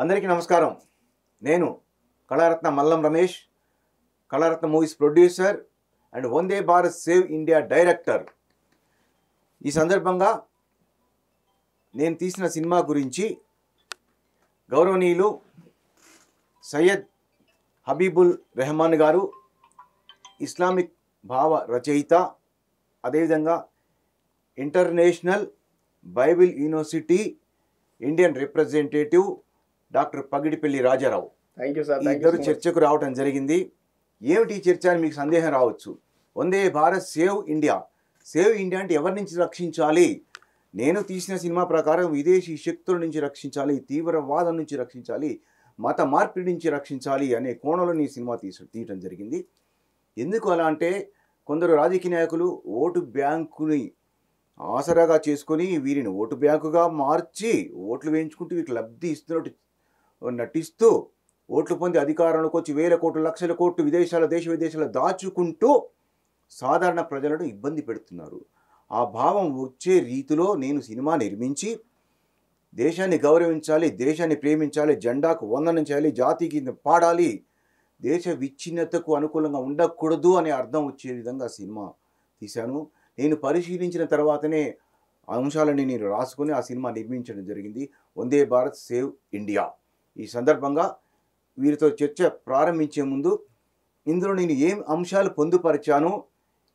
అందరికీ నమస్కారం. నేను Kalaratna Mallam Ramesh, Kalaratna movies producer and Vande Bharat save India director. ఈ సందర్భంగా నేను తీసిన సినిమా గురించి గౌరవనీయులు సయ్యద్ హబీబుల్ రెహమాన్ గారు, ఇస్లామిక్ భావ రచయిత, అదేవిధంగా international Bible university Indian representative doctor Pagidipalli Rajarao ఇద్దరు చర్చకు రావడం జరిగింది. ఏమిటి ఈ చర్చ అని మీకు సందేహం రావచ్చు. Vande Bharat save India. Save India అంటే ఎవరి నుంచి రక్షించాలి? నేను తీసిన సినిమా ప్రకారం విదేశీ శక్తుల నుంచి రక్షించాలి, తీవ్రవాదం నుంచి రక్షించాలి, మత మార్పిడి నుంచి రక్షించాలి అనే కోణంలో ఈ సినిమా తీయటం జరిగింది. ఎందుకు అలా అంటే, కొందరు రాజకీయ నాయకులు ఓటు బ్యాంకుని ఆసరాగా చేసుకొని వీరిని ఓటు బ్యాంకుగా మార్చి ఓట్లు వేయించుకుంటూ వీరికి లబ్ధి ఇస్తున్నట్టు నటిస్తూ ఓట్లు పొంది అధికారంలోకి వచ్చి వేల కోట్లు లక్షల కోట్లు దేశ విదేశాలు దాచుకుంటూ సాధారణ ప్రజలను ఇబ్బంది పెడుతున్నారు. ఆ భావం వచ్చే రీతిలో నేను సినిమా నిర్మించి దేశాన్ని గౌరవించాలి, దేశాన్ని ప్రేమించాలి, జెండాకు వందనం చేయాలి, జాతికి పాడాలి, దేశ విచ్ఛిన్నతకు అనుకూలంగా ఉండకూడదు అనే అర్థం వచ్చే విధంగా సినిమా తీశాను. నేను పరిశీలించిన తర్వాతనే అంశాలని నేను రాసుకొని ఆ సినిమా నిర్మించడం జరిగింది. వందే భారత్ సేవ్ ఇండియా. ఈ సందర్భంగా వీరితో చర్చ ప్రారంభించే ముందు ఇందులో నేను ఏం అంశాలు పొందుపరిచాను,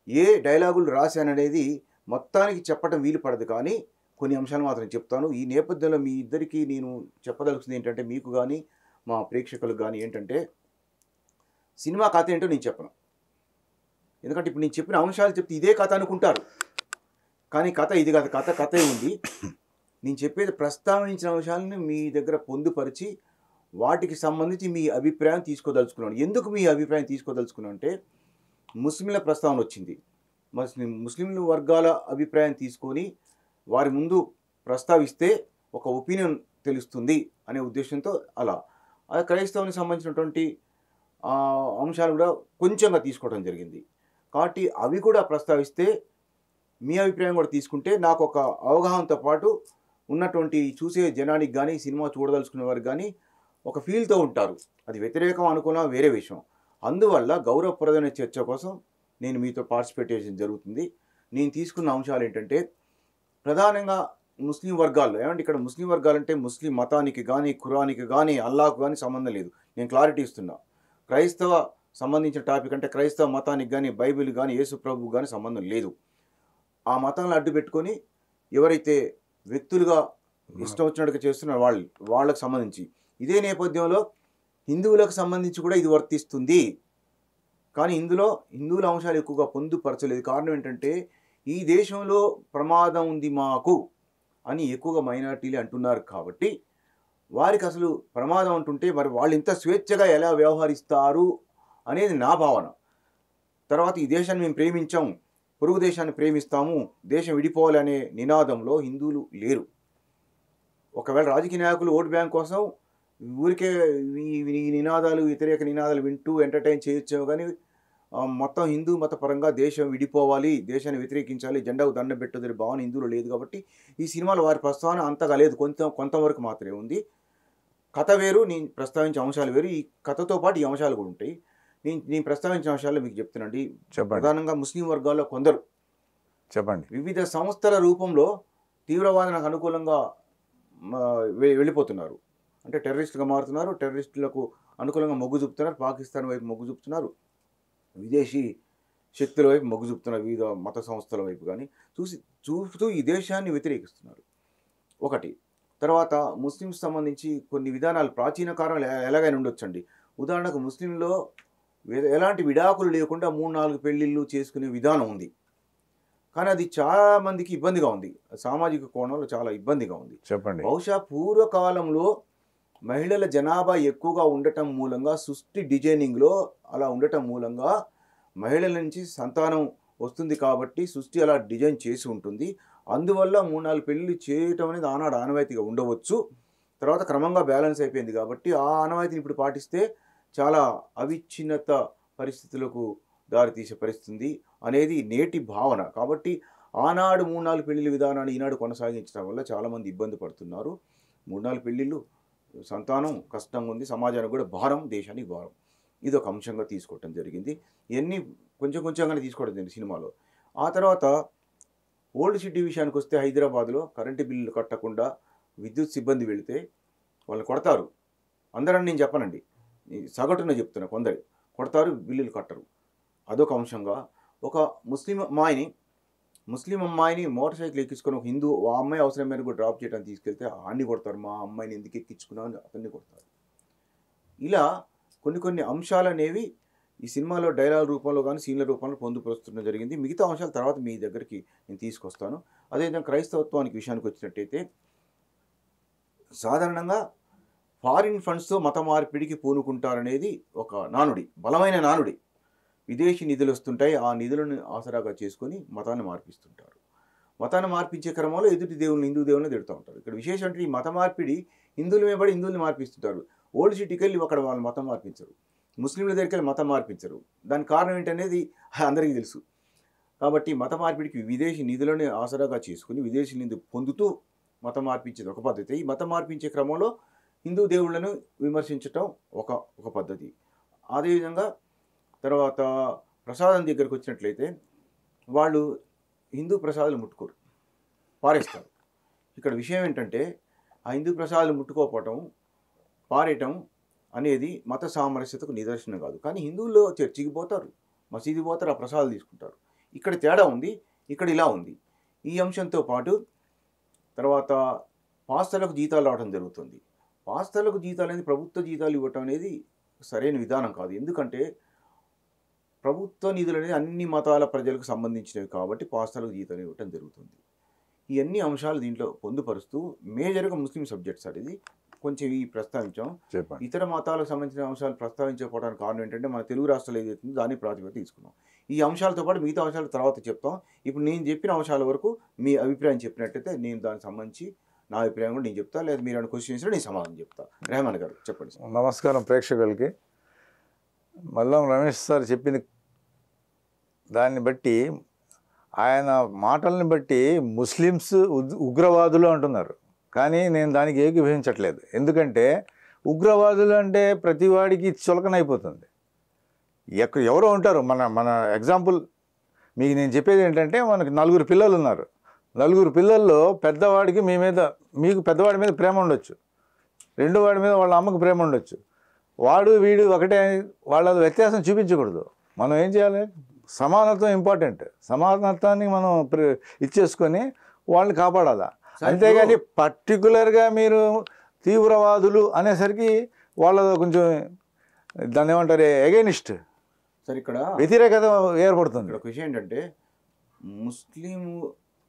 ఏ డైలాగులు రాశాననేది మొత్తానికి చెప్పడం వీలు పడదు, కానీ కొన్ని అంశాలు మాత్రం చెప్తాను. ఈ నేపథ్యంలో మీ ఇద్దరికీ నేను చెప్పదలుచుకుంది ఏంటంటే, మీకు కానీ మా ప్రేక్షకులకు కానీ ఏంటంటే, సినిమా కథ ఏంటో నేను చెప్పను. ఎందుకంటే ఇప్పుడు నేను చెప్పిన అంశాలు చెప్తే ఇదే కథ అనుకుంటారు, కానీ కథ ఇది కాదు. కథే ఉంది. నేను చెప్పేది ప్రస్తావించిన అంశాలను మీ దగ్గర పొందుపరిచి వాటికి సంబంధించి మీ అభిప్రాయం తీసుకోదలుచుకున్నాను. ఎందుకు మీ అభిప్రాయం తీసుకోదలుచుకున్నాను అంటే, ముస్లింల ప్రస్తావన వచ్చింది. ముస్లింల వర్గాల అభిప్రాయం తీసుకొని వారి ముందు ప్రస్తావిస్తే ఒక ఒపీనియన్ తెలుస్తుంది అనే ఉద్దేశంతో అలా క్రైస్తవానికి సంబంధించినటువంటి అంశాలు కూడా కొంచెంగా తీసుకోవడం జరిగింది. కాబట్టి అవి కూడా ప్రస్తావిస్తే మీ అభిప్రాయం కూడా తీసుకుంటే నాకు ఒక అవగాహనతో పాటు ఉన్నటువంటి చూసే జనానికి కానీ సినిమా చూడదలుచుకునే వారికి కానీ ఒక ఫీల్తో ఉంటారు. అది వ్యతిరేకం అనుకున్న వేరే విషయం. అందువల్ల గౌరవప్రదమైన చర్చ కోసం నేను మీతో పార్టిసిపేట్ చేయడం జరుగుతుంది. నేను తీసుకున్న అంశాలు ఏంటంటే, ప్రధానంగా ముస్లిం వర్గాల్లో, ఏమంటే ఇక్కడ ముస్లిం వర్గాలు అంటే ముస్లిం మతానికి కానీ ఖురానికి కానీ అల్లాహకు కానీ సంబంధం లేదు. నేను క్లారిటీ ఇస్తున్నా. క్రైస్తవ సంబంధించిన టాపిక్ అంటే క్రైస్తవ మతానికి కానీ బైబిల్ కానీ యేసు ప్రభువు కానీ సంబంధం లేదు. ఆ మతాలను అడ్డు పెట్టుకొని ఎవరైతే వ్యక్తులుగా ఇష్టం వచ్చినట్టుగా చేస్తున్న వాళ్ళకు సంబంధించి, ఇదే నేపథ్యంలో హిందువులకు సంబంధించి కూడా ఇది వర్తిస్తుంది. కానీ ఇందులో హిందువుల అంశాలు ఎక్కువగా పొందుపరచలేదు. కారణం ఏంటంటే, ఈ దేశంలో ప్రమాదం ఉంది మాకు అని ఎక్కువగా మైనారిటీలే అంటున్నారు. కాబట్టి వారికి అసలు ప్రమాదం అంటుంటే మరి వాళ్ళు ఇంత స్వేచ్ఛగా ఎలా వ్యవహరిస్తారు అనేది నా భావన. తర్వాత ఈ దేశాన్ని మేము ప్రేమించాము, పొరుగు దేశాన్ని ప్రేమిస్తాము, దేశం విడిపోవాలి అనే నినాదంలో హిందువులు లేరు. ఒకవేళ రాజకీయ నాయకులు ఓటు బ్యాంక్ కోసం ఊరికే ఈ నినాదాలు, వ్యతిరేక నినాదాలు వింటూ ఎంటర్టైన్ చేయొచ్చేమో, కానీ మొత్తం హిందూ మత పరంగా దేశం విడిపోవాలి, దేశాన్ని వ్యతిరేకించాలి, జెండాకు దండం పెట్టదని భావన హిందువులు లేదు. కాబట్టి ఈ సినిమాలో వారి ప్రస్తావన అంతగా లేదు, కొంతవరకు మాత్రమే ఉంది. కథ వేరు, నేను ప్రస్తావించే అంశాలు వేరు. ఈ కథతో పాటు ఈ అంశాలు కూడా ఉంటాయి. నేను ప్రస్తావించిన అంశాలు మీకు చెప్తానండి. ప్రధానంగా ముస్లిం వర్గాల్లో కొందరు వివిధ సంస్థల రూపంలో తీవ్రవాదానికి అనుకూలంగా వెళ్ళిపోతున్నారు. అంటే టెర్రరిస్టులుగా మారుతున్నారు, టెర్రరిస్టులకు అనుకూలంగా మొగ్గు చూపుతున్నారు, పాకిస్తాన్ వైపు మొగ్గు చూపుతున్నారు, విదేశీ శక్తుల వైపు మొగ్గు చూపుతున్నారు, వివిధ మత సంస్థల వైపు కానీ చూస్తూ ఈ దేశాన్ని వ్యతిరేకిస్తున్నారు. ఒకటి. తర్వాత ముస్లిమ్స్ సంబంధించి కొన్ని విధానాలు ప్రాచీన కాలంలో ఎలాగైనా ఉండొచ్చండి. ఉదాహరణకు ముస్లింలో ఎలాంటి విడాకులు లేకుండా 3-4 పెళ్ళిళ్ళు చేసుకునే విధానం ఉంది. కానీ అది చాలా మందికి ఇబ్బందిగా ఉంది, సామాజిక కోణంలో చాలా ఇబ్బందిగా ఉంది. చెప్పండి. బహుశా పూర్వకాలంలో మహిళల జనాభా ఎక్కువగా ఉండటం మూలంగా, సృష్టి డిజైనింగ్లో అలా ఉండటం మూలంగా మహిళల నుంచి సంతానం వస్తుంది కాబట్టి సృష్టి అలా డిజైన్ చేసి ఉంటుంది. అందువల్ల 3-4 పెళ్ళిళ్ళు చేయటం అనేది ఆనాడు ఆనవాయితీగా ఉండవచ్చు. తర్వాత క్రమంగా బ్యాలెన్స్ అయిపోయింది కాబట్టి ఆ ఆనవాయితీని ఇప్పుడు పాటిస్తే చాలా అవిచ్ఛిన్నత పరిస్థితులకు దారితీసే పరిస్థితి అనేది నేటి భావన. కాబట్టి ఆనాడు 3-4 పెళ్లిళ్ళ విధానాన్ని ఈనాడు కొనసాగించడం వల్ల చాలామంది ఇబ్బంది పడుతున్నారు. 3-4 పెళ్లిళ్ళు సంతానం కష్టంగా ఉంది, సమాజానికి కూడా భారం, దేశానికి భారం. ఇది ఒక అంశంగా తీసుకోవటం జరిగింది. ఇవన్నీ కొంచెం కొంచెంగానే తీసుకోవడం జరిగింది సినిమాలో. ఆ తర్వాత ఓల్డ్ సిటీ విషయానికి వస్తే హైదరాబాద్లో కరెంటు బిల్లులు కట్టకుండా విద్యుత్ సిబ్బంది వెళితే వాళ్ళు కొడతారు. అందరని నేను చెప్పనండి, సగటున చెప్తున్నా, కొందరు కొడతారు, బిల్లులు కట్టరు. అదొక అంశంగా ఒక ముస్లిం అమ్మాయిని మోటార్ సైకిల్ ఎక్కించుకొని ఒక హిందూ ఆ అమ్మాయి అవసరం మేరకు డ్రాప్ చేయడానికి తీసుకెళ్తే ఆన్ని కొడతారు, మా అమ్మాయిని ఎందుకు ఎక్కించుకున్నావు అని అతన్ని కొడతారు. ఇలా కొన్ని అంశాలు అనేవి ఈ సినిమాలో డైలాగ్ రూపంలో కానీ సీన్ల రూపంలో పొందుపరుస్తుండడం జరిగింది. మిగతా అంశాల తర్వాత మీ దగ్గరికి నేను తీసుకొస్తాను. అదేవిధంగా క్రైస్తవత్వానికి విషయానికి వచ్చినట్టయితే సాధారణంగా ఫారిన్ ఫండ్స్తో మత మార్పిడికి పూనుకుంటారనేది ఒక నానుడి, బలమైన నానుడి. విదేశీ నిధులు వస్తుంటాయి, ఆ నిధులను ఆసరాగా చేసుకొని మతాన్ని మార్పిస్తుంటారు. మతాన్ని మార్పించే క్రమంలో ఎదుటి దేవుళ్ళని, హిందూ దేవుళ్ళని తిడుతూ ఉంటారు. ఇక్కడ విశేషం అంటే ఈ మత మార్పిడి హిందువుల మీద హిందువుల్ని మార్పిస్తుంటారు. ఓల్డ్ సిటీకి వెళ్ళి అక్కడ వాళ్ళు మతం మార్పించరు, ముస్లింల దగ్గరికి వెళ్ళి మతం మార్పించరు. దానికి కారణం ఏంటనేది అందరికీ తెలుసు. కాబట్టి మత మార్పిడికి విదేశీ నిధులను ఆసరాగా చేసుకుని విదేశీ నిధులు పొందుతూ మతం మార్పించేది ఒక పద్ధతి. ఈ మతం మార్పించే క్రమంలో హిందూ దేవుళ్లను విమర్శించటం ఒక పద్ధతి. అదేవిధంగా తర్వాత ప్రసాదం దగ్గరికి వచ్చినట్లయితే వాళ్ళు హిందూ ప్రసాదాలు ముట్టుకోరు, పారేస్తారు. ఇక్కడ విషయం ఏంటంటే ఆ హిందూ ప్రసాదాలు ముట్టుకోకపోవటం, పారేయటం అనేది మత సామరస్యతకు నిదర్శనం కాదు. కానీ హిందువుల్లో చర్చికి పోతారు, మసీదుకి పోతారు, ఆ ప్రసాదాలు తీసుకుంటారు. ఇక్కడ తేడా ఉంది, ఇక్కడ ఇలా ఉంది. ఈ అంశంతో పాటు తర్వాత పాస్తలకు జీతాలు రావడం జరుగుతుంది. పాస్తలకు జీతాలు అనేది ప్రభుత్వ జీతాలు ఇవ్వటం అనేది సరైన విధానం కాదు. ఎందుకంటే ప్రభుత్వ నిధులు అనేది అన్ని మతాల ప్రజలకు సంబంధించినవి కాబట్టి పాస్తలకు జీతాలు ఇవ్వటం జరుగుతుంది. ఈ అన్ని అంశాలు దీంట్లో పొందుపరుస్తూ మేజర్గా ముస్లిం సబ్జెక్ట్ సార్ ఇది కొంచెం ఈ ప్రస్తావించాం. ఇతర మతాలకు సంబంధించిన అంశాలు ప్రస్తావించకపోవడానికి కారణం ఏంటంటే మన తెలుగు రాష్ట్రాలు ఏదైతుందో దాన్ని ప్రాతిపదిక తీసుకున్నాం. ఈ అంశాలతో పాటు మిగతా అంశాల తర్వాత చెప్తాం. ఇప్పుడు నేను చెప్పిన అంశాల వరకు మీ అభిప్రాయం చెప్పినట్టయితే నేను దానికి సంబంధించి నా అభిప్రాయం కూడా నేను చెప్తా, లేదా మీరు క్వశ్చన్స్ నేను సమాధానం చెప్తా. రెహమాన్ గారు చెప్పండి. నమస్కారం ప్రేక్షకులకి. మల్లం రమేష్ సార్ చెప్పిన దాన్ని బట్టి, ఆయన మాటల్ని బట్టి ముస్లిమ్స్ ఉగ్రవాదులు అంటున్నారు. కానీ నేను దానికి ఏకీభవించట్లేదు. ఎందుకంటే ఉగ్రవాదులు అంటే ప్రతివాడికి చులకనైపోతుంది. ఎవరో ఉంటారు. మన ఎగ్జాంపుల్ మీకు నేను చెప్పేది ఏంటంటే, మనకు 4 పిల్లలు ఉన్నారు. 4 పిల్లల్లో పెద్దవాడికి మీకు పెద్దవాడి మీద ప్రేమ ఉండొచ్చు, రెండో వాడి మీద వాళ్ళ అమ్మకు ప్రేమ ఉండొచ్చు. వాడు వీడు ఒకటే, వాళ్ళ వ్యత్యాసం చూపించకూడదు. మనం ఏం చేయాలి? సమానత్వం ఇంపార్టెంట్. సమానత్వాన్ని మనం ఇచ్చేసుకొని వాళ్ళని కాపాడాలా. అంతేగాని పర్టికులర్గా మీరు తీవ్రవాదులు అనేసరికి వాళ్ళ కొంచెం దాన్ని ఏమంటారు, ఎగైనిస్ట్ సార్ ఇక్కడ వ్యతిరేకత ఏర్పడుతుంది. ఒక విషయం ఏంటంటే ముస్లిం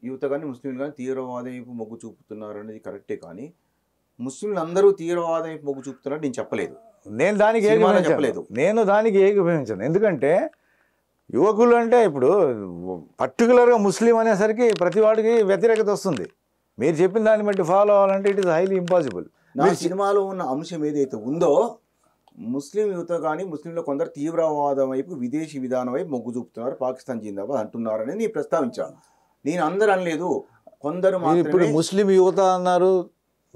యువత కానీ ముస్లింలు కానీ తీవ్రవాదం వైపు మొగ్గు చూపుతున్నారు అనేది కరెక్టే. కానీ ముస్లింలు అందరూ తీవ్రవాదం వైపు మొగ్గు చూపుతున్నారు నేను చెప్పలేదు. నేను దానికి ఏకీభవించను. ఎందుకంటే యువకులు అంటే ఇప్పుడు పర్టికులర్గా ముస్లిం అనేసరికి ప్రతి వాడికి వ్యతిరేకత వస్తుంది. మీరు చెప్పిన దాన్ని బట్టి ఫాలో అవ్వాలంటే ఇట్ ఈస్ హైలీ ఇంపాసిబుల్. నా సినిమాలో ఉన్న అంశం ఏదైతే ఉందో ముస్లిం యువత కానీ ముస్లింలో కొందరు తీవ్రవాదం వైపు విదేశీ విధానం వైపు మొగ్గు చూపుతున్నారు, పాకిస్తాన్ జిందాబాద్ అంటున్నారని నేను ప్రస్తావించాను. నేను అందరూ అనలేదు, కొందరు. ఇప్పుడు ముస్లిం యువత అన్నారు,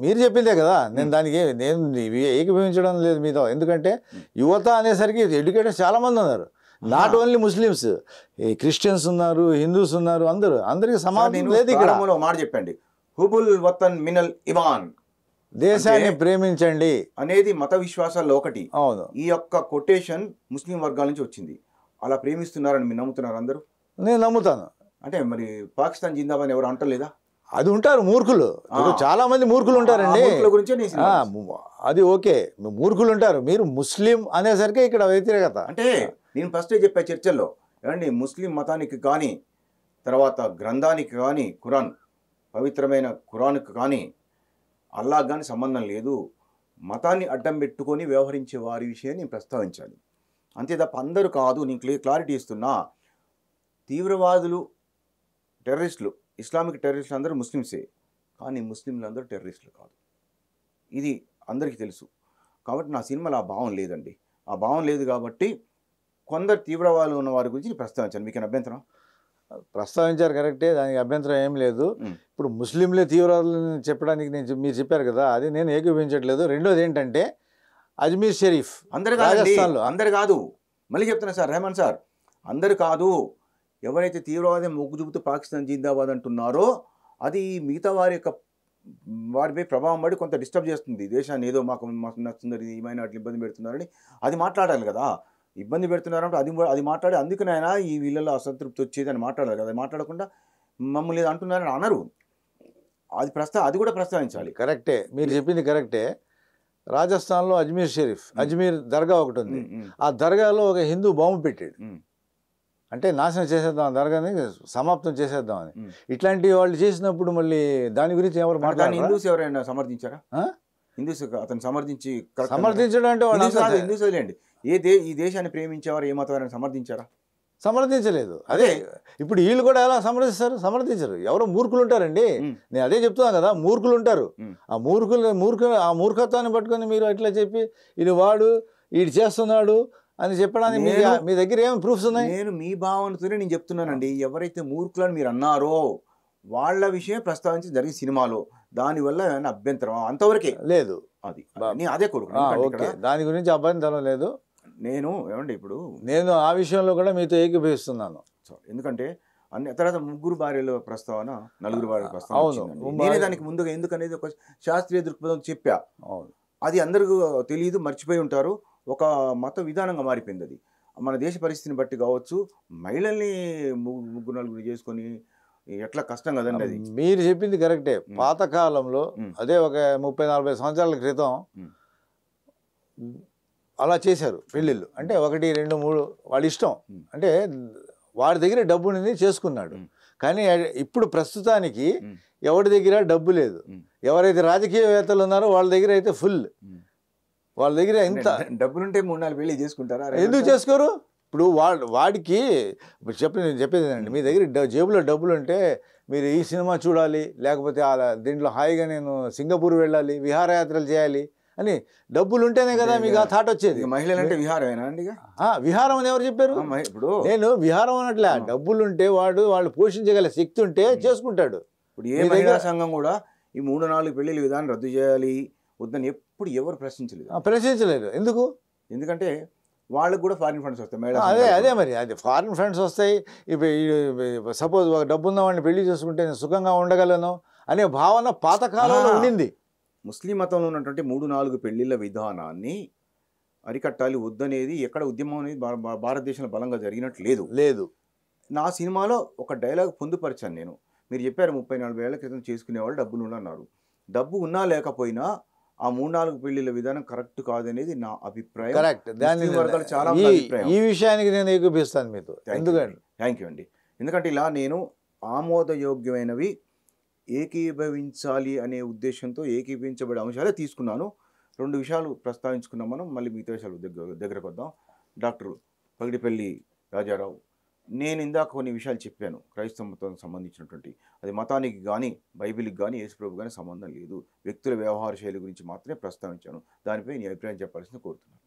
మీరు చెప్పిందే కదా. నేను ఏకీభవించడం లేదు మీతో. ఎందుకంటే యువత అనేసరికి ఎడ్యుకేటెడ్ చాలామంది ఉన్నారు. నాట్ ఓన్లీ ముస్లిమ్స్, క్రిస్టియన్స్ ఉన్నారు, హిందూస్ ఉన్నారు, అందరికి సమానం లేదు. ఇక్కడ మాట చెప్పండి, హుబుల్ వతన్ మినల్ ఇమాన్, దేశాన్ని ప్రేమించండి అనేది మత విశ్వాసాల్లో ఒకటి. అవును, ఈ యొక్క కొటేషన్ ముస్లిం వర్గాల నుంచి వచ్చింది. అలా ప్రేమిస్తున్నారని మీరు నమ్ముతున్నారు అందరూ? నేను నమ్ముతాను. అంటే మరి పాకిస్తాన్ జిందాబాద్ ఎవరు అంటలేదా? అది ఉంటారు మూర్ఖులు, చాలా మంది మూర్ఖులు ఉంటారండి. అది ఓకే, మూర్ఖులు ఉంటారు. మీరు ముస్లిం అనేసరికి ఇక్కడ వ్యతిరేకత. అంటే నేను ఫస్టే చెప్పా చర్చల్లో, ఏమండి ముస్లిం మతానికి కానీ తర్వాత గ్రంథానికి కానీ ఖురాన్, పవిత్రమైన ఖురాన్కి కానీ అల్లాహ్ కానీ సంబంధం లేదు. మతాన్ని అడ్డం పెట్టుకొని వ్యవహరించే వారి విషయాన్ని నేను ప్రస్తావించాలి అంతే తప్ప అందరూ కాదు. నేను క్లారిటీ ఇస్తున్నా. తీవ్రవాదులు, టెర్రరిస్టులు, ఇస్లామిక్ టెర్రరిస్టులు అందరూ ముస్లిమ్సే, కానీ ముస్లింలు అందరూ టెర్రరిస్టులు కాదు. ఇది అందరికీ తెలుసు. కాబట్టి నా సినిమాలో ఆ భావం లేదండి. ఆ భావం లేదు కాబట్టి కొందరు తీవ్రవాదులు ఉన్న వారి గురించి ప్రస్తావించాను. మీకు అభ్యంతరం? ప్రస్తావించారు కరెక్టే, దానికి అభ్యంతరం ఏం లేదు. ఉమ్. ఇప్పుడు ముస్లింలే తీవ్రవాదులని చెప్పడానికి మీరు చెప్పారు కదా, అది నేను ఏకీభవించట్లేదు. రెండోది ఏంటంటే అజ్మీర్ షరీఫ్ అందరు కాదండి, రాజస్థాన్లో అందరు కాదు, మళ్ళీ చెప్తున్నా సార్ రెహమాన్ సార్, అందరు కాదు. ఎవరైతే తీవ్రవాదం మొగ్గు చూపుతూ పాకిస్తాన్ జిందాబాద్ అంటున్నారో అది మిగతా వారిపై ప్రభావం పడి కొంత డిస్టర్బ్ చేస్తుంది దేశాన్ని. ఏదో మాకు నచ్చుతుంది, ఈ మైనార్టీలు ఇబ్బంది పెడుతున్నారని అది మాట్లాడాలి కదా. ఇబ్బంది పెడుతున్నారంటే అది మాట్లాడి అందుకని ఆయన ఈ వీళ్ళలో అసంతృప్తి వచ్చేది అని మాట్లాడాలి కదా. అది మాట్లాడకుండా మమ్మల్ని అంటున్నారని అనరు. అది కూడా ప్రస్తావించాలి. కరెక్టే, మీరు చెప్పింది కరెక్టే. రాజస్థాన్లో అజ్మీర్ షరీఫ్, అజ్మీర్ దర్గా ఒకటి ఉంది. ఆ దర్గాలో ఒక హిందూ బాంబు పెట్టాడు, అంటే నాశనం చేసేద్దాం ఆ దర్గాని, సమాప్తం చేసేద్దామని. ఇట్లాంటి వాళ్ళు చేసినప్పుడు మళ్ళీ దాని గురించి ఎవరు మాట్లాడారు? హిందూస్ ఎవరైనా సమర్థించారా? హిందూస్ అతను సమర్థించడం అంటే హిందూస్ లేండి, ఈ దేశాన్ని ప్రేమించేవారు ఏ మతవారైనా సమర్థించారా? సమర్థించలేదు. అదే ఇప్పుడు వీళ్ళు కూడా ఎలా సమర్థిస్తారు? సమర్థించరు. ఎవరో మూర్ఖులు ఉంటారండి. నేను అదే చెప్తున్నాను కదా, మూర్ఖులు ఉంటారు. ఆ మూర్ఖత్వాన్ని పట్టుకొని మీరు అట్లా చెప్పి ఇది వీడు చేస్తున్నాడు అని చెప్పడానికి మీ దగ్గర ఏమి ప్రూఫ్స్ ఉన్నాయి? నేను మీ భావనతోనే నేను చెప్తున్నానండి. ఎవరైతే మూర్ఖులని మీరు అన్నారో వాళ్ళ విషయం ప్రస్తావించి జరిగే సినిమాలో దానివల్ల ఏమైనా అభ్యంతరం అంతవరకే లేదు. అది అదే కోరుకున్నాను. దాని గురించి అభ్యంతరం లేదు. ఏమండి ఇప్పుడు నేను ఆ విషయంలో కూడా మీతో ఏకీభవిస్తున్నాను. ఎందుకంటే తర్వాత ముగ్గురు భార్యల ప్రస్తావన, నలుగురు భార్యల ప్రస్తావన, నేనే దానికి ముందుగా ఎందుకనేది ఒక శాస్త్రీయ దృక్పథం చెప్పా. అది అందరికీ తెలియదు, మర్చిపోయి ఉంటారు. ఒక మత విధానంగా మారిపోయింది అది. మన దేశ పరిస్థితిని బట్టి కావచ్చు, మహిళల్ని ముగ్గురు నలుగురు చేసుకొని ఎట్లా కష్టం కదండి అది. మీరు చెప్పింది కరెక్టే. పాతకాలంలో అదే ఒక 30-40 సంవత్సరాల క్రితం అలా చేశారు పెళ్ళిళ్ళు. అంటే 1, 2, 3 వాళ్ళ ఇష్టం, అంటే వాడి దగ్గర డబ్బు ఉంది చేసుకున్నాడు. కానీ ఇప్పుడు ప్రస్తుతానికి ఎవరి దగ్గర డబ్బు లేదు. ఎవరైతే రాజకీయవేత్తలు ఉన్నారో వాళ్ళ దగ్గర అయితే ఫుల్, వాళ్ళ దగ్గర ఎంత డబ్బులుంటే 3-4 పెళ్ళి చేసుకుంటారా? ఎందుకు చేసుకోరు? ఇప్పుడు వాడికి చెప్పేదేనండి, మీ దగ్గర జేబులో డబ్బులు ఉంటే మీరు ఈ సినిమా చూడాలి, లేకపోతే దీంట్లో హాయిగా నేను సింగపూర్ వెళ్ళాలి, విహారయాత్రలు చేయాలి అని డబ్బులు ఉంటేనే కదా మీకు ఆ థాట్ వచ్చేది. మహిళలు అంటే విహారమేనా అండి? విహారం అని ఎవరు చెప్పారు? ఇప్పుడు నేను విహారం అనట్లే, డబ్బులు ఉంటే వాళ్ళు పోషించగల శక్తి ఉంటే చేసుకుంటాడు. ఇప్పుడు ఏ మహిళా సంఘం కూడా ఈ 3-4 పెళ్లిల విధానం రద్దు చేయాలి వద్దని ఎప్పుడు ఎవరు ప్రశ్నించలేదు. ఎందుకంటే వాళ్ళకు కూడా ఫారిన్ ఫండ్స్ వస్తాయి. అదే మరి అది ఫారిన్ ఫండ్స్ వస్తాయి. ఇప్పుడు సపోజ్ ఒక డబ్బు ఉన్న వాడిని పెళ్లి చేసుకుంటే నేను సుఖంగా ఉండగలను అనే భావన పాతకాలంలో ఉండింది. ముస్లిం మతంలో ఉన్నటువంటి 3-4 పెళ్లిళ్ళ విధానాన్ని అరికట్టాలి వద్దనేది ఎక్కడ ఉద్యమం అనేది భారతదేశంలో బలంగా జరిగినట్లు లేదు. నా సినిమాలో ఒక డైలాగ్ పొందుపరిచాను నేను. మీరు చెప్పారు 30-40 ఏళ్ల క్రితం చేసుకునేవాళ్ళు డబ్బులు అన్నారు. డబ్బు ఉన్నా లేకపోయినా ఆ 3-4 పెళ్లిళ్ళ విధానం కరెక్ట్ కాదనేది నా అభిప్రాయం. కరెక్ట్. ఈ విషయానికి నేను ఏకీభవిస్తాను మీతో. థ్యాంక్ యూ అండి. ఎందుకంటే ఇలా నేను ఆమోదయోగ్యమైనవి ఏకీభవించాలి అనే ఉద్దేశంతో ఏకీభవించబడే అంశాలే తీసుకున్నాను. 2 విషయాలు ప్రస్తావించుకున్నాం మనం. మళ్ళీ మిగతా విషయాలు దగ్గరకు వద్దాం. డాక్టర్ పగిడిపల్లి రాజారావు, నేను ఇందాక కొన్ని విషయాలు చెప్పాను క్రైస్తవ మతానికి సంబంధించినటువంటి, అది మతానికి కానీ బైబిల్కి కానీ యేసుప్రభుకి కానీ సంబంధం లేదు. వ్యక్తుల వ్యవహార శైలి గురించి మాత్రమే ప్రస్తావించాను. దానిపై నీ అభిప్రాయం చెప్పాల్సింది కోరుతున్నాను.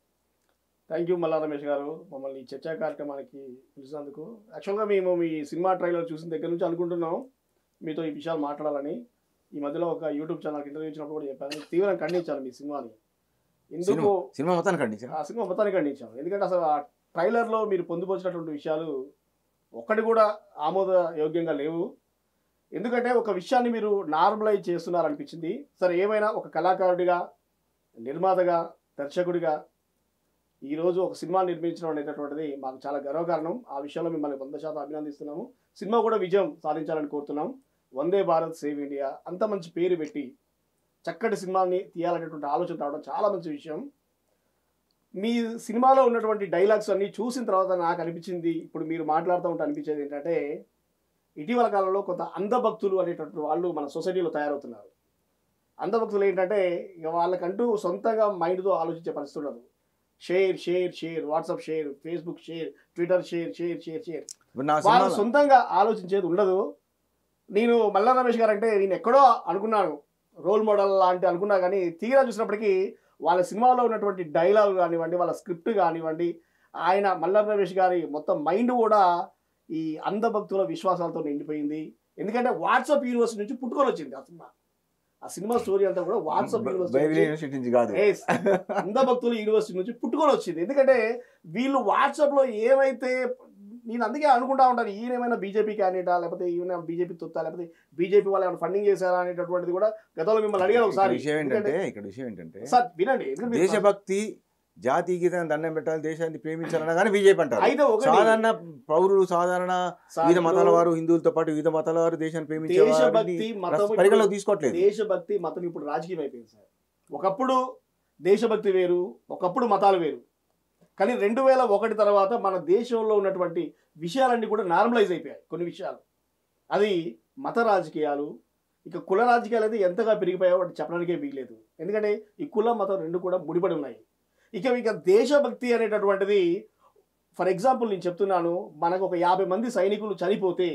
థ్యాంక్ యూ మల్లా రమేష్ గారు, మమ్మల్ని ఈ చర్చా కార్యక్రమానికి పిలిచినందుకు. యాక్చువల్గా మేము మీ సినిమా ట్రైలర్ చూసిన దగ్గర నుంచి అనుకుంటున్నాం మీతో ఈ విషయాలు మాట్లాడాలని. ఈ మధ్యలో ఒక యూట్యూబ్ ఛానల్కి ఇంటర్వ్యూ ఇచ్చినప్పుడు కూడా చెప్పాను, తీవ్రంగా ఖండించాను మీ సినిమాని. ఎందుకు సినిమా మొత్తాన్ని ఖండించాను? ఆ సినిమా మొత్తాన్ని ఖండించాను. ఎందుకంటే అసలు ఆ ట్రైలర్లో మీరు పొందుపరిచినటువంటి విషయాలు ఒక్కటి కూడా ఆమోదయోగ్యంగా లేవు. ఎందుకంటే ఒక విషయాన్ని మీరు నార్మలైజ్ చేస్తున్నారనిపించింది. సరే, ఏమైనా ఒక కళాకారుడిగా, నిర్మాతగా, దర్శకుడిగా ఈరోజు ఒక సినిమా నిర్మించడం అనేటటువంటిది మాకు చాలా గర్వకారణం. ఆ విషయంలో మిమ్మల్ని 100% అభినందిస్తున్నాము. సినిమా కూడా విజయం సాధించాలని కోరుతున్నాం. వందే భారత్ సేవ్ ఇండియా అంత మంచి పేరు పెట్టి చక్కటి సినిమాని తీయాలనేటువంటి ఆలోచన రావడం చాలా మంచి విషయం. మీ సినిమాలో ఉన్నటువంటి డైలాగ్స్ అన్నీ చూసిన తర్వాత నాకు అనిపించింది, ఇప్పుడు మీరు మాట్లాడుతూ ఉంటే అనిపించేది ఏంటంటే, ఇటీవల కాలంలో కొంత అంధభక్తులు అనేటటువంటి వాళ్ళు మన సొసైటీలో తయారవుతున్నారు. అంధభక్తులు ఏంటంటే వాళ్ళకంటూ సొంతంగా మైండ్తో ఆలోచించే పరిస్థితి ఉండదు. Share, WhatsApp share, Facebook share, Twitter share. వాళ్ళు సొంతంగా ఆలోచించేది ఉండదు. నేను మల్లా రమేష్ గారు అంటే నేను ఎక్కడో అనుకున్నాను, రోల్ మోడల్ లాంటి అనుకున్నా, కానీ తీరా చూసినప్పటికీ వాళ్ళ సినిమాలో ఉన్నటువంటి డైలాగ్ కానివ్వండి, వాళ్ళ స్క్రిప్ట్ కానివ్వండి, ఆయన మల్లా రమేష్ గారి మొత్తం మైండ్ కూడా ఈ అంధభక్తుల విశ్వాసాలతో నిండిపోయింది. ఎందుకంటే వాట్సాప్ యూనివర్సిటీ నుంచి పుట్టుకొని వచ్చింది ఆ సినిమా స్టోరీ అంతా కూడా వాట్సాప్ యూనివర్సిటీ నుంచి కాదు, అంధభక్తుల యూనివర్సిటీ నుంచి పుట్టుకొని వచ్చింది. ఎందుకంటే వీళ్ళు వాట్సాప్ లో ఏమైతే, నేను అందుకే అనుకుంటా ఉంటాను, ఈయన ఏమైనా బీజేపీ క్యాండిడేటా, లేకపోతే ఈయన బీజేపీ తొత్తా, లేకపోతే బీజేపీ వాళ్ళు ఏమైనా ఫండింగ్ చేశారా అనేటటువంటిది కూడా గతంలో మిమ్మల్ని అడిగాను ఒకసారి. ఇక్కడ విషయం ఏంటంటే సార్ వినండి, దేశభక్తి, జాతీయ గీతాన్ని దండం పెట్టాలి, దేశాన్ని ప్రేమించాలన్నా కానీ బీజేపీ అంటారు. అయితే సాధారణ పౌరులు, సాధారణ వివిధ మతాల వారు, హిందువులతో పాటు వివిధ మతాల వారు దేశాన్ని ప్రేమించే పరిగణలోకి తీసుకోవట్లేదు. దేశభక్తి మతం ఇప్పుడు రాజకీయం అయిపోయింది సార్. ఒకప్పుడు దేశభక్తి వేరు, ఒకప్పుడు మతాలు వేరు. కానీ 2001 తర్వాత మన దేశంలో ఉన్నటువంటి విషయాలన్నీ కూడా నార్మలైజ్ అయిపోయాయి. కొన్ని విషయాలు అది మత రాజకీయాలు, ఇక కుల రాజకీయాలు అయితే ఎంతగా పెరిగిపోయాయో వాటి చెప్పడానికే వీలేదు. ఎందుకంటే ఈ కుల మతం రెండు కూడా ముడిపడి ఉన్నాయి. ఇక దేశభక్తి అనేటటువంటిది, ఫర్ ఎగ్జాంపుల్ నేను చెప్తున్నాను, మనకు ఒక 50 మంది సైనికులు చనిపోతే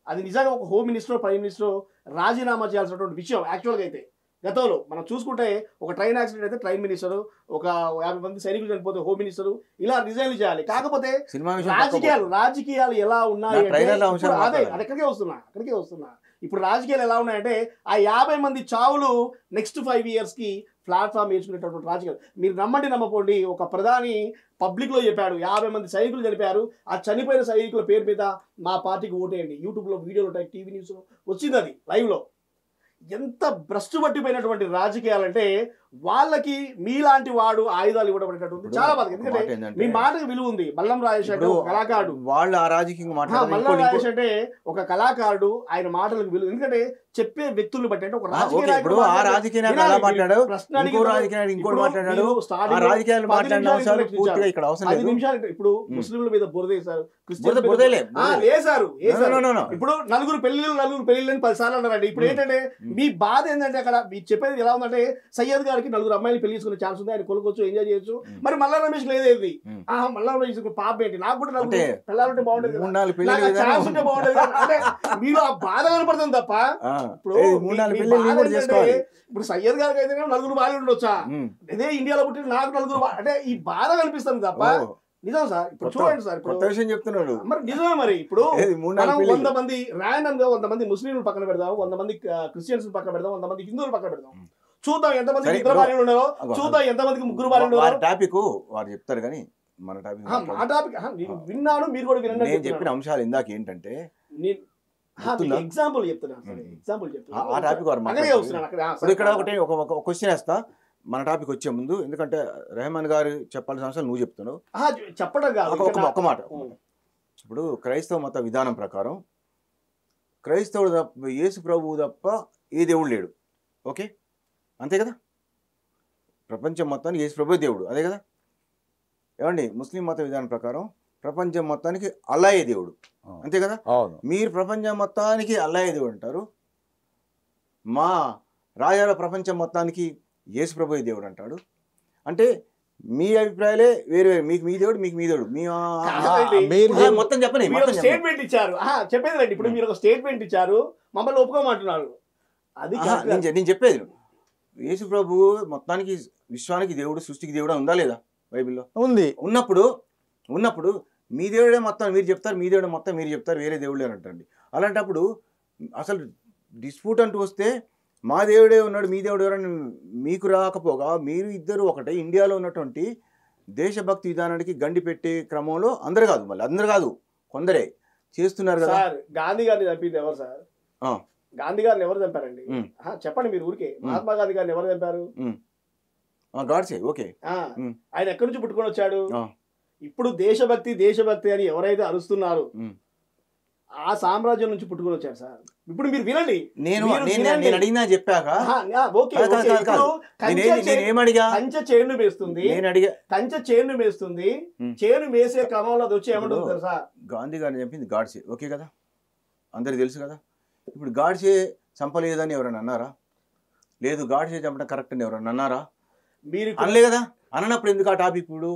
అది నిజంగా ఒక హోమ్ మినిస్టర్, ప్రైమ్ మినిస్టర్ రాజీనామా చేయాల్సినటువంటి విషయం. యాక్చువల్గా అయితే గతంలో మనం చూసుకుంటే ఒక ట్రైన్ యాక్సిడెంట్ అయితే ప్రైమ్ మినిస్టర్, ఒక 50 మంది సైనికులు చనిపోతే హోమ్ మినిస్టర్, ఇలా రిజైన్లు చేయాలి. కాకపోతే రాజకీయాలు ఎలా ఉన్నాయి అంటే అక్కడికే వస్తున్నా. ఇప్పుడు రాజకీయాలు ఎలా ఉన్నాయంటే ఆ 50 మంది చావులు నెక్స్ట్ 5 years కి ప్లాట్ఫామ్ వేసుకునేటటువంటి రాజకీయాలు. మీరు నమ్మండి నమ్మపోండి, ఒక ప్రధాని పబ్లిక్ లో చెప్పాడు 50 మంది సైనికులు చనిపోయారు, ఆ చనిపోయిన సైనికుల పేరు మీద మా పార్టీకి ఓటేయండి. యూట్యూబ్ లో వీడియోలు ఉంటాయి, టీవీ న్యూస్ వచ్చింది అది లైవ్ లో. ఎంత భ్రష్టు పట్టిపోయినటువంటి రాజకీయాలంటే వాళ్ళకి మీలాంటి వాడు ఆయుధాలు ఇవ్వడం అనేటటువంటి చాలా బాధ. ఎందుకంటే మీ మాటకు విలువ ఉంది. మల్లం రాజేష్ అంటే ఒక కళాకారుడు, వాళ్ళు ఆ రాజకీయంగా మల్లం రాజేష్ అంటే ఒక కళాకారుడు, ఆయన మాటలకు విలువ. ఎందుకంటే చెప్పే వ్యక్తులు బట్టి అంటే ఒక రాజకీయ ఇప్పుడు ముస్లింల మీద బురదేశారు, వేశారు. ఇప్పుడు నలుగురు పెళ్లిళ్ళని 10 సార్లు అన్నారండి. ఇప్పుడు ఏంటంటే మీ బాధ ఏంటంటే అక్కడ మీరు చెప్పేది ఎలా ఉందంటే సయ్యద్ గారికి 4 అమ్మాయిలు పెళ్లి చేసుకునే ఛాన్స్ ఉంది, ఆయన కొనుక్కోవచ్చు, ఎంజాయ్ చేయొచ్చు. మరి మల్లా రమేష్ లేదేది, మల్లా రమేష్ పాప ఏంటి, నాకు కూడా 4 పిల్లలుంటే బాగుండేది, ఛాన్స్ ఉంటే బాగుండేది. అంటే మీరు ఆ బాధ కనపడుతుంది తప్ప ఇప్పుడు సయ్యద్ గారికి అయితే 4 భార్యలు ఉండొచ్చా, అదే ఇండియాలో పుట్టిన నాకు 4 అంటే ఈ బాధ కనిపిస్తుంది తప్ప నిజం సార్. ఇప్పుడు చూడండి సార్, ఇప్పుడు చెప్తున్నాడు మరి నిజమే. మరి ఇప్పుడు 100 మంది ర్యాండమ్ గా 100 మంది ముస్లింలు పక్కన పెడదాం, 100 మంది క్రిస్టియన్స్ పక్కన పెడదాం, 100 మంది హిందువులు పక్కన పెడదాం, చూద్దాం ఎంతమంది 2 భార్యలు ఉన్నారో, చూద్దాం ఎంతమందికి 3 భార్యలు ఉన్నారో. టాపిక్ వారు చెప్తారు కానీ మన టాపిక్ మా టాపిక్ విన్నాను, మీరు కూడా వినండి. నేను చెప్పిన అంశాలు ఇందాక ఏంటంటే ఎగ్జాంపుల్ చెప్తున్నాను. ఇక్కడ ఒకటి ఒక క్వశ్చన్ వేస్తా మన టాపిక్ వచ్చే ముందు, ఎందుకంటే రెహమాన్ గారు చెప్పాల్సిన అంశాలు నువ్వు చెప్తున్నావు. చెప్పడం కాదు, ఒక మాట. ఇప్పుడు క్రైస్తవ మత విధానం ప్రకారం క్రైస్తవుడు తప్ప, యేసు ప్రభువు తప్ప ఏ దేవుడు లేడు. ఓకే, అంతే కదా. ప్రపంచం మొత్తానికి యేసు ప్రభు దేవుడు, అదే కదా. ఏమండి, ముస్లిం మత విధానం ప్రకారం ప్రపంచం మొత్తానికి అల్లాయే దేవుడు, అంతే కదా. మీరు ప్రపంచం మొత్తానికి అల్లాయే దేవుడు అంటారు, మా రాజాల ప్రపంచం మొత్తానికి యేసు ప్రభువే దేవుడు అంటాడు. అంటే మీ అభిప్రాయాలే వేరు వేరు. మీకు మీ దేవుడు, మీకు మీ దేవుడు, మొత్తం చెప్పండి. స్టేట్మెంట్ ఇచ్చారు, చెప్పేది రండి. ఇప్పుడు మీరు ఒక స్టేట్మెంట్ ఇచ్చారు, మమ్మల్ని ఒప్పుకోమంటున్నారు. అది నేను చెప్పేది. యేసు ప్రభువు మొత్తానికి విశ్వానికి దేవుడు, సృష్టికి దేవుడు ఉందా లేదా బైబిల్లో? ఉంది. ఉన్నప్పుడు మీ దేవుడే మొత్తం మీరు చెప్తారు, మీ దేవుడే మొత్తం మీరు చెప్తారు, వేరే దేవుడు అని అంటారండి. అలాంటప్పుడు అసలు డిస్ప్యూట్ అంటూ వస్తే మా దేవుడే ఉన్నాడు, మీ దేవుడు ఎవరని మీకు రాకపోగా మీరు ఇద్దరు ఒకటే. ఇండియాలో ఉన్నటువంటి దేశభక్తి విధానానికి గండి పెట్టే క్రమంలో అందరు కాదు కొందరే చేస్తున్నారు కదా. గాంధీ గారిని చంపింది ఎవరు సార్? గాంధీ గారిని ఎవరు చంపారండి? చెప్పండి మీరు ఊరికే. మహాత్మా గాంధీ గారిని ఎవరు చంపారు? గాడ్సే. ఓకే, ఆయన ఎక్కడి నుంచి పుట్టుకొని వచ్చాడు? ఇప్పుడు దేశభక్తి అని ఎవరైతే అరుస్తున్నారు ఆ సామ్రాజ్యం నుంచి పుట్టుకొని వచ్చారు సార్. ఇప్పుడు మీరు వినండి, నేను అడిగినా చెప్పాక కంచె చేను మేస్తుంది, చేను మేసే క్రమంలో అది వచ్చి ఏమంటుంది తెలుసా? గాంధీ గారిని చెప్పింది గాడ్సే, ఓకే కదా, అందరికి తెలుసు కదా. ఇప్పుడు గాడ్సే చంపలేదని ఎవరైనా అన్నారా? లేదు, గాడ్సే చంపడం కరెక్ట్ అని ఎవరైనా అన్నారా? మీరు అనలే కదా. అన్నప్పుడు ఎందుకు ఆ టాపిక్? ఇప్పుడు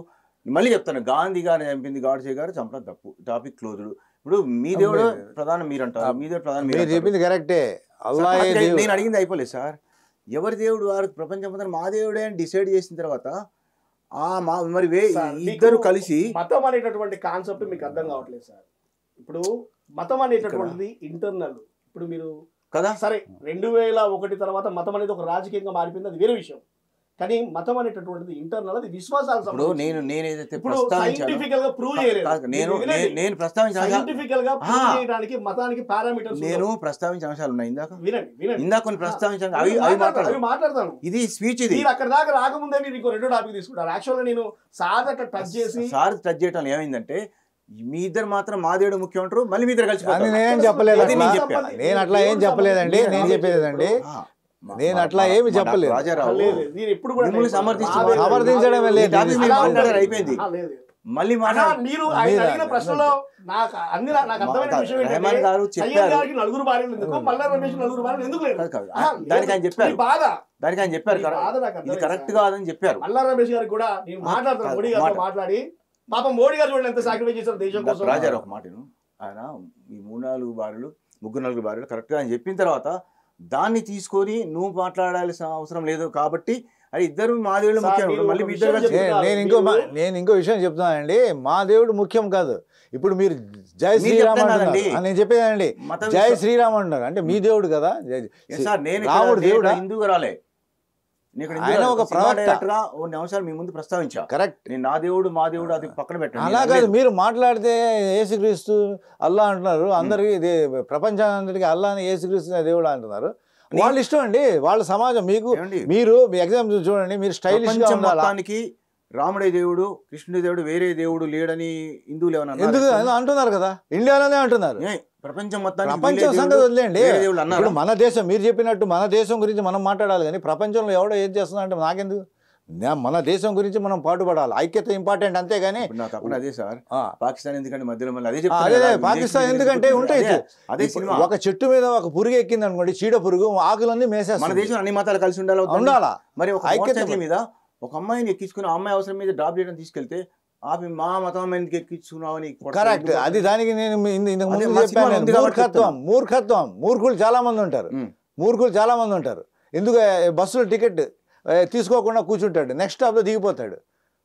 మళ్ళీ చెప్తాను, గాంధీ గారిని చంపింది గాడ్సే గారు, చంపడం తప్పు, టాపిక్ క్లోజ్డ్. ఇప్పుడు మీ దేవుడు ప్రధానం మీరు అంటారు, మీ దేవుడు ప్రధానం మీరు చెప్పింది కరెక్టే. నేను అడిగింది అయిపోలేదు సార్. ఎవరి దేవుడు వారు ప్రపంచం మొత్తం మా దేవుడే అని డిసైడ్ చేసిన తర్వాత మరి ఇద్దరు కలిసి మతం అనేటటువంటి కాన్సెప్ట్ మీకు అర్థం కావట్లేదు సార్. ఇప్పుడు మతం అనేటటువంటిది ఇంటర్నల్. ఇప్పుడు మీరు కదా సరే 2001 తర్వాత మతం అనేది ఒక రాజకీయంగా మారిపోయింది, అది వేరే విషయం. కానీ మతం అనేటటువంటిది ఇంటర్నల్, అది విశ్వాసాలు. ఇప్పుడు నేనేదైతే ఇప్పుడు సైంటిఫికల్ గా ప్రూవ్ చేయలేదు. నేను ప్రస్తావించిన సైంటిఫికల్ గా ప్రూవ్ చేయడానికి మతానికి పారామీటర్స్ నేను ప్రస్తావించిన అంశాలు ఉన్నాయి. వినండి ఇందాక కొన్ని ప్రస్తావించాను, అవి మాట్లాడతాను. ఇది స్పీచ్. ఇది మీరు అక్కడ దాకా రాకముందే మీరు ఇంకో రెండో టాపిక్ తీసుకుంటారు. యాక్చువల్ గా నేను సార్ అట్లా టచ్ చేసి టచ్ చేయడం ఏమైందంటే, మీ ఇద్దరు మాత్రం మా దేవుడు ముఖ్యం అంటారు, మళ్ళీ మీ ఇద్దరు కలిసి. నేనేం చెప్పలేదు, నేను అట్లా ఏం చెప్పలేదండి. నేను చెప్పేదండి, నేను అట్లా ఏమి చెప్పలేదు. రాజారావు సమర్థించడమే లేదు, అయిపోయింది. మళ్ళీ మీరు ఆయన అడిగిన ప్రశ్నలో నాకు అర్థమైన విషయం ఏంటంటే, నలుగురు భార్యలు ఎందుకు, మల్లా రమేష్ నలుగురు భార్యలు ఎందుకు లేదు, దానికి ఆయన చెప్పారు. బాధ దానికి ఆయన చెప్పారు ఇది కరెక్ట్ కాదని చెప్పారు. మల్లా రమేష్ గారికి కూడా నేను మాట్లాడతాను, మోడీ గారితో మాట్లాడి, పాపం మోడీ గారు చూడండి ఎంత సాక్రిఫైస్ చేశారు దేశం కోసం. రాజారావు ఒక మాటను, ఆయన ఈ 3-4 భార్యలు 3-4 భార్యలు కరెక్ట్గా ఆయన చెప్పిన తర్వాత దాన్ని తీసుకొని నువ్వు మాట్లాడాల్సిన అవసరం లేదు కాబట్టి అది ఇద్దరు మా దేవుడు ముఖ్యం. మళ్ళీ నేను ఇంకో విషయం చెప్తున్నానండి, మా దేవుడు ముఖ్యం కాదు. ఇప్పుడు మీరు జై శ్రీరామ్ అంటున్నారు, నేను చెప్పేదండి జై శ్రీరామ్ అంటున్నారు అంటే మీ దేవుడు కదా. రాముడు దేవుడు హిందూగా రాలే, ఆయన ఒక ప్రవక్త. అంశాలు మీ ముందు ప్రస్తావించా, కరెక్ట్. నేను నా దేవుడు మా దేవుడు అది పక్కన పెట్టండి. అలా కాదు, మీరు మాట్లాడితే యేసుక్రీస్తు అల్లా అంటున్నారు, అందరికి ప్రపంచానికి అల్లాని యేసుక్రీస్తు దేవుడు అంటున్నారు. వాళ్ళ ఇష్టం అండి, వాళ్ళ సమాజం. మీరు మీ ఎగ్జామ్ చూడండి, మీరు స్టైలిష్ గా ఉండాలి. రాముడే దేవుడు కృష్ణుడి దేవుడు వేరే దేవుడు లేడని హిందువులు ఏమన్నా ఎందుకు అంటున్నారు కదా, ఇండియాలోనే అంటున్నారు. ప్రపంచం సంగతి వదిలేండి. ఇప్పుడు మన దేశం, మీరు చెప్పినట్టు మన దేశం గురించి మనం మాట్లాడాలి, కానీ ప్రపంచంలో ఎవడో ఏం చేస్తున్నా అంటే నాకెందుకు, మన దేశం గురించి మనం పాటుపడాలి, ఐక్యత ఇంపార్టెంట్. అంతేగాని అదే సార్ పాకిస్తాన్ ఎందుకంటే మధ్యలో అదే పాకిస్తాన్ ఎందుకంటే ఉంటాయి. అదే ఒక చెట్టు మీద ఒక పురుగు ఎక్కింది అనుకోండి, చీడ పురుగు, ఆకులన్నీ మేసేస్తాయి. మన దేశం అన్ని మతాలు కలిసి ఉండాలా. మరి ఒక ఐక్యత మీద ఒక అమ్మాయిని ఎక్కించుకుని ఆ అమ్మాయి అవసరం మీద డ్రాప్ చేయడం తీసుకెళ్తే ఆపి మా మతం అమ్మాయికి ఎక్కించుకున్నావు అని. కరెక్ట్, అది దానికి నేను మూర్ఖత్వం. మూర్ఖులు చాలా మంది ఉంటారు. ఎందుకు బస్సులో టికెట్ తీసుకోకుండా కూర్చుంటాడు, నెక్స్ట్ స్టాప్ లో దిగిపోతాడు,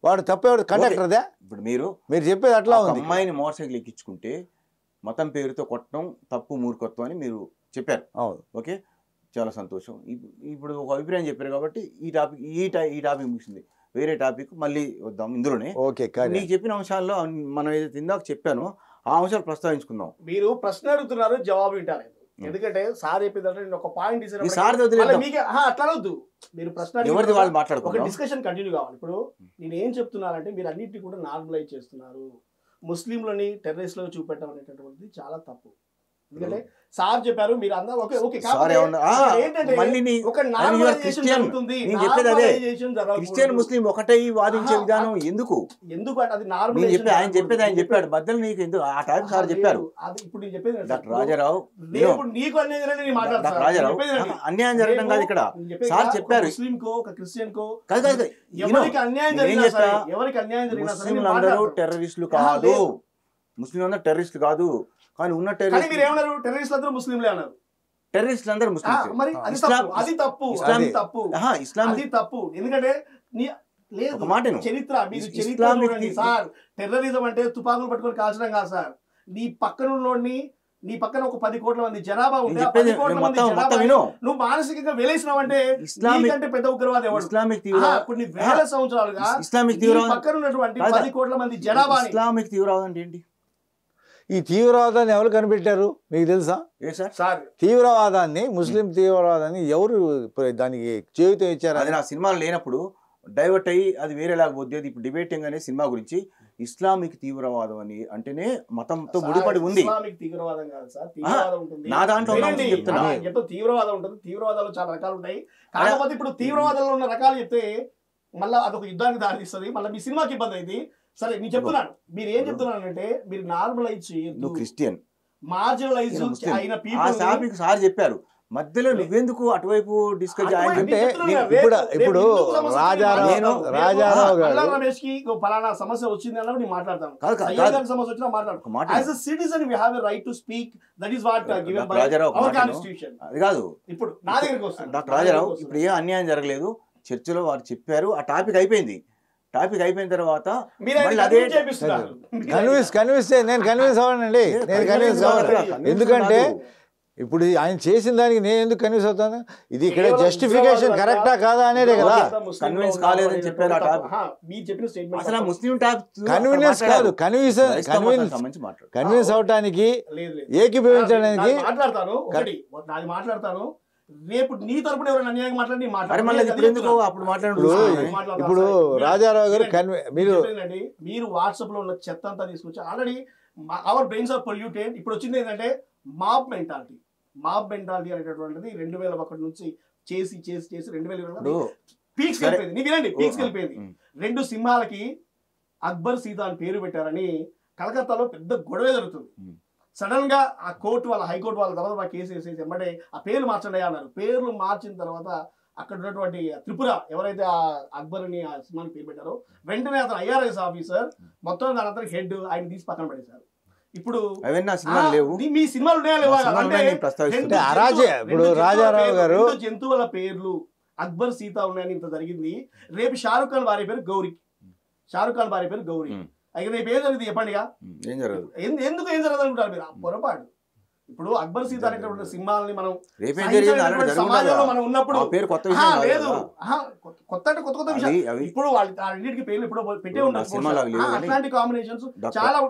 వాడు తప్పేవాడు కండక్టర్దే. ఇప్పుడు మీరు చెప్పేది అట్లా ఉంది. అమ్మాయిని మోటార్ సైకిల్ ఎక్కించుకుంటే మతం పేరుతో కొట్టడం తప్పు, మూర్ఖత్వం అని మీరు చెప్పారు. అవును, ఓకే, చాలా సంతోషం. ఇప్పుడు ఒక అభిప్రాయం చెప్పారు కాబట్టి ఈ టాపిక్ ముగిసింది. వేరే టాపిక్ మళ్ళీ వద్దాం ఇందులోనే. ఓకే, నీకు చెప్పిన అంశాల్లో మనం ఏదైతే ఇందాక చెప్పానో ఆ అంశాలు ప్రస్తావించుకుందాం. మీరు ప్రశ్న అడుగుతున్నారు, జవాబు వింటారు. ఎందుకంటే సార్ చెప్పిందంటే నేను ఒక పాయింట్ అట్లా వద్దు, మీరు ప్రశ్న ఎవరిది వాళ్ళు మాట్లాడుకో, డిస్కషన్ కంటిన్యూ కావాలి. ఇప్పుడు నేను ఏం చెప్తున్నానంటే, మీరు అన్నింటినీ కూడా నార్మలైజ్ చేస్తున్నారు. ముస్లింలని టెర్రరిస్టులుగా చూపెట్టడం అనేటటువంటిది చాలా తప్పు. ఎందుకంటే సార్ చెప్పారు, మీరు అందరూ క్రిస్టియన్ ముస్లిం ఒకటై వాదించే విధానం ఎందుకు అంటే అది ఆయన చెప్పేది ఆయన చెప్పాడు, మధ్యలో నీకు ఎందుకు ఆ టైం సార్ చెప్పారు. ఇప్పుడు నేను చెప్పేది డాక్టర్ రాజారావు, నీకు రాజారావు అన్యాయం జరగడం కాదు ఇక్కడ. సార్ చెప్పారు ముస్లిం కో ఒక క్రిస్టియన్ కో ఎవరికి అన్యాయం జరిగినా ముస్లింలందరూ టెర్రరిస్టులు కాదు, ముస్లింలందరూ టెర్రరిస్టులు కాదు. కానీ ఉన్న టెర్రరిస్టులు ముస్లింలే అన్నారు. టెర్రరిస్టులు అందరూ ముస్లిం. అది తప్పు. ఎందుకంటే చరిత్ర సార్, టెర్రరిజం అంటే తుపాకులు పట్టుకొని కాల్చడం కాదు సార్. నీ పక్కన ఒక 10 కోట్ల మంది జనాభా ఉంటే నువ్వు మానసికంగా వెలేసినావు అంటే ఇస్లామిక్ పెద్ద ఉగ్రవాది ఎవరు? కొన్ని వేల సంవత్సరాలుగా ఇస్లామిక్ పక్కన ఉన్నటువంటి 10 కోట్ల మంది జనాభా. ఇస్లామిక్ తీవ్రవాదం అంటే ఏంటి? ఈ తీవ్రవాదాన్ని ఎవరు కనిపెట్టారు మీకు తెలుసా? తీవ్రవాదాన్ని, ముస్లిం తీవ్రవాదాన్ని ఎవరు దానికి చేయుత ఇచ్చారు? అది నా సినిమాలు లేనప్పుడు డైవర్ట్ అయ్యి అది వేరేలాగా పోద్ది. ఇప్పుడు డిబేటింగ్ అనే సినిమా గురించి ఇస్లామిక్ తీవ్రవాదం అని అంటేనే మతంతో ముడిపడి ఉంది. నా దాంట్లో తీవ్రవాదం ఉంటుంది. తీవ్రవాదాలు చాలా రకాలు ఉంటాయి. కాకపోతే ఇప్పుడు తీవ్రవాదంలో ఉన్న రకాలు చెప్తే మళ్ళీ అదొక యుద్ధానికి దారితీస్తుంది, మళ్ళీ మీ సినిమాకి ఇబ్బంది అయింది. సరే నేను చెప్తున్నాను, మీరు ఏం చెప్తున్నానంటే మీరు నార్మలైజ్ చేయొద్దు. క్రిస్టియన్ మార్జినలైజ్ అయిన పీపుల్ సార్ చెప్పారు, మధ్యలో నువ్వెందుకు అటువైపు డిస్కస్ అంటే ఇప్పుడు రాజారావు గారు రమేష్ కి ఫలానా సమస్య వచ్చింది అన్నప్పుడు నేను మాట్లాడతాను. సమస్య వచ్చినా మాట్లాడుకో. As a citizen we have a right to speak. That is what given by our constitution. అది కాదు, ఇప్పుడు నా దగ్గరికి వస్తాను. డాక్టర్ రాజారావు, ఇప్పుడు ఏ అన్యాయం జరగలేదు, చర్చలో వారు చెప్పారు, ఆ టాపిక్ అయిపోయింది. టాపిక్ అయిపోయిన తర్వాత మీరు ఆయన మళ్ళీ అదే convince చేపిస్తున్నారు. నేను కన్విన్స్ అవ్వనండి, నేను కన్విన్స్ అవ్వను. ఎందుకంటే ఇప్పుడు ఆయన చేసిన దానికి నేను ఎందుకు కన్విన్స్ అవుతాను? ఇది ఇక్కడ జస్టిఫికేషన్ కరెక్టా కాదా అనేదే కదా. కన్విన్స్ కాలేదని చెప్పారు ఆ టాపిక్. మీరు చెప్పిన స్టేట్మెంట్ అసలు ముస్లిం టాపిక్ కన్వీనియన్స్ కాదు, కన్విన్స్ అవటానికి ఏకీభవించడానికి మాట్లాడతాను. ఒకటి నాది మాట్లాడతాను, రేపు నీ తరపున ఎవరైనా అన్యాయంగా మాట్లాడి నీ మరి మళ్ళీ ఇప్పుడు ఎందుకు అప్పుడు ఇప్పుడు రాజారావు గారు మీరు వాట్సాప్ లో ఉన్న చెత్త అంతా తీసుకొచ్చి already our brains are polluted. ఇప్పుడు వచ్చింది ఏంటంటే మాబ్ మెంటాలిటీ అనేటటువంటిది 2001 నుంచి చేసి 2020 పీక్స్ వెళ్ళిపోయింది. నీకు వినండి, పీక్స్ వెళ్ళిపోయింది. 2 సింహాలకి అక్బర్ సీత అని పేరు పెట్టారని కలకత్తాలో పెద్ద గొడవ జరుగుతుంది. సడన్ గా ఆ కోర్టు వాళ్ళ హైకోర్టు వాళ్ళ తర్వాత కేసు వేసేసి వెంబడే ఆ పేర్లు మార్చండి అన్నారు. పేర్లు మార్చిన తర్వాత అక్కడ ఉన్నటువంటి త్రిపుర ఎవరైతే ఆ అక్బర్ అని ఆ సినిమాని పేరు పెట్టారో వెంటనే అతను IRS ఆఫీసర్ మొత్తం దాని హెడ్ ఆయన తీసి పక్కన పడేశారు. ఇప్పుడు మీ సినిమాలు ఉన్నాయా లేవా? ఇప్పుడు రాజారావు గారు జంతువుల పేర్లు అక్బర్ సీత ఉన్నాయని ఇంత జరిగింది. రేపు షారుఖ్ ఖాన్ భార్య పేరు గౌరీ, అయితే రేపు ఏం జరిగింది చెప్పండిగా? ఎందుకు ఏం జరగదు అనుకుంటారు మీరు? పొరపాటు. ఇప్పుడు అక్బర్ సీత అనేటువంటి సింహాలని మనం సమాజంలో మనం ఉన్నప్పుడు లేదు, కొత్త విషయం. ఇప్పుడు వాళ్ళు అన్నిటికీ పేర్లు ఇప్పుడు పెట్టే ఉంటారు. అట్లాంటి కాంబినేషన్స్ చాలా.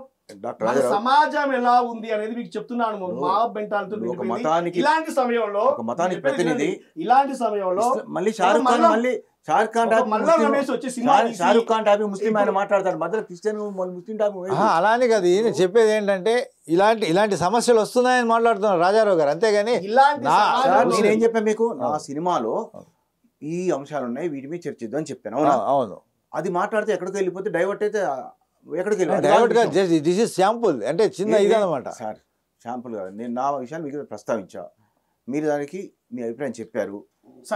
సమాజం ఎలా ఉంది అనేది మీకు చెప్తున్నాను. మాబ్ మెంటాలిటీ ఇలాంటి సమయంలో మళ్ళీ షారుఖ్ ఖాన్ రమేష్ వచ్చి షారుఖ్ ఖాన్ టాపిక్ ముస్లిం ఆయన మాట్లాడతాడు, మధ్యలో క్రిస్టియన్ ముస్లిం టాపిక్. అలానే కాదు, నేను చెప్పేది ఏంటంటే ఇలాంటి సమస్యలు వస్తున్నాయని మాట్లాడుతున్నారు రాజారావు గారు, అంతేగాని నేనేం చెప్పాను మీకు? నా సినిమాలో ఈ అంశాలు ఉన్నాయి, వీటి మీద చర్చిద్దాం అని చెప్పాను. అవును, అది మాట్లాడితే ఎక్కడికి వెళ్ళిపోతే డైవర్ట్ అయితే ఎక్కడికి దిస్ ఇస్ శాంపుల్ అంటే చిన్న ఇది అనమాట సార్. శాంపుల్ కాదు, నేను నా విషయాలు మీకు ప్రస్తావించా, మీరు దానికి మీ అభిప్రాయం చెప్పారు.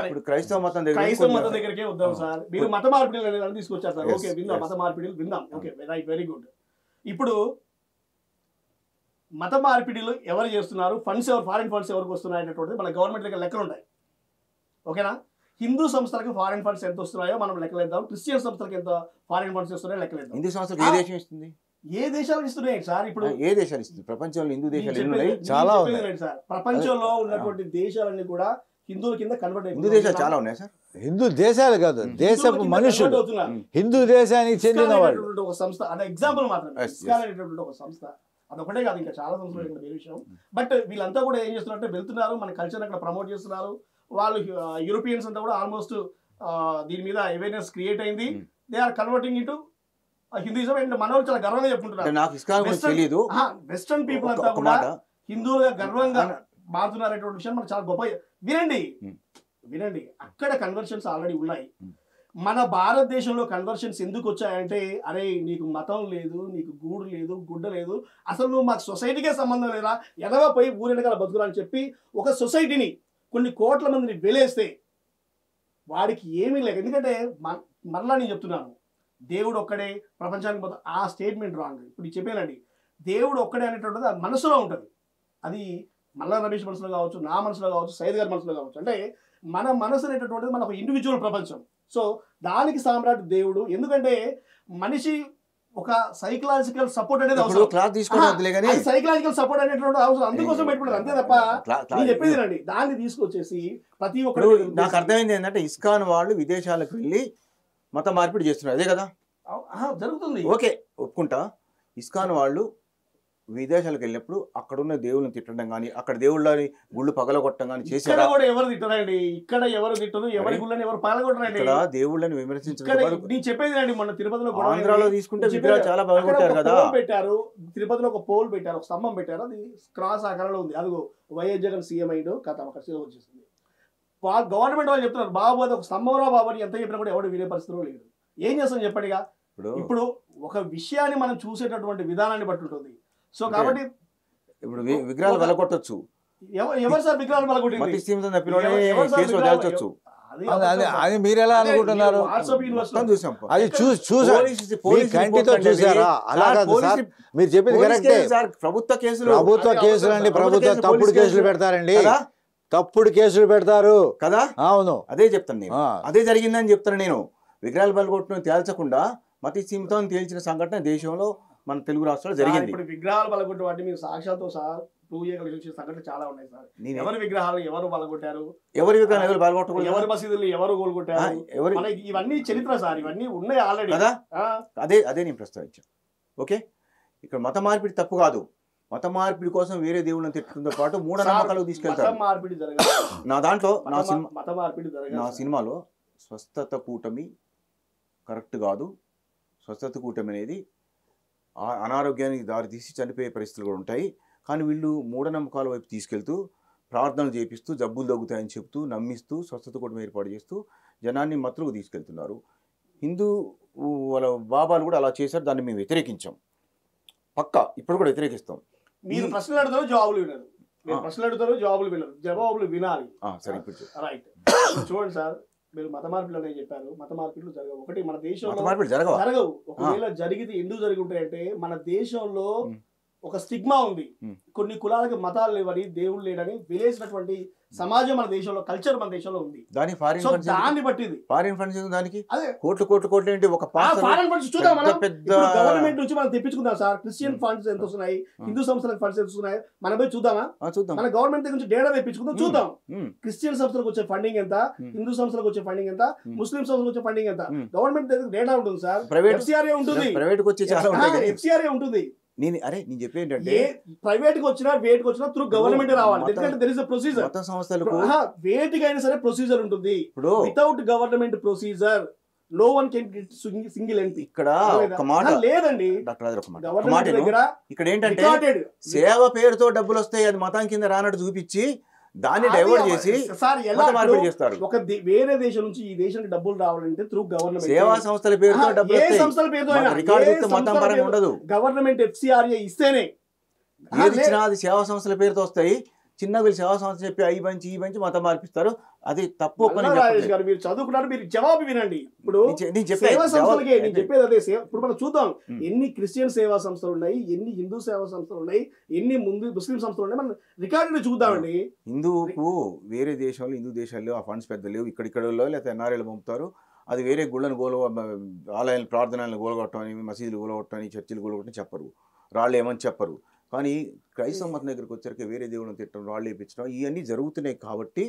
ఇప్పుడు క్రైస్తవ మతం దగ్గరికే వద్దాం సార్. మీరు మత మార్పిడిలు తీసుకొచ్చారు సార్. ఓకే, విందాం, మత మార్పిడిలు విందాం. Okay, right, very good. ఇప్పుడు మత మార్పిడిలు ఎవరు చేస్తున్నారు, ఫండ్స్ ఎవరు, ఫారిన్ ఫండ్స్ ఎవరికి వస్తున్నాయి అనేటువంటిది మన గవర్నమెంట్ దగ్గర లెక్కలు ఉంటాయి. ఓకేనా? హిందూ సంస్థలకు ఫారిన్ ఫండ్స్ ఎంత వస్తున్నాయో మనం లెక్కలేద్దాం, క్రిస్టియన్ సంస్థలకు ఎంత ఫారిన్ ఫండ్స్ వస్తున్నాయో లెక్కలేద్దాం. హిందూ సంస్థలకు ఏ దేశం ఇస్తుంది? ఏ దేశాలు ఇస్తున్నాయి సార్? ఇప్పుడు ఏ దేశాలు ఇస్తుంది? ప్రపంచంలో హిందూ దేశాలు చాలా సార్. ప్రపంచంలో ఉన్నటువంటి దేశాలన్నీ కూడా హిందువుల కింద కన్వర్ట్ హిందూ దేశాలు చాలా ఉన్నాయి సార్. హిందూ దేశాలు కాదు, దేశపు మనుషులు హిందూ దేశానికి చెందిన వాళ్ళు. ఒక సంస్థ అనే ఎగ్జాంపుల్ మాత్రమే, అనేటువంటి ఒక సంస్థ, అదొకటే కాదు, ఇంకా చాలా సంస్థలు ఇక్కడ వేరే విషయం. బట్ వీళ్ళంతా కూడా ఏం చేస్తున్నారంటే వెళ్తున్నారు, మన కల్చర్ అక్కడ ప్రమోట్ చేస్తున్నారు. వాళ్ళు యూరోపియన్స్ అంతా కూడా ఆల్మోస్ట్ దీని మీద అవేర్నెస్ క్రియేట్ అయింది. దే ఆర్ కన్వర్టింగ్ ఇటు హిందూయిజం. అండ్ మన వాళ్ళు చాలా గర్వంగా చెప్పుకుంటున్నారు. వెస్టర్న్ పీపుల్ అంతా కూడా హిందువులుగా గర్వంగా మారుతున్నారనేటువంటి విషయం మనకు చాలా గొప్ప. వినండి, అక్కడ కన్వర్షన్స్ ఆల్రెడీ ఉన్నాయి. మన భారతదేశంలో కన్వర్షన్స్ ఎందుకు వచ్చాయంటే, అరే నీకు మతం లేదు, నీకు గూడు లేదు, గుడ్డ లేదు, అసలు నువ్వు మాకు సొసైటీకే సంబంధం లేదా, ఎదవ పోయి ఊరెనకాల బతుకురా అని చెప్పి ఒక సొసైటీని కొన్ని కోట్ల మందిని వెలేస్తే వాడికి ఏమీ లేదు. ఎందుకంటే మరలా నేను చెప్తున్నాను, దేవుడు ఒక్కడే ప్రపంచానికి మొత్తం, ఆ స్టేట్మెంట్ రాంగ్. ఇప్పుడు చెప్పానండి, దేవుడు ఒక్కడే అనేటువంటిది అది మనసులో ఉంటుంది. అది మల్లా రమేష్ మనసులో కావచ్చు, నా మనసులో కావచ్చు, సైద్ గారి మనసులో కావచ్చు. అంటే మన మనసు అనేటటువంటిది మన ఒక ఇండివిజువల్ ప్రపంచం. సో దానికి సామ్రాట్ దేవుడు. ఎందుకంటే మనిషి ఒక సైకలాజికల్ సపోర్ట్ అనేది అవసరం. సైకలాజికల్ సపోర్ట్ అనేటువంటి అవసరం, అందుకోసం పెట్టుకుంటారు, అంతే తప్ప నేను చెప్పేది రండి. దాన్ని తీసుకొచ్చేసి ప్రతి ఒక్కరు. నాకు అర్థమైంది ఏంటంటే, ఇస్కాన్ వాళ్ళు విదేశాలకు వెళ్ళి మత మార్పిడి చేస్తున్నారు, అదే కదా జరుగుతుంది. ఓకే, ఒప్పుకుంటా. ఇస్కాన్ వాళ్ళు విదేశాలకు వెళ్ళినప్పుడు అక్కడున్న దేవుళ్ళని తిట్టడం కానీ, అక్కడ దేవుళ్ళని గుళ్ళు పగలగొట్టడం కానీ చేశారు. ఎవరు తిట్టరండి, ఇక్కడ ఎవరు తిట్టరు, ఎవరి గుళ్ళని ఎవరు పగలగొట్టరండి. ఇక్కడ దేవుళ్ళని విమర్శించడం. నేను చెప్పేది రండి, మొన్న తిరుపతిలో ఆంధ్రాలో తీసుకుంటే విగ్రహాలు చాలా పగలగొట్టారు కదా. పెట్టారు తిరుపతిలో, ఒక పోల్ పెట్టారు, ఒక స్తంభం పెట్టారు, అది క్రాస్ ఆకారంలో ఉంది. అదిగో వైఎస్ జగన్ సీఎం అయ్యిండు, కథ అక్కడ సీఎం వచ్చేసింది. గవర్నమెంట్ వాళ్ళు చెప్తున్నారు, బాబు అది ఒక స్తంభంలో బాబు అని ఎంత చెప్పినా కూడా ఎవరు వినే పరిస్థితిలో లేదు. ఏం చేస్తాం చెప్పండిగా. ఇప్పుడు ఒక విషయాన్ని మనం చూసేటటువంటి విధానాన్ని బట్టి ఉంటుంది. సో కాబట్టి ఇప్పుడు విగ్రహాలు వెలగొట్టొచ్చు. ఎవరు సార్ విగ్రహాలు వెలగొట్టింది? అది మీరు ఎలా అనుకుంటున్నారు? అది కంటితో చూసారా? అలా కాదు సార్, మీరు చెప్పింది కరెక్టే. ప్రభుత్వ కేసులు అండి, ప్రభుత్వం తప్పుడు కేసులు పెడతారండి, తప్పుడు కేసులు పెడతారు కదా. అవును, అదే చెప్తాను నేను, అదే జరిగిందని చెప్తాను నేను. విగ్రహాలు పలగొట్టడం తేల్చకుండా మత సీమితం తేల్చిన సంఘటన దేశంలో మన తెలుగు రాష్ట్రాల్లో జరిగింది. ఇప్పుడు విగ్రహాలు పలగొట్టే వాటి మీరు సాక్ష్యాలతో సహా ప్రూవ్ చేయగలిగిన సంఘటనలు చాలా ఉన్నాయి సార్. ఎవరి విగ్రహాలు ఎవరు పలగొట్టారు, ఎవరి విగ్రహాలు ఎవరు పలగొట్టకూడదు, ఎవరి మసీదులు ఎవరు కోలుకొట్టారు, ఇవన్నీ చరిత్ర సార్, ఇవన్నీ ఉన్నాయి ఆల్రెడీ కదా. అదే నేను ప్రస్తావించాను. ఓకే, ఇక్కడ మత మార్పిడి తప్పు కాదు. మత మార్పిడి కోసం వేరే దేవుళ్ళని తిట్టడంతో పాటు మూఢనమ్మకాలు తీసుకెళ్తారు. నా దాంట్లో నా సినిమాలో స్వస్థత కూటమి కరెక్ట్ కాదు. స్వస్థత కూటమి అనేది అనారోగ్యానికి దారితీసి చనిపోయే పరిస్థితులు కూడా ఉంటాయి. కానీ వీళ్ళు మూఢనమ్మకాల వైపు తీసుకెళ్తూ ప్రార్థనలు చేపిస్తూ జబ్బులు తగ్గుతాయని చెప్తూ నమ్మిస్తూ స్వస్థత కూటమి ఏర్పాటు చేస్తూ జనాన్ని మత్తులకు తీసుకెళ్తున్నారు. హిందూ వాళ్ళ బాబాలు కూడా అలా చేశారు. దాన్ని మేము వ్యతిరేకించాం, పక్కా ఇప్పుడు కూడా వ్యతిరేకిస్తాం. మీరు ప్రశ్నలు అడుగుతారు, జవాబులు వినరు. మీరు ప్రశ్నలు అడుగుతారు, జవాబులు వినరు. జవాబులు వినాలి. సరే, ఇప్పుడు రైట్. చూడండి సార్, మీరు మత మార్పిడి అనేది చెప్పారు. మత మార్పిడులు జరగవు. ఒకటి, మన దేశంలో జరగవు. ఒకవేళ జరిగితే ఎందుకు జరిగి ఉంటాయంటే మన దేశంలో ఒక స్టిగ్మా ఉంది. కొన్ని కులాలకి మతాలు లేవని, దేవుళ్ళు లేడని వెలేసినటువంటి సమాజం మన దేశంలో, కల్చర్ మన దేశంలో ఉంది. దాన్ని బట్టింది ఫారిన్ ఫండ్స్ దానికి కోట్లు ఏంటి ఒక ఫారిన్ ఫండ్స్ చూద్దాం. మనం గవర్నమెంట్ నుంచి మనం తెప్పించుకుందాం సార్. క్రిస్టియన్ ఫండ్స్ ఎంత వస్తున్నాయి, హిందూ సంస్థలకు ఫండ్స్ ఎంత వస్తున్నాయి, మనం పోయి చూద్దామా? మన గవర్నమెంట్ దగ్గర నుంచి డేటా తెప్పించుకుందాం, చూద్దాం. క్రిస్టియన్ సంస్థలకు వచ్చే ఫండింగ్ ఎంత, హిందూ సంస్థలకు వచ్చే ఫండింగ్ ఎంత, ముస్లిం సంస్థలకు వచ్చే ఫండింగ్ ఎంత, గవర్నమెంట్ దగ్గర డేటా ఉంటుంది సార్. FCRA ఉంటుంది, FCRA ఉంటుంది. నేను చెప్పేది ఏంటంటే ప్రైవేట్ కి వచ్చినా వేటికి వచ్చినా త్రూ గవర్నమెంట్ రావాలి. ఎందుకంటే దెర్ ఇస్ ఎ ప్రొసీజర్. మత సంస్థలకు వేటికి అయినా సరే ప్రొసీజర్ ఉంటుంది. Without government procedure no one can get single MP. ఇక్కడ ఒక మాట లేదండి గవర్నమెంట్ దగ్గర. ఇక్కడ ఏంటంటే సేవ పేరుతో డబ్బులు వస్తాయి, అది మతం కింద రానట్టు చూపించి దాన్ని డైవర్ట్ చేసి చేస్తారు. ఒక వేరే దేశం నుంచి ఈ దేశానికి డబ్బులు రావాలంటే త్రూ గవర్నమెంట్. సేవా సంస్థల పేరుతో డబ్బులు వస్తాయి, సంస్థల పేరుతో మతం పరంగా ఉండదు. గవర్నమెంట్ FCRA ఇస్తేనే ఏది ఇచ్చినా అది సేవా సంస్థల పేరుతో వస్తాయి. చిన్న వీళ్ళు సేవా సంస్థ చెప్పి ఈ బంచి మతం మార్పిస్తారు. అది తప్పు. మీరు చదువుకున్నారు, మీరు జవాబు వినండి. ఇప్పుడు సేవా సంస్థలకి నేను చెప్పేది అదే. ఇప్పుడు మనం చూద్దాం ఎన్ని క్రిస్టియన్ సేవా సంస్థలు ఉన్నాయి, ఎన్ని హిందూ సేవా సంస్థలు ఉన్నాయి, ఎన్ని ముస్లిం సంస్థలు ఉన్నాయి, మనం రికార్డులు చూద్దామండి. హిందూకు వేరే దేశంలో, హిందూ దేశాల్లో ఆ ఫండ్స్ పెద్ద లేవు. ఇక్కడ లేకపోతే NRIలు పంపుతారు. అది వేరే గుళ్ళను ఆలయాలను ప్రార్థనలను గోలగొట్టమని, మసీదులు గోలగొట్టమని, చర్చిలు గోలగొట్టని చెప్పరు, రాళ్ళు ఏమని చెప్పరు. కానీ క్రైస్తవ మతం దగ్గరికి వచ్చరికి వేరే దేవుళ్ళని తిట్టడం, రాళ్ళు వేయించడం ఇవన్నీ జరుగుతున్నాయి. కాబట్టి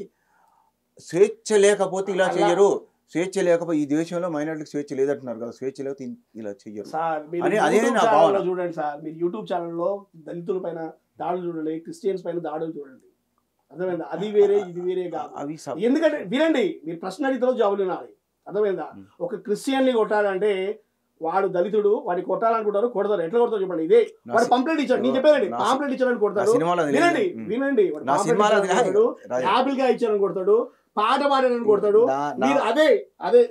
స్వేచ్ఛ లేకపోతే ఇలా చెయ్యరు. స్వేచ్ఛ లేకపోతే ఈ దేశంలో మైనారిటీకి స్వేచ్ఛ లేదంటున్నారు కదా, స్వేచ్ఛ లేకపోతే ఇలా చెయ్యరు. అదే నా భావన. చూడండి సార్, మీరు యూట్యూబ్ ఛానల్లో దళితుల పైన దాడులు చూడండి, క్రిస్టియన్స్ పైన దాడులు చూడండి. అర్థమైందా? అది వేరే ఇది వేరే కాదు. ఎందుకంటే వినండి, మీరు ప్రశ్న అడిగితే జవాబులు వినాలి. అర్థమైందా? ఒక క్రిస్టియన్ని కొట్టాలంటే వాడు దళితుడు, వాడిని కొట్టాలనుకుంటారు, కొడతారు. ఎట్లా కొడతారు చెప్పండి? ఇదే వాడు పాంప్లెట్ ఇచ్చాడు, నేను చెప్పానండి, పాంప్లెట్ ఇచ్చాడని కొడతారు. వినండి, యాపిల్ గా ఇచ్చాడని కొడతాడు, పాట పాడాడని కొడతాడు. మీరు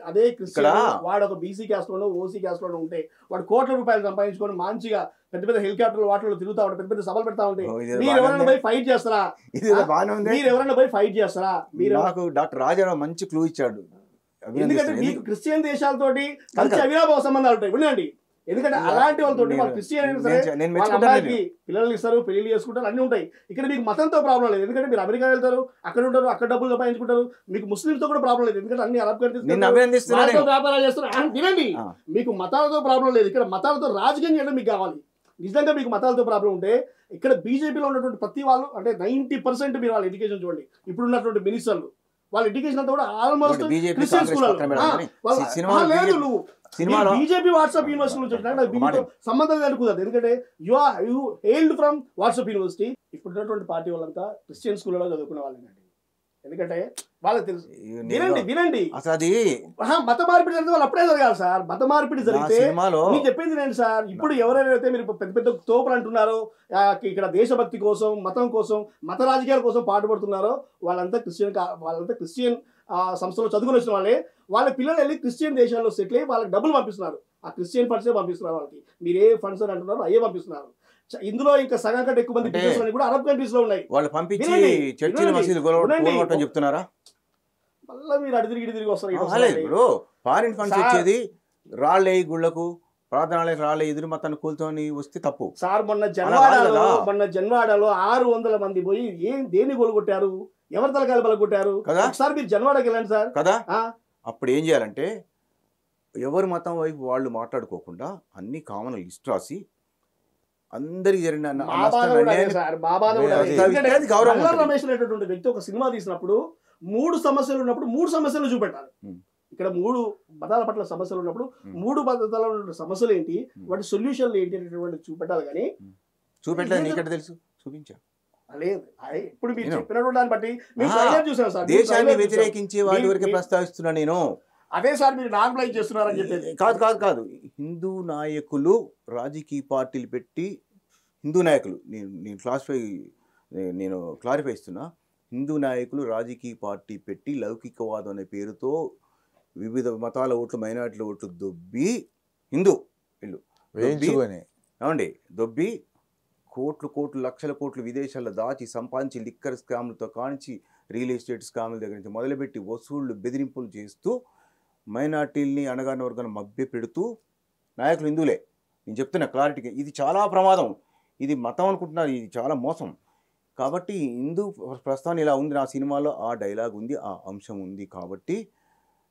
అదే క్రిస్టియన్ వాడు ఒక BC క్యాస్ట్ లోనో OC క్యాస్ట్ లోనో ఉంటే వాడు కోట్ల రూపాయలు సంపాదించుకొని మంచిగా పెద్ద హెలికాప్టర్ వాటిలో తిరుగుతా ఉంటారు, పెద్ద సభలు పెడతా ఉంటాయి. మీరు ఎవరైనా పోయి ఫైట్ చేస్తారా? మీరు ఎవరైనా పోయి ఫైట్ చేస్తారా? మీరు డాక్టర్ రాజారావు మంచి క్లూ ఇచ్చాడు. ఎందుకంటే మీకు క్రిస్టియన్ దేశాలతోటి మంచి అవినాభావ సంబంధాలు ఉంటాయి. వినండి, ఎందుకంటే అలాంటి వాళ్ళతో క్రిస్టియన్ పిల్లలు ఇస్తారు, పెళ్లి చేసుకుంటారు, అన్ని ఉంటాయి. ఇక్కడ మీకు మతంతో ప్రాబ్లం లేదు. ఎందుకంటే మీరు అమెరికా వెళ్తారు, అక్కడ ఉంటారు, అక్కడ డబ్బులు సంపాదించుకుంటారు. మీకు ముస్లింస్ తో కూడా ప్రాబ్లం లేదు. ఎందుకంటే అన్ని అరబ్ కంట్రీస్ వ్యాపారాలు చేస్తారు. వినండి, మీకు మతాలతో ప్రాబ్లం లేదు. ఇక్కడ మతాలతో రాజకీయం చేయడం మీకు కావాలి. నిజంగా మీకు మతాలతో ప్రాబ్లం ఉంటే ఇక్కడ బీజేపీలో ఉన్నటువంటి ప్రతి వాళ్ళు అంటే 90% మీరు వాళ్ళ ఎడ్యుకేషన్ చూడండి. ఇప్పుడు ఉన్నటువంటి మినిస్టర్లు వాళ్ళ ఎడ్యుకేషన్ అంతా కూడా almost Christian school. BJP WhatsApp university నుంచి సంబంధం అనుకుంది. ఎందుకంటే you hailed from WhatsApp university. ఇప్పుడు ఉన్నటువంటి పార్టీ వాళ్ళంతా క్రిస్టియన్ స్కూల్లో చదువుకునే వాళ్ళండి. ఎందుకంటే వాళ్ళకి తెలుసు. వినండి, అసలు అది మత మార్పిడి జరిగితే వాళ్ళు అప్పుడే జరగాలి సార్. మత మార్పిడి జరిగితే నేను చెప్పింది నేను సార్. ఇప్పుడు ఎవరైతే మీరు పెద్ద పెద్ద తోపులు అంటున్నారో, ఇక్కడ దేశభక్తి కోసం, మతం కోసం, మత రాజకీయాల కోసం పాటుపడుతున్నారో వాళ్ళంతా క్రిస్టియన్ సంస్థలో చదువుకుని వచ్చిన వాళ్ళే. వాళ్ళ పిల్లలు వెళ్ళి క్రిస్టియన్ దేశాల్లో సెటిల్ అయ్యి వాళ్ళకి డబ్బులు పంపిస్తున్నారు. ఆ క్రిస్టియన్ ఫండ్సే పంపిస్తున్నారు వాళ్ళకి. మీరు ఏ ఫండ్స్ అని అంటున్నారో అయ్యే పంపిస్తున్నారు. ఇందులో ఇంకా సగం కంటే ఎక్కువ మంది బిజినెస్ కూడా అరబ్ కంట్రీస్ లో ఉన్నాయి. వాళ్ళు పంపించి చర్చిల మసీదు గోలగొట్టడం చెప్తున్నారా? మళ్ళీ మీరు అడి తిరిగి వస్తారు. ఇప్పుడు ఫారిన్ ఫండ్స్ వచ్చేది రాళ్ళే గుళ్లకు, ప్రార్థనాలయ రాళ్ళే ఎదురు మతాన్ని కూల్తోని వస్తే తప్పు సార్. మొన్న జన్వాడలో 600 మంది పోయి దేన్ని గోలగొట్టారు? ఎవరి తలకాయలు బలగొట్టారు? ఒకసారి మీరు జన్వాడకి వెళ్ళండి సార్. కదా. అప్పుడు ఏం చేయాలంటే ఎవరి మతం వైపు వాళ్ళు మాట్లాడుకోకుండా అన్ని కామన్ లిస్ట్ రాసి అందరికి జరిగిన మా బాధ కూడా అదే సార్, మా బాధ కూడా అదే. ఎందుకంటే అది గౌరవం మల్లారం ఉంటుంది. రమేష్ అనేటటువంటి వ్యక్తి ఒక సినిమా తీసినప్పుడు 3 సమస్యలు ఉన్నప్పుడు 3 సమస్యలు చూపెట్టాలి. ఇక్కడ 3 మతాల పట్ల సమస్యలు ఉన్నప్పుడు 3 మతాల ఉన్న సమస్యలు ఏంటి, వాటి సొల్యూషన్లు ఏంటి అనేటువంటి చూపెట్టాలి. కానీ చూపెట్టలేదు, నీకంటే తెలుసు, చూపించా. లేదు, ఇప్పుడు మీరు నేను- చెప్పినటువంటి దాన్ని బట్టి మేము ఆహా, ట్రైలర్ చూసాం సార్. మేము దేశాన్ని ట్రైలర్ చూసాం. వ్యతిరేకించే వాటి వరకే మీ- ప్రస్తావిస్తున్నా నేను. అదే సార్ మీరు నార్మలైజ్ చేస్తున్నారని చెప్పేది. కాదు కాదు కాదు హిందూ నాయకులు రాజకీయ పార్టీలు పెట్టి హిందూ నాయకులు నేను క్లారిఫై ఇస్తున్నా. హిందూ నాయకులు రాజకీయ పార్టీ పెట్టి లౌకికవాదం అనే పేరుతో వివిధ మతాల ఓట్లు మైనార్టీల ఓట్లు దొబ్బి హిందూ వీళ్ళు వేయించుకొని ఏమండి దొబ్బి కోట్లు లక్షల కోట్లు విదేశాల్లో దాచి సంపాదించి లిక్కర్ స్కామ్లతో కానించి రియల్ ఎస్టేట్ స్కామ్ల దగ్గర నుంచి మొదలుపెట్టి వసూళ్లు బెదిరింపులు చేస్తూ మైనార్టీల్ని అణగారిన వర్గాన్ని మభ్య పెడుతూ నాయకులు హిందువులే. నేను చెప్తున్నా క్లారిటీగా, ఇది చాలా ప్రమాదం. ఇది మతం అనుకుంటున్నారు, ఇది చాలా మోసం. కాబట్టి హిందూ ప్రస్థానం ఇలా ఉంది, నా సినిమాలో ఆ డైలాగ్ ఉంది, ఆ అంశం ఉంది. కాబట్టి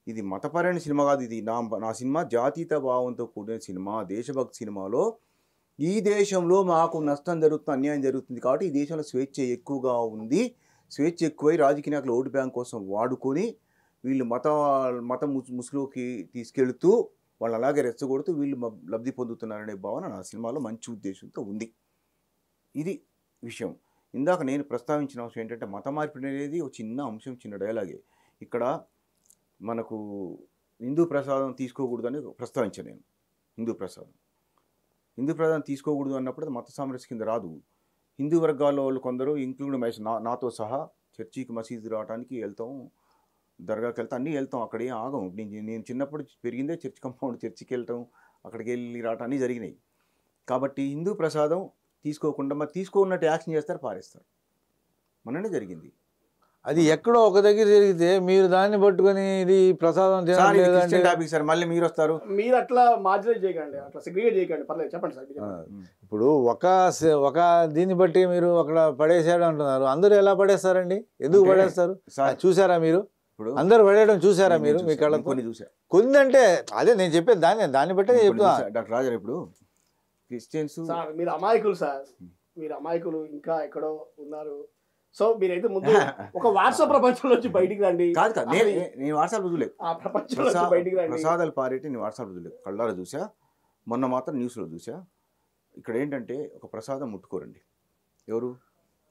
ఇది మతపరమైన సినిమా కాదు, ఇది నా సినిమా జాతీయత భావంతో కూడిన సినిమా, దేశభక్తి సినిమాలో ఈ దేశంలో మాకు నష్టం జరుగుతుంది, అన్యాయం జరుగుతుంది కాబట్టి ఈ దేశంలో స్వేచ్ఛ ఎక్కువగా ఉంది. స్వేచ్ఛ ఎక్కువై రాజకీయ నాయకులు ఓటు బ్యాంక్ కోసం వాడుకొని వీళ్ళు మత ముసుగులోకి తీసుకెళ్తూ వాళ్ళు అలాగే రెచ్చగొడుతూ వీళ్ళు లబ్ధి పొందుతున్నారనే భావన నా సినిమాలో మంచి ఉద్దేశంతో ఉంది. ఇది విషయం. ఇందాక నేను ప్రస్తావించిన అంశం ఏంటంటే మత మార్పిడి అనేది ఒక చిన్న అంశం, చిన్న డైలాగే. ఇక్కడ మనకు హిందూ ప్రసాదం తీసుకోకూడదని ప్రస్తావించాను నేను. హిందూ ప్రసాదం తీసుకోకూడదు అన్నప్పుడు అది మత సామరస్యం కింద రాదు. హిందూ వర్గాల్లో వాళ్ళు కొందరు ఇంక్లూడ్ నాతో సహా చర్చికి మసీదు రావడానికి వెళ్తాం, దర్గాకి వెళ్తాం, అన్నీ వెళ్తాం, అక్కడే ఆగం. నేను చిన్నప్పుడు పెరిగిందే చర్చ్ కంపౌండ్, చర్చికి వెళ్ళటం, అక్కడికి వెళ్ళి రావటం అన్నీ జరిగినాయి. కాబట్టి హిందూ ప్రసాదం తీసుకోకుండా మరి తీసుకోన్నట్టు యాక్షన్ చేస్తారు, పారేస్తారు. మొన్ననే జరిగింది. అది ఎక్కడో ఒక దగ్గర జరిగితే మీరు దాన్ని పట్టుకొని ఇది ప్రసాదం తినలేదంటే టాపిక్ సార్, మళ్ళీ మీరు వస్తారు. మీరు అట్లా మార్జినైజ్ చేయకండి, అట్లా సెగ్రిగేట్ చేయకండి, పర్లేదు చెప్పండి సార్. ఇప్పుడు ఒక దీన్ని బట్టి మీరు అక్కడ పడేసాడు అంటున్నారు. అందరూ ఎలా పడేస్తారండి? ఎందుకు పడేస్తారు? చూసారా మీరు? ఇప్పుడు అందరూ పడేయడం చూసారా మీరు మీ కళ్ళతో? కొన్ని చూసా. కొన్ని అంటే అదే నేను చెప్పేది దాన్ని బట్టే చెప్తున్నా. డాక్టర్ రాజా, ఇప్పుడు క్రిస్టియన్స్ సార్ మీరు అమాయకులు సార్, మీరు అమాయకులు, ఇంకా ఎక్కడో ఉన్నారు. సో మీరైతే ముందు ఒక వాట్సాప్ ప్రపంచంలో వచ్చి బయటికి రండి. కాదు నేను వాట్సాప్ చూడలేదు, ఆ ప్రపంచంలో బయటికి రండి. ప్రసాదాలు పారేటి నేను వాట్సాప్ చూడలేదు, కళ్ళారా చూసా. మొన్న మాత్రం న్యూస్లో చూసా. ఇక్కడ ఏంటంటే ఒక ప్రసాదం ముట్టుకోరండి ఎవరు,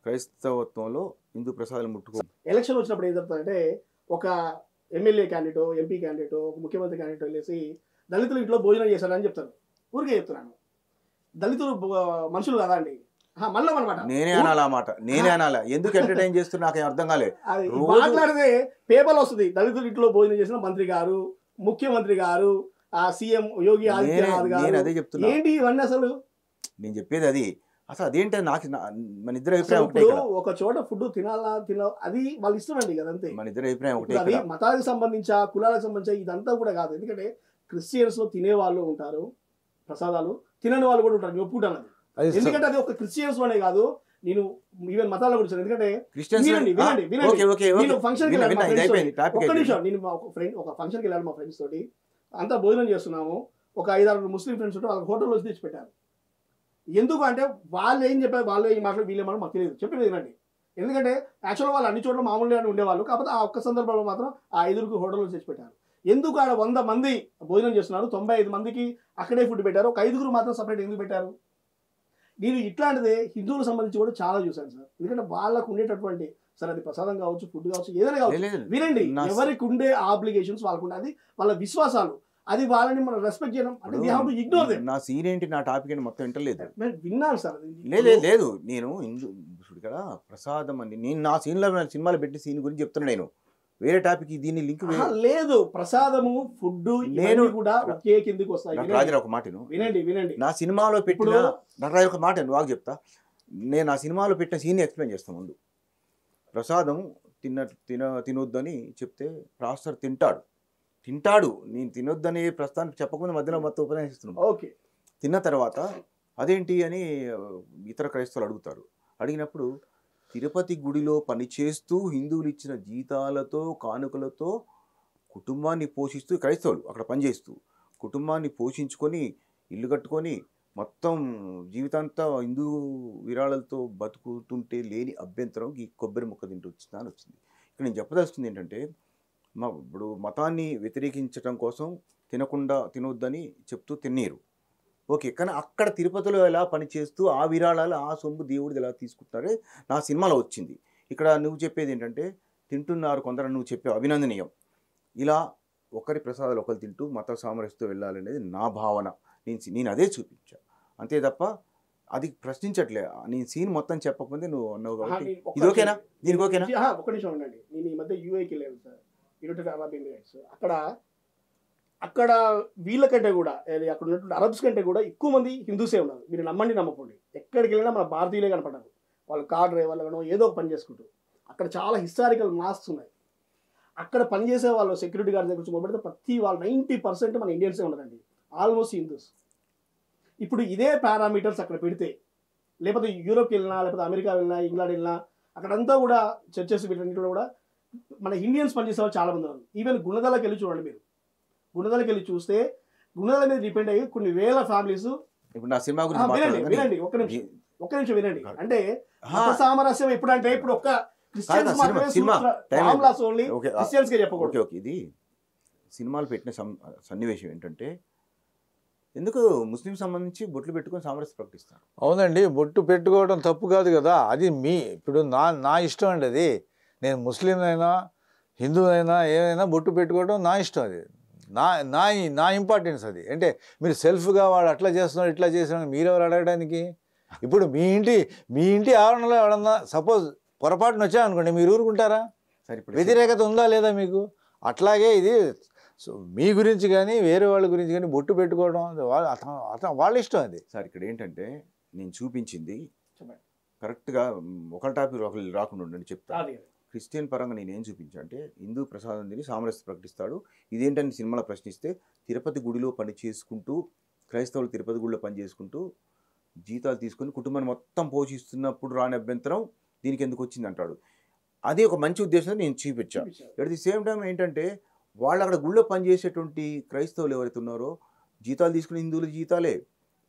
క్రైస్తవత్వంలో హిందూ ప్రసాదాలు ముట్టుకో. ఎలక్షన్ వచ్చినప్పుడు ఏం జరుగుతుందంటే ఒక ఎమ్మెల్యే క్యాండిడేటో, ఎంపీ క్యాండిడేటో, ఒక ముఖ్యమంత్రి క్యాండిడేటో వెళ్ళేసి దళితులు ఇంట్లో భోజనం చేశారని చెప్తారు. ఊరికే చెప్తున్నాను, దళితులు మనుషులు కదా అండి, మళ్ళీ అనమాట. నేనే అనాలా ఎందుకు ఎంటర్టైన్ చేస్తున్నా నాకు అర్థం కాలేదు. మాట్లాడితే పేపర్ వస్తుంది, దళితులు ఇంట్లో భోజనం చేసిన మంత్రి గారు, ముఖ్యమంత్రి గారు, సీఎం యోగి ఆదిత్యనాథ్ గారు. అదే చెప్తున్నా, ఏంటి ఇవన్నీ అసలు? నేను చెప్పేది అది. అసలు అదేంటే నాకు మన ఇద్దరు అభిప్రాయం ఒకటే. ఒక చోట ఫుడ్ తినాలా అది వాళ్ళ ఇష్టం అండి కదా, అంతే. మన ఇద్దరు అభిప్రాయం ఒకటే. అది మతాలకు సంబంధించా, కులాలకు సంబంధించా ఇదంతా కూడా కాదు. ఎందుకంటే క్రిస్టియన్స్ లో తినే వాళ్ళు ఉంటారు ప్రసాదాలు, తినని వాళ్ళు కూడా ఉంటారు. నేను ఒప్పుకుంటాను అది. ఎందుకంటే అది ఒక క్రిస్టియన్స్ లోనే కాదు, నేను ఈవెన్ మతాల గురించి. ఎందుకంటే ఫంక్షన్కి ఒక ఫంక్షన్కి వెళ్ళాను మా ఫ్రెండ్స్ తోటి, అంతా భోజనం చేస్తున్నాము. ఒక 5-6 ముస్లిం ఫ్రెండ్స్ ఉంటే వాళ్ళకి హోటల్లో తెచ్చి పెట్టారు. ఎందుకు అంటే వాళ్ళు ఏం చెప్పారు, వాళ్ళు ఏం మాట్లాడు, వీళ్ళు ఏమన్నా మాకు తెలియదు, చెప్పేది వినండి. ఎందుకంటే యాక్చువల్గా వాళ్ళు అన్ని చోట్ల మామూలుగానే ఉండేవాళ్ళు, కాకపోతే ఆ ఒక్క సందర్భంలో మాత్రం ఆ 5 హోటల్లో తెచ్చి పెట్టారు. ఎందుకు ఆడ 100 మంది భోజనం చేస్తున్నారు, 95 మందికి అక్కడే ఫుడ్ పెట్టారు, ఒక 5 మాత్రం సపరేట్ ఎందుకు పెట్టారు? నేను ఇట్లాంటిదే హిందువులకు సంబంధించి కూడా చాలా చూశాను సార్. ఎందుకంటే వాళ్ళకు ఉండేటటువంటి, సరే అది ప్రసాదం కావచ్చు, ఫుడ్ కావచ్చు, ఏదైనా కావచ్చు, వినండి, ఎవరికి ఉండే ఆబ్లిగేషన్స్ వాళ్ళకు ఉండే, అది వాళ్ళ విశ్వాసాలు, అది వాళ్ళని మనం రెస్పెక్ట్ చేయడం అంటే we have to ignore them. నా సీన్ ఏంటి, నా టాపిక్ ఏంటి మొత్తం వింటలేదు. విన్నాను సార్. లేదు నేను ఇక్కడ ప్రసాదం అండి, నేను నా సినిమాలో పెట్టి సీన్ గురించి చెప్తున్నా. నేను వేరే టాపిక్ దీన్ని లింక్ లేదు. ప్రసాదము, ఫుడ్ నేను కూడా ఒకే కిందకి వస్తాయి. రాజు ఒక మాట వినండి, నా సినిమాలో పెట్టిన రాజు ఒక మాట నువ్వు చెప్తా. నేను నా సినిమాలో పెట్టిన సీన్ ఎక్స్ప్లెయిన్ చేస్తాను. ముందు ప్రసాదం తినొద్దని చెప్తే ప్రాస్టర్ తింటాడు. నేను తినొద్దని ప్రస్తుతానికి చెప్పకుండా మధ్యలో మొత్తం ఉపన్యాసిస్తున్నాను. ఓకే, తిన్న తర్వాత అదేంటి అని ఇతర క్రైస్తవులు అడుగుతారు. అడిగినప్పుడు తిరుపతి గుడిలో పనిచేస్తూ హిందువులు ఇచ్చిన జీతాలతో కానుకలతో కుటుంబాన్ని పోషిస్తూ క్రైస్తవులు అక్కడ పనిచేస్తూ కుటుంబాన్ని పోషించుకొని ఇల్లు కట్టుకొని మొత్తం జీవితాంతా హిందూ విరాళాలతో బతుకుతుంటే లేని అభ్యంతరం ఈ కొబ్బరి ముక్క తింటూ వచ్చిందా అని వచ్చింది. ఇక్కడ నేను చెప్పదలుచుకుంది ఏంటంటే ఇప్పుడు మతాన్ని వ్యతిరేకించడం కోసం తినొద్దని చెప్తూ తినేరు. ఓకే, కానీ అక్కడ తిరుపతిలో ఎలా పనిచేస్తూ ఆ విరాళాలు ఆ సొమ్ము దేవుడిది ఎలా తీసుకుంటారే నా సినిమాలో వచ్చింది. ఇక్కడ నువ్వు చెప్పేది ఏంటంటే తింటున్నారు కొందరు, నువ్వు చెప్పే అభినందనీయం. ఇలా ఒకరి ప్రసాదాలు ఒకరు తింటూ మత సామరస్యంతో వెళ్ళాలనేది నా భావన. నేను అదే చూపించా అంతే తప్ప అది ప్రశ్నించట్లే. నేను సీన్ మొత్తం చెప్పకపోతే నువ్వు అన్నావు కాబట్టి ఇది ఓకేనా, దీనికి ఓకేనా? ఒక నిమిషం ఉండండి. నేను ఈ మధ్య యూఏకి వెళ్ళాను సార్, యునైటెడ్ అరబ్ ఎమిరేట్స్. అక్కడ వీళ్ళకంటే కూడా అక్కడ ఉన్నటువంటి అరబ్స్ కంటే కూడా ఎక్కువ మంది హిందూసే ఉన్నారు. మీరు నమ్మండి నమ్మకండి, ఎక్కడికి వెళ్ళినా మన భారతీయులే కనపడ్డారు. వాళ్ళు కార్ డ్రైవర్లు ఏదో ఒక పని చేసుకుంటూ. అక్కడ చాలా హిస్టారికల్ మాస్క్స్ ఉన్నాయి. అక్కడ పనిచేసే వాళ్ళు సెక్యూరిటీ గార్డ్ దగ్గర మొదలుపెడితే ప్రతి వాళ్ళు 90% మన ఇండియన్సే ఉన్నారండి, ఆల్మోస్ట్ హిందూస్. ఇప్పుడు ఇదే పారామీటర్స్ అక్కడ పెడితే, లేకపోతే యూరోప్కి వెళ్ళినా, లేకపోతే అమెరికా వెళ్ళినా, ఇంగ్లాండ్ వెళ్ళినా, అక్కడంతా కూడా చర్చెస్ వీటన్నింటిలో కూడా మన ఇండియన్స్ పనిచేసే వాళ్ళు చాలా మంది ఉన్నారు. ఈవెన్ గుణదలకి వెళ్ళి చూడండి, మీరు గుణదలకి వెళ్ళి చూస్తే గుణదల మీద డిపెండ్ అయ్యి కొన్ని వేల ఫ్యామిలీస్. ఇప్పుడు నా సినిమా గురించి వినండి ఒక్క నిమిషం వినండి. అంటే సామరస్యం ఎప్పుడంటే ఇప్పుడు ఒక్క క్రిస్టియన్స్ చెప్పకూడదు. ఇది సినిమాలు పెట్టిన సన్నివేశం ఏంటంటే ఎందుకు ముస్లిం సంబంధించి బొట్లు పెట్టుకొని సామరస్యం ప్రకటిస్తారు. అవునండి, బొట్టు పెట్టుకోవడం తప్పు కాదు కదా, అది ఇప్పుడు నా ఇష్టం అండి. అది నేను ముస్లిం అయినా హిందూ అయినా ఏదైనా బొట్టు పెట్టుకోవడం నా ఇష్టం. అది నా ఇంపార్టెన్స్. అది అంటే మీరు సెల్ఫ్గా వాడు అట్లా చేస్తున్నాడు ఇట్లా చేస్తున్నాడు మీరెవరు అడగడానికి? ఇప్పుడు మీ ఇంటి ఆవరణలో ఎవడన్నా సపోజ్ పొరపాటున వచ్చామనుకోండి, మీరు ఊరుకుంటారా? వ్యతిరేకత ఉందా లేదా మీకు? అట్లాగే ఇది మీ గురించి కానీ వేరే వాళ్ళ గురించి కానీ బొట్టు పెట్టుకోవడం వాళ్ళ ఇష్టం. అది సార్ ఇక్కడ ఏంటంటే నేను చూపించింది కరెక్ట్గా ఒకరి టాపిక్ ఒకరు రాకుండా ఉండండి చెప్తా. క్రిస్టియన్ పరంగా నేను ఏం చూపించా అంటే హిందూ ప్రసాదం తిని సామరస్యం ప్రకటిస్తాడు. ఇదేంటని సినిమాలో ప్రశ్నిస్తే తిరుపతి గుడిలో పని చేసుకుంటూ క్రైస్తవులు తిరుపతి గుడిలో పని చేసుకుంటూ జీతాలు తీసుకొని కుటుంబాన్ని మొత్తం పోషిస్తున్నప్పుడు రాని అభ్యంతరం దీనికి ఎందుకు వచ్చింది అంటాడు. అది ఒక మంచి ఉద్దేశంతో నేను చూపించాను. ఎట్ ది సేమ్ టైం ఏంటంటే వాళ్ళు అక్కడ గుళ్ళో పనిచేసేటువంటి క్రైస్తవులు ఎవరైతే ఉన్నారో జీతాలు తీసుకుని హిందువుల జీతాలే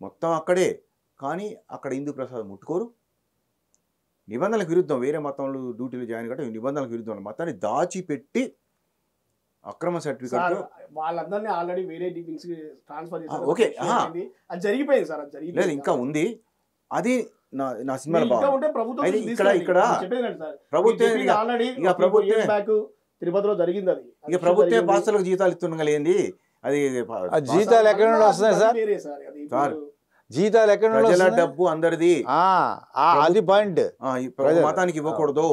మొత్తం అక్కడే, కానీ అక్కడ హిందూ ప్రసాదం ముట్టుకోరు. నిబంధనలకు విరుద్ధం, వేరే మతంలో డ్యూటీలు జాయిన్ కావడం నిబంధనలకు విరుద్ధం. మతాన్ని దాచిపెట్టి అక్రమ సర్టిఫికేట్ వాళ్ళందరినీ ఆల్రెడీ వేరే డివింగ్స్ ట్రాన్స్ఫర్ చేశారు. ఓకే, అది జరిగిపోయింది సార్, అది జరిగిపోయింది. లేదు ఇంకా ఉంది. అది నా సినిమాలో తిరుపతిలో జరిగింది. అది ఇక ప్రభుత్వ పాస్టర్లకు జీతాలు ఇస్తుండగలేండి. అది జీతాలు ఎక్కడ నుండి వస్తున్నాయి సార్? జీతాలు ఎక్కడ నుండి? ప్రజల డబ్బు అందరిది, అది పాయింట్. మతానికి ఇవ్వకూడదు,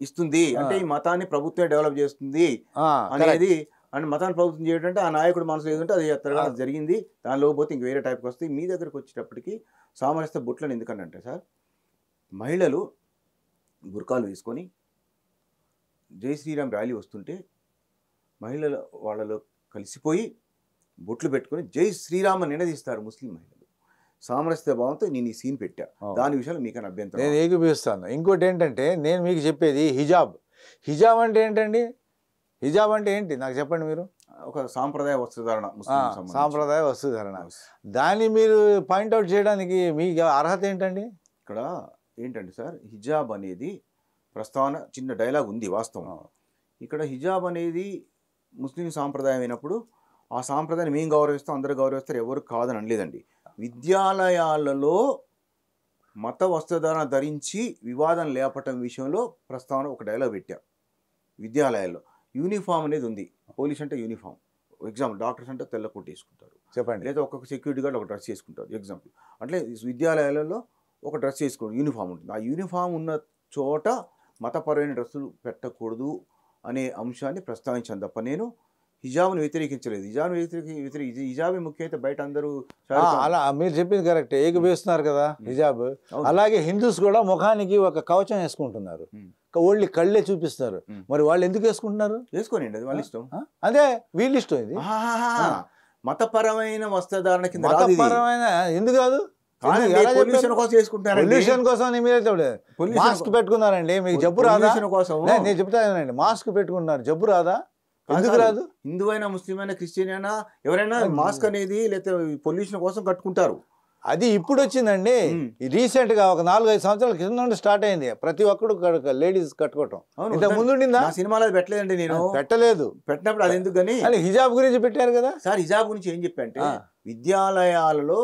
ఇస్తుంది అంటే ఈ మతాన్ని ప్రభుత్వమే డెవలప్ చేస్తుంది అనేది. అండ్ మతాన్ని ప్రభుత్వం చేయడం అంటే ఆ నాయకుడు మనసులో ఏదంటే అది ఎత్తగా జరిగింది. దానిలో పోతే ఇంక వేరే టైప్కి వస్తే మీ దగ్గరకు వచ్చేటప్పటికి సామరస్య బొట్లను ఎందుకనంటే సార్, మహిళలు బుర్కాలు వేసుకొని జై శ్రీరామ్ ర్యాలీ వస్తుంటే మహిళలు వాళ్ళలో కలిసిపోయి బొట్లు పెట్టుకొని జై శ్రీరామ్ అని నినదిస్తారు ముస్లిం మహిళలు. సామరస్య భావంతో నేను ఈ సీన్ పెట్టా. దాని విషయంలో మీకన్నా అభ్యంతరం నేను ఏకీభవిస్తాను. ఇంకోటి ఏంటంటే నేను మీకు చెప్పేది హిజాబ్ అంటే ఏంటండి? హిజాబ్ అంటే ఏంటి నాకు చెప్పండి మీరు. ఒక సాంప్రదాయ వస్త్రధారణ, సాంప్రదాయ వస్త్రధారణ. దాన్ని మీరు పాయింట్అవుట్ చేయడానికి మీకు అర్హత ఏంటండి? ఇక్కడ ఏంటంటే సార్, హిజాబ్ అనేది ప్రస్తావన చిన్న డైలాగ్ ఉంది వాస్తవం. ఇక్కడ హిజాబ్ అనేది ముస్లిం సాంప్రదాయం అయినప్పుడు ఆ సాంప్రదాయాన్ని మేము గౌరవిస్తాం, అందరూ గౌరవిస్తారు, ఎవరు కాదని అనలేదండి. విద్యాలయాలలో మత వస్త్రధారణ ధరించి వివాదం లేపటం విషయంలో ప్రస్తావన ఒక డైలాగ్ పెట్టాం. విద్యాలయాల్లో యూనిఫామ్ అనేది ఉంది. పోలీస్ అంటే యూనిఫామ్, ఎగ్జాంపుల్ డాక్టర్స్ అంటే తెల్ల కోట్ వేసుకుంటారు, చెప్పండి, లేదా ఒక్కొక్క సెక్యూరిటీ గార్డ్ ఒక డ్రెస్ చేసుకుంటారు ఎగ్జాంపుల్. అట్లే విద్యాలయాలలో ఒక డ్రెస్ వేసుకోండి, యూనిఫామ్ ఉంటుంది. ఆ యూనిఫామ్ ఉన్న చోట మతపరమైన డ్రెస్సులు పెట్టకూడదు అనే అంశాన్ని ప్రస్తావించాను తప్ప నేను హిజాబ్ను వ్యతిరేకించలేదు. హిజాబ్ ముఖ్యమైతే బయట అందరూ అలా మీరు చెప్పింది కరెక్ట్, ఏకీభవిస్తున్నారు కదా హిజాబ్. అలాగే హిందూస్ కూడా ముఖానికి ఒక కవచం వేసుకుంటున్నారు, ఓన్లీ కళ్ళే చూపిస్తారు. మరి వాళ్ళు ఎందుకు వేసుకుంటున్నారు? వేసుకోనండి, అది వాళ్ళ ఇష్టం. అదే వీళ్ళ ఇష్టం. ఇది మతపరమైన వస్త్రధారణ కింద. మతపరమైన ఎందుకు కాదు, పొల్యూషన్ కోసం మాస్క్ పెట్టుకున్నారండి, మీకు జబ్బు రాదా? నేను చెప్తానండి, మాస్క్ పెట్టుకుంటున్నారు, జబ్బు రాదా? ఎందుకు రాదు? హిందూ అయినా, ముస్లిం అయినా, క్రిస్టియన్ అయినా ఎవరైనా మాస్క్ అనేది లేకపోతే పొల్యూషన్ కోసం కట్టుకుంటారు. అది ఇప్పుడు వచ్చిందండి. రీసెంట్ గా ఒక 4-5 సంవత్సరాల కింద నుండి స్టార్ట్ అయింది ప్రతి ఒక్కడు లేడీస్ కట్టుకోవటం. ఇంతకు ముందు ఉండిందా? సినిమాలో పెట్టలేదండి, నేను పెట్టలేదు. పెట్టినప్పుడు అది ఎందుకు కానీ హిజాబ్ గురించి పెట్టారు కదా సార్. హిజాబ్ గురించి ఏం చెప్పంటే విద్యాలయాలలో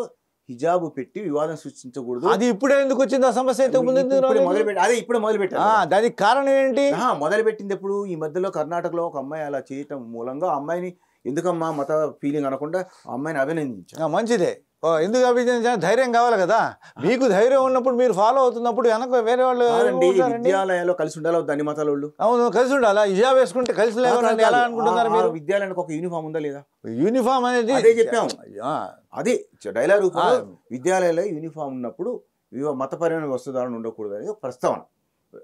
హిజాబు పెట్టి వివాదం సృష్టించకూడదు. అది ఇప్పుడే ఎందుకు వచ్చింది ఆ సమస్య? అయితే అదే ఇప్పుడు మొదలు పెట్టారు. దానికి కారణం ఏంటి? మొదలు పెట్టింది ఎప్పుడు? ఈ మధ్యలో కర్ణాటకలో ఒక అమ్మాయి అలా చేయటం మూలంగా ఆ అమ్మాయిని ఎందుకమ్మా మత ఫీలింగ్ అనకుండా ఆ అమ్మాయిని అభినందించారు. మంచిదే. ఎందుకు అభినందించాలి? ధైర్యం కావాలి కదా. మీకు ధైర్యం ఉన్నప్పుడు మీరు ఫాలో అవుతున్నప్పుడు వెనక వేరే వాళ్ళు విద్యాలయాల్లో కలిసి ఉండాలి వద్దు అన్ని మతాల వాళ్ళు. అవును, కలిసి ఉండాలా? హిజాబ్ వేసుకుంటే కలిసి లేకుండా ఎలా అనుకుంటున్నారు మీరు? విద్యాలయానికి ఒక యూనిఫామ్ ఉందా లేదా? యూనిఫామ్ అనేది అదే చెప్పాము. అదే డైలాగ్ విద్యాలయాల్లో యూనిఫామ్ ఉన్నప్పుడు మతపరమైన వస్త్రధారణ ఉండకూడదు అనేది ఒక ప్రస్తావన.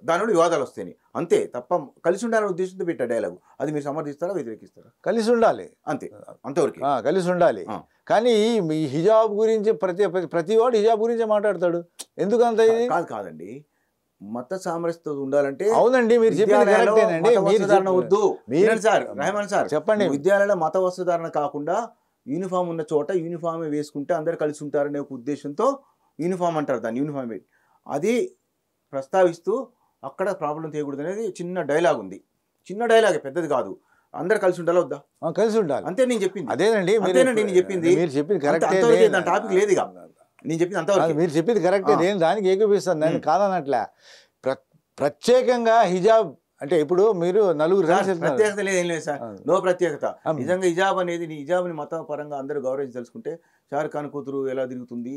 దానివల్ల వివాదాలు వస్తాయి అంతే తప్ప కలిసి ఉండాలనే ఉద్దేశంతో పెట్టా డైలాగు. అది మీరు సమర్థిస్తారా వ్యతిరేకిస్తారా? కలిసి ఉండాలి అంతే, అంతవరకు కలిసి ఉండాలి. కానీ ఈ హిజాబ్ గురించి ప్రతి వాడు హిజాబ్ గురించే మాట్లాడతాడు. ఎందుకంత కాదండి, మత సామరస్యత ఉండాలంటే. అవునండి, మీరు చెప్పింది కరెక్టేనండి. వద్దు సార్, రెహమాన్ సార్ చెప్పండి. విద్యాలయంలో మత వస్త్రధారణ కాకుండా యూనిఫామ్ ఉన్న చోట యూనిఫామే వేసుకుంటే అందరు కలిసి ఉంటారనే ఒక ఉద్దేశంతో యూనిఫామ్ అంటారు దాన్ని. యూనిఫామ్ అది ప్రస్తావిస్తూ అక్కడ ప్రాబ్లం చేయకూడదు అనేది చిన్న డైలాగ్ ఉంది. చిన్న డైలాగే, పెద్దది కాదు. అందరు కలిసి ఉండాలి వద్దా? కలిసి ఉండాలి అంతే నేను చెప్పింది. అదేనండి నేను చెప్పింది. మీరు చెప్పింది కరెక్ట్. టాపిక్ లేదు నేను చెప్పింది అంతవరకు. మీరు చెప్పింది కరెక్టే, నేను దానికి ఏకీపిస్తాను. నేను కాదనట్లే. ప్రత్యేకంగా హిజాబ్ అంటే ఇప్పుడు మీరు నలుగురు ప్రత్యేకత లేదు, ఏం లేదు సార్. నో ప్రత్యేకత. నిజంగా హిజాబ్ అనేది హిజాబ్ని మత పరంగా అందరూ గౌరవించి తెలుసుకుంటే షారుఖ్ ఖాన్ కూతురు ఎలా తిరుగుతుంది,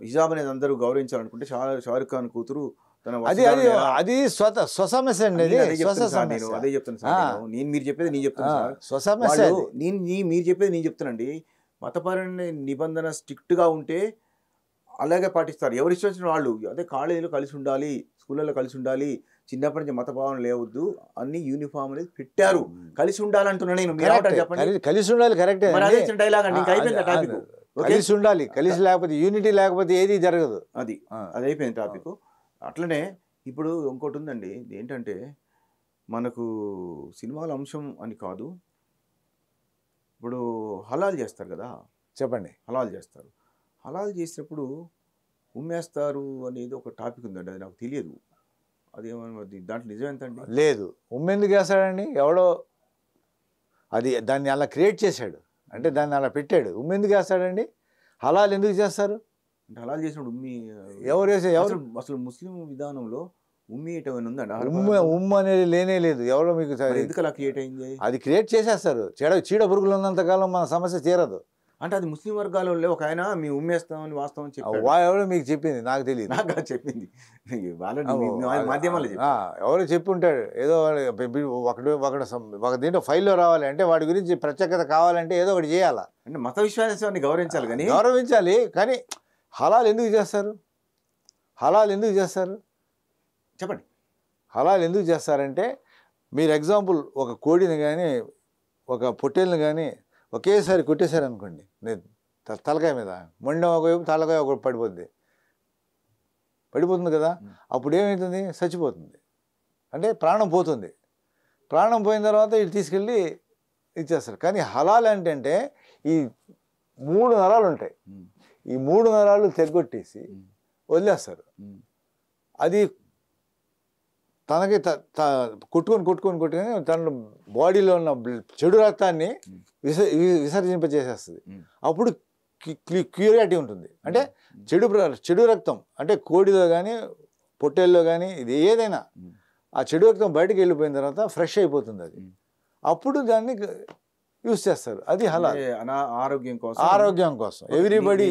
హిజాబ్ అనేది అందరూ గౌరవించాలనుకుంటే షారుఖ్ ఖాన్ కూతురు అది స్వసమస్య అండి. అదే చెప్తాను సార్. నేను మీరు చెప్పేది నేను చెప్తాను సార్. స్వసమస్య మీరు చెప్పేది నేను చెప్తానండి. మతపరమైన నిబంధన స్ట్రిక్ట్ గా ఉంటే అలాగే పాటిస్తారు. ఎవరు ఇష్టం వచ్చిన వాళ్ళు. అదే కాలేజీలో కలిసి ఉండాలి, స్కూళ్ళలో కలిసి ఉండాలి, చిన్నప్పటి నుంచి మత భావన లేవద్దు, అన్ని యూనిఫామ్ అనేది పెట్టారు. కలిసి ఉండాలంటున్నా నేను. చెప్పండి, కలిసి ఉండాలి. కరెక్టే డైలాగ్ అండి. ఇంకా అయిపోయింది టాపిక్. కలిసి ఉండాలి. కలిసి లేకపోతే యూనిటీ లేకపోతే ఏది జరగదు. అది అయిపోయింది టాపిక్. అట్లనే ఇప్పుడు ఇంకోటి ఉందండి. ఏంటంటే మనకు సినిమాల అంశం అని కాదు, ఇప్పుడు హలాల్ చేస్తారు కదా. చెప్పండి. హలాల్ చేస్తారు. హలాల్ చేసినప్పుడు ఉమ్మేస్తారు అనేది ఒక టాపిక్ ఉందండి. అది నాకు తెలియదు. అదేమో దాంట్లో నిజం ఎంతండి? లేదు, ఉమ్మెందుకు వేస్తాడండి? ఎవడో దాన్ని అలా క్రియేట్ చేశాడు, అంటే దాన్ని అలా పెట్టాడు. ఉమ్మెందుకు వేస్తాడండి? హలాల్ ఎందుకు చేస్తారు? అంటే హలాల్ చేసినప్పుడు ఉమ్మి ఎవరు అసలు ముస్లిం విధానంలో ఉమ్మి ఏమైనా ఉందండి? ఉమ్ము అనేది లేనే లేదు. ఎవరో మీకు ఎందుకు అలా క్రియేట్ అయింది? అది క్రియేట్ చేసేస్తారు. చీడ పురుగులు ఉన్నంతకాలం మన సమస్య తీరదు. అంటే అది ముస్లిం వర్గాలలో ఒక ఆయన మీ ఉమ్మేస్తామని వాస్తవం చెప్పారు. ఎవరో మీకు చెప్పింది? నాకు తెలియదు. నాకు చెప్పింది మాధ్యమాలు. ఎవరు చెప్పి ఉంటాడు. ఏదో ఒక దీంట్లో ఫైల్లో రావాలి అంటే వాడి గురించి ప్రత్యేకత కావాలంటే ఏదో ఒకటి చేయాలా. అంటే మత విశ్వాసాన్ని గౌరవించాలి. కానీ హలాల్ ఎందుకు చేస్తారు? చెప్పండి. హలాల్ ఎందుకు చేస్తారంటే మీరు ఎగ్జాంపుల్ ఒక కోడిని కానీ ఒక పొట్టేల్ని కానీ ఒకేసారి కొట్టేశారు అనుకోండి, తలకాయ మీద మొండం ఒకవైపు తలకాయ ఒక పడిపోతుంది కదా. అప్పుడు ఏమవుతుంది? చచ్చిపోతుంది. అంటే ప్రాణం పోతుంది. ప్రాణం పోయిన తర్వాత ఇటు తీసుకెళ్ళి ఇచ్చేస్తారు. కానీ హలాల్ ఏంటంటే ఈ 3 నరాలు ఉంటాయి. ఈ 3 నరాలు తెగొట్టేసి వదిలేస్తారు. అది తనకి కొట్టుకొని తన బాడీలో ఉన్న చెడు రక్తాన్ని విసర్జింపజేసేస్తుంది. అప్పుడు క్యూరియాటీ ఉంటుంది. అంటే చెడు రక్తం అంటే కోడిలో కానీ పొట్టేల్లో కానీ ఇది ఏదైనా ఆ చెడు రక్తం బయటకు వెళ్ళిపోయిన తర్వాత ఫ్రెష్ అయిపోతుంది. అది అప్పుడు దాన్ని యూజ్ చేస్తారు. అది హలాల్. ఆరోగ్యం కోసం ఎవ్రీబడి.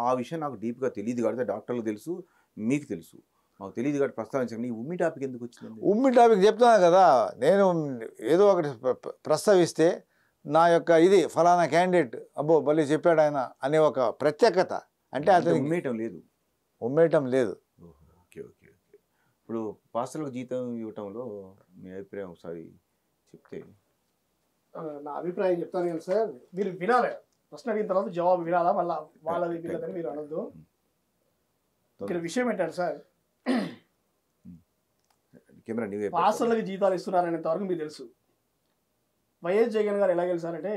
ఆ విషయం నాకు డీప్గా తెలియదు కాబట్టి డాక్టర్లకు తెలుసు, మీకు తెలుసు, మాకు తెలియదు కాబట్టి ప్రస్తావించండి. ఉమ్మి టాపిక్ ఎందుకు వచ్చింది? ఉమ్మి టాపిక్ చెప్తున్నా కదా. నేను ఏదో ఒకటి ప్రస్తావిస్తే నా యొక్క ఇది ఫలానా క్యాండిడేట్ అబ్బో భలే చెప్పాడు ఆయన అనే ఒక ప్రత్యేకత. అంటే అతను ఉమ్మేయటం లేదు. ఓకే. ఇప్పుడు పాస్టర్లకు జీతం ఇవ్వటంలో మీ అభిప్రాయం ఒకసారి చెప్తే. నా అభిప్రాయం చెప్తాను కదా సార్. మీరు వినాలి, ప్రశ్న అడిగిన తర్వాత జవాబు వినాలా, మళ్ళీ వాళ్ళది వీళ్ళదని మీరు అనొద్దు. ఇక్కడ విషయం ఏంటంటే సార్, పాస్టర్లకు జీతాలు ఇస్తున్నారనేంత వరకు మీకు తెలుసు. వైఎస్ జగన్ గారు ఎలా గెలిచారంటే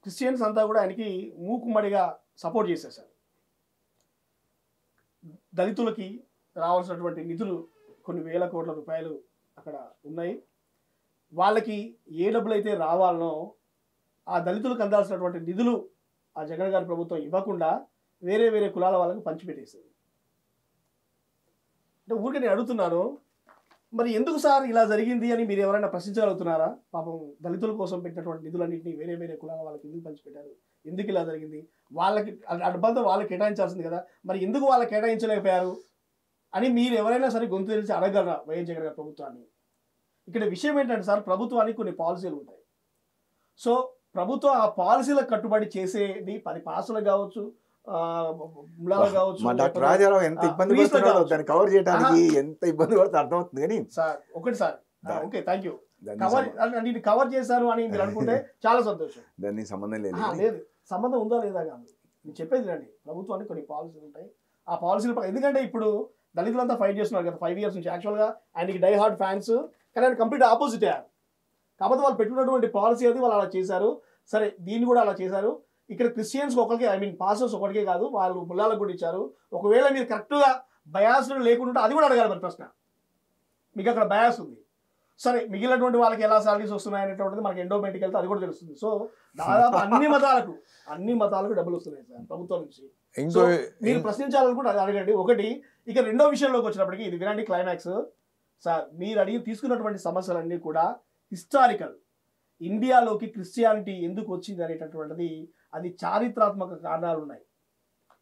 క్రిస్టియన్స్ అంతా కూడా ఆయనకి మూకుమ్మడిగా సపోర్ట్ చేశారు సార్. దళితులకి రావాల్సినటువంటి నిధులు కొన్ని వేల కోట్ల రూపాయలు అక్కడ ఉన్నాయి. వాళ్ళకి ఏ డబ్బులు అయితే రావాలనో ఆ దళితులకు అందాల్సినటువంటి నిధులు ఆ జగన్ గారి ప్రభుత్వం ఇవ్వకుండా వేరే వేరే కులాల వాళ్ళకి పంచిపెట్టేసింది. అంటే ఊరికే నేను అడుగుతున్నాను, మరి ఎందుకు సార్ ఇలా జరిగింది అని మీరు ఎవరైనా ప్రశ్నించగలుగుతున్నారా? పాపం దళితుల కోసం పెట్టినటువంటి నిధులన్నింటినీ వేరే వేరే కులాల వాళ్ళకి ఎందుకు పంచిపెట్టారు, ఎందుకు ఇలా జరిగింది, వాళ్ళకి అడ్బంతో వాళ్ళకి కేటాయించాల్సింది కదా, మరి ఎందుకు వాళ్ళకి కేటాయించలేకపోయారు అని మీరు ఎవరైనా సరే గొంతు తెలిసి అడగలరా వైఎస్ జగన్ గారి ప్రభుత్వాన్ని? ఇక్కడ విషయం ఏంటంటే సార్, ప్రభుత్వానికి కొన్ని పాలసీలు ఉంటాయి. సో ప్రభుత్వం ఆ పాలసీలకు కట్టుబడి చేసేది 10 పాసులు కావచ్చు, కావచ్చు. మా డాక్టర్ రాజారావు ఎంత ఇబ్బంది పడుతున్నాడో దాన్ని కవర్ చేయడానికి ఎంత ఇబ్బంది పడుతుందో అర్థమవుతుంది. కానీ సార్ ఒకటి sir, okay thank you, cover చేశారు అని మీరు అనుకుంటే చాలా సంతోషం. దానికి సంబంధం లేదు, లేదు సంబంధం ఉందా లేదా కాదు, నేను చెప్పేది రండి. ప్రభుత్వానికి కొన్ని పాలసీలు ఉంటాయి, ఆ పాలసీలు ఎందుకంటే ఇప్పుడు దళితులంతా ఫైట్ చేస్తున్నారు కదా 5 years నుంచి. యాక్చువల్గా ఆయనకి డై హార్డ్ ఫ్యాన్స్, కానీ ఆయన కంప్లీట్ ఆపోజిట్ అయ్యారు. కాకపోతే వాళ్ళు పెట్టుకున్నటువంటి పాలసీ అది వాళ్ళు అలా చేశారు. సరే దీన్ని కూడా అలా చేశారు. ఇక్కడ క్రిస్టియన్స్ ఒకరికి, ఐ మీన్ పాస్టర్స్ ఒకరికే కాదు, వాళ్ళు ముల్లాలకు కూడా ఇచ్చారు. ఒకవేళ మీరు కరెక్ట్గా బయాస్లు లేకుండా అది కూడా అడగాలి మరి ప్రశ్న, మీకు అక్కడ బయాస్ ఉంది. సరే మిగిలినటువంటి వాళ్ళకి ఎలా సాలరీస్ వస్తున్నాయి అనేటువంటిది మనకి ఎండోమెంట్కి వెళ్తే అది కూడా తెలుస్తుంది. సో దాదాపు అన్ని మతాలకు డబ్బులు వస్తున్నాయి సార్ ప్రభుత్వం నుంచి. సో మీరు ప్రశ్నించాలనుకుంటే అది అడగండి. ఒకటి. ఇక రెండో విషయంలోకి వచ్చినప్పటికీ ఇది వినండి క్లైమాక్స్ సార్. మీరు అడిగి తీసుకున్నటువంటి సమస్యలన్నీ కూడా హిస్టారికల్. ఇండియాలోకి క్రిస్టియానిటీ ఎందుకు వచ్చింది అనేటటువంటిది అది చారిత్రాత్మక కారణాలు ఉన్నాయి.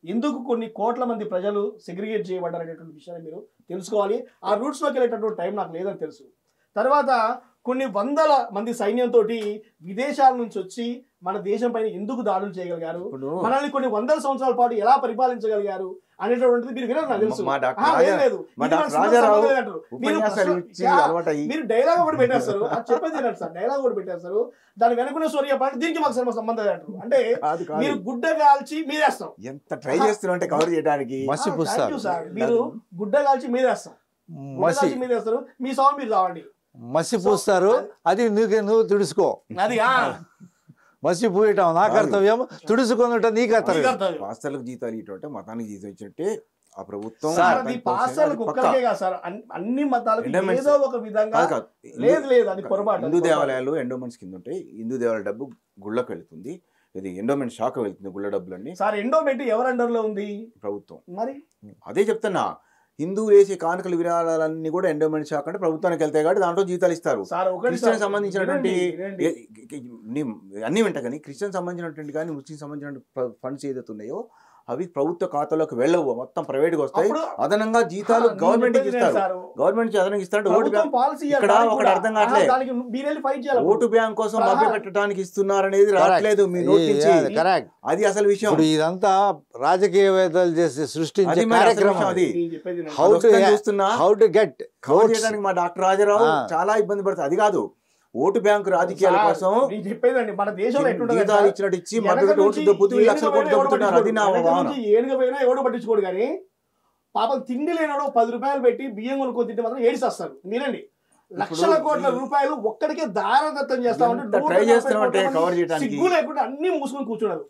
ఎందుకు కొన్ని కోట్ల మంది ప్రజలు సెగ్రిగేట్ చేయబడ్డారు అనేటువంటి విషయాన్ని మీరు తెలుసుకోవాలి. ఆ రూట్స్లోకి వెళ్ళేటటువంటి టైం నాకు లేదని తెలుసు. తర్వాత కొన్ని వందల మంది సైన్యంతో విదేశాల నుంచి వచ్చి మన దేశం పైన ఎందుకు దాడులు చేయగలిగారు, మనల్ని కొన్ని వందల సంవత్సరాల పాటు ఎలా పరిపాలించగలిగారు అనేటువంటిది మీరు వినరు నాకు తెలుసు. మీరు డైలాగ్ ఒకటి పెట్టేస్తారు, అది చెప్పేది వినండి సార్. డైలాగ్ ఒకటి పెట్టేస్తారు, దాని వెనుకున్న స్టోరీ చెప్పాలంటే దీనికి మాకు సంబంధం అంటారు. అంటే మీరు గుడ్డ కాల్చి మీరేస్తాం, ఎంత ట్రై చేస్తున్నా కవర్ చేయడానికి. మీరు గుడ్డ కాల్చి మీరేస్తాం, మీరేస్తారు, మీ సాంగ్ మీరు రావండి, మసి పూస్తారు, అది నువ్వు తుడుచుకో. అది మసి పూయటం నా కర్తవ్యం, తుడుచుకున్నట నీ కర్తవ్యం. పాస్టర్లకు జీతాలు ఇటువంటి మతానికి జీతం ఇచ్చినట్టే ఆ ప్రభుత్వం. అన్ని మతాలకు ఏదో ఒక విధంగా లేదు, అది పొరపాటు. హిందూ దేవాలయాలు ఎండోమెంట్స్ కింద ఉంటాయి. హిందూ దేవాలయ డబ్బు గుళ్ళకు వెళ్తుంది, ఇది ఎండోమెంట్ శాఖ వెళ్తుంది. గుళ్ళ డబ్బులన్నీ సార్ ఎండోమెంట్ ఎవరి అండర్ లో ఉంది? ప్రభుత్వం. మరి అదే చెప్తున్నా, హిందువులు వేసే కానుకలు విరాళాలన్నీ కూడా ఎండోమెంట్ శాఖ అంటే ప్రభుత్వానికి వెళ్తాయి కాబట్టి దాంట్లో జీతాలు ఇస్తారు. క్రిస్టియన్ సంబంధించినటువంటి అన్ని వింట కానీ క్రిస్టియన్ సంబంధించినటువంటి కానీ ముస్లిం సంబంధించిన ఫండ్స్ ఏదైతే ఉన్నాయో అవి ప్రభుత్వ ఖాతాలోకి వెళ్ళవు, మొత్తం ప్రైవేట్గా వస్తాయి. అదనంగా జీతాలు గవర్నమెంట్ ఇస్తారు, గవర్నమెంట్ అదనంగా ఇస్తారు. ఇక్కడ ఒకటి అర్థం కావట్లేదు, ఓటు బ్యాంక్ కోసం మభ్య పెట్టడానికి ఇస్తున్నారనేది రావట్లేదు మీ నోటి నుంచి. అది అసలు విషయం. ఇదంతా రాజకీయవేత్తలు చేసి సృష్టించే కార్యక్రమం. అది కవర్ చేయడానికి మా డాక్టర్ రాజారావు చాలా ఇబ్బంది పడుతుంది. అది కాదు, ఓటు బ్యాంకు రాజకీయాల కోసం చెప్పేదండి. మన దేశంలో ఇచ్చినట్టు ఇచ్చి ఓటు దొబ్బుతూ 1 లక్షల కోట్లు దొబ్బుతున్నారు. అది నా ఏనుగపోయినా ఎవడు పట్టించుకోడు. కానీ పాపం తిండి లేనాడో 10 రూపాయలు పెట్టి బియ్యం కొనుక్కొని తింటే మాత్రం ఏడిసేస్తారు. మీరండి, లక్షల కోట్ల రూపాయలు ఒక్కడికే దారదత్తం చేస్తామంటే సిగ్గు లేకుండా అన్ని మూసుకొని కూర్చున్నారు.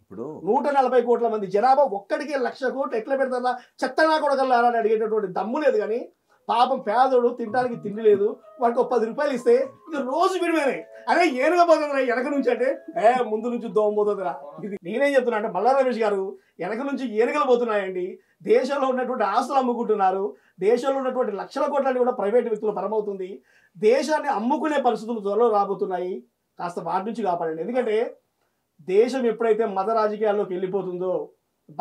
ఇప్పుడు 140 కోట్ల మంది జనాభా ఒక్కడికే 1,00,000 కోట్లు ఎట్లా పెడతారా, చెత్తనా కొడగలరా అని అడిగేటటువంటి దమ్ము లేదు. కానీ పాపం పేదోడు తినడానికి తిండి లేదు, వాడికి 10 రూపాయలు ఇస్తే ఇక రోజు విడిపోయినాయి. అదే ఏనుగా పోతుందిరా వెనక నుంచి అంటే ముందు నుంచి దోమ పోతుందిరా. ఇది నేనేం చెప్తున్నా అంటే మల్లా రమేష్ గారు వెనక నుంచి ఏనుగలు పోతున్నాయండి. దేశంలో ఉన్నటువంటి ఆస్తులు అమ్ముకుంటున్నారు, దేశంలో ఉన్నటువంటి లక్షల కోట్లన్నీ కూడా ప్రైవేట్ వ్యక్తులు పరమవుతుంది. దేశాన్ని అమ్ముకునే పరిస్థితులు త్వరలో రాబోతున్నాయి. కాస్త వాటి నుంచి కాపాడండి. ఎందుకంటే దేశం ఎప్పుడైతే మత రాజకీయాల్లోకి వెళ్ళిపోతుందో,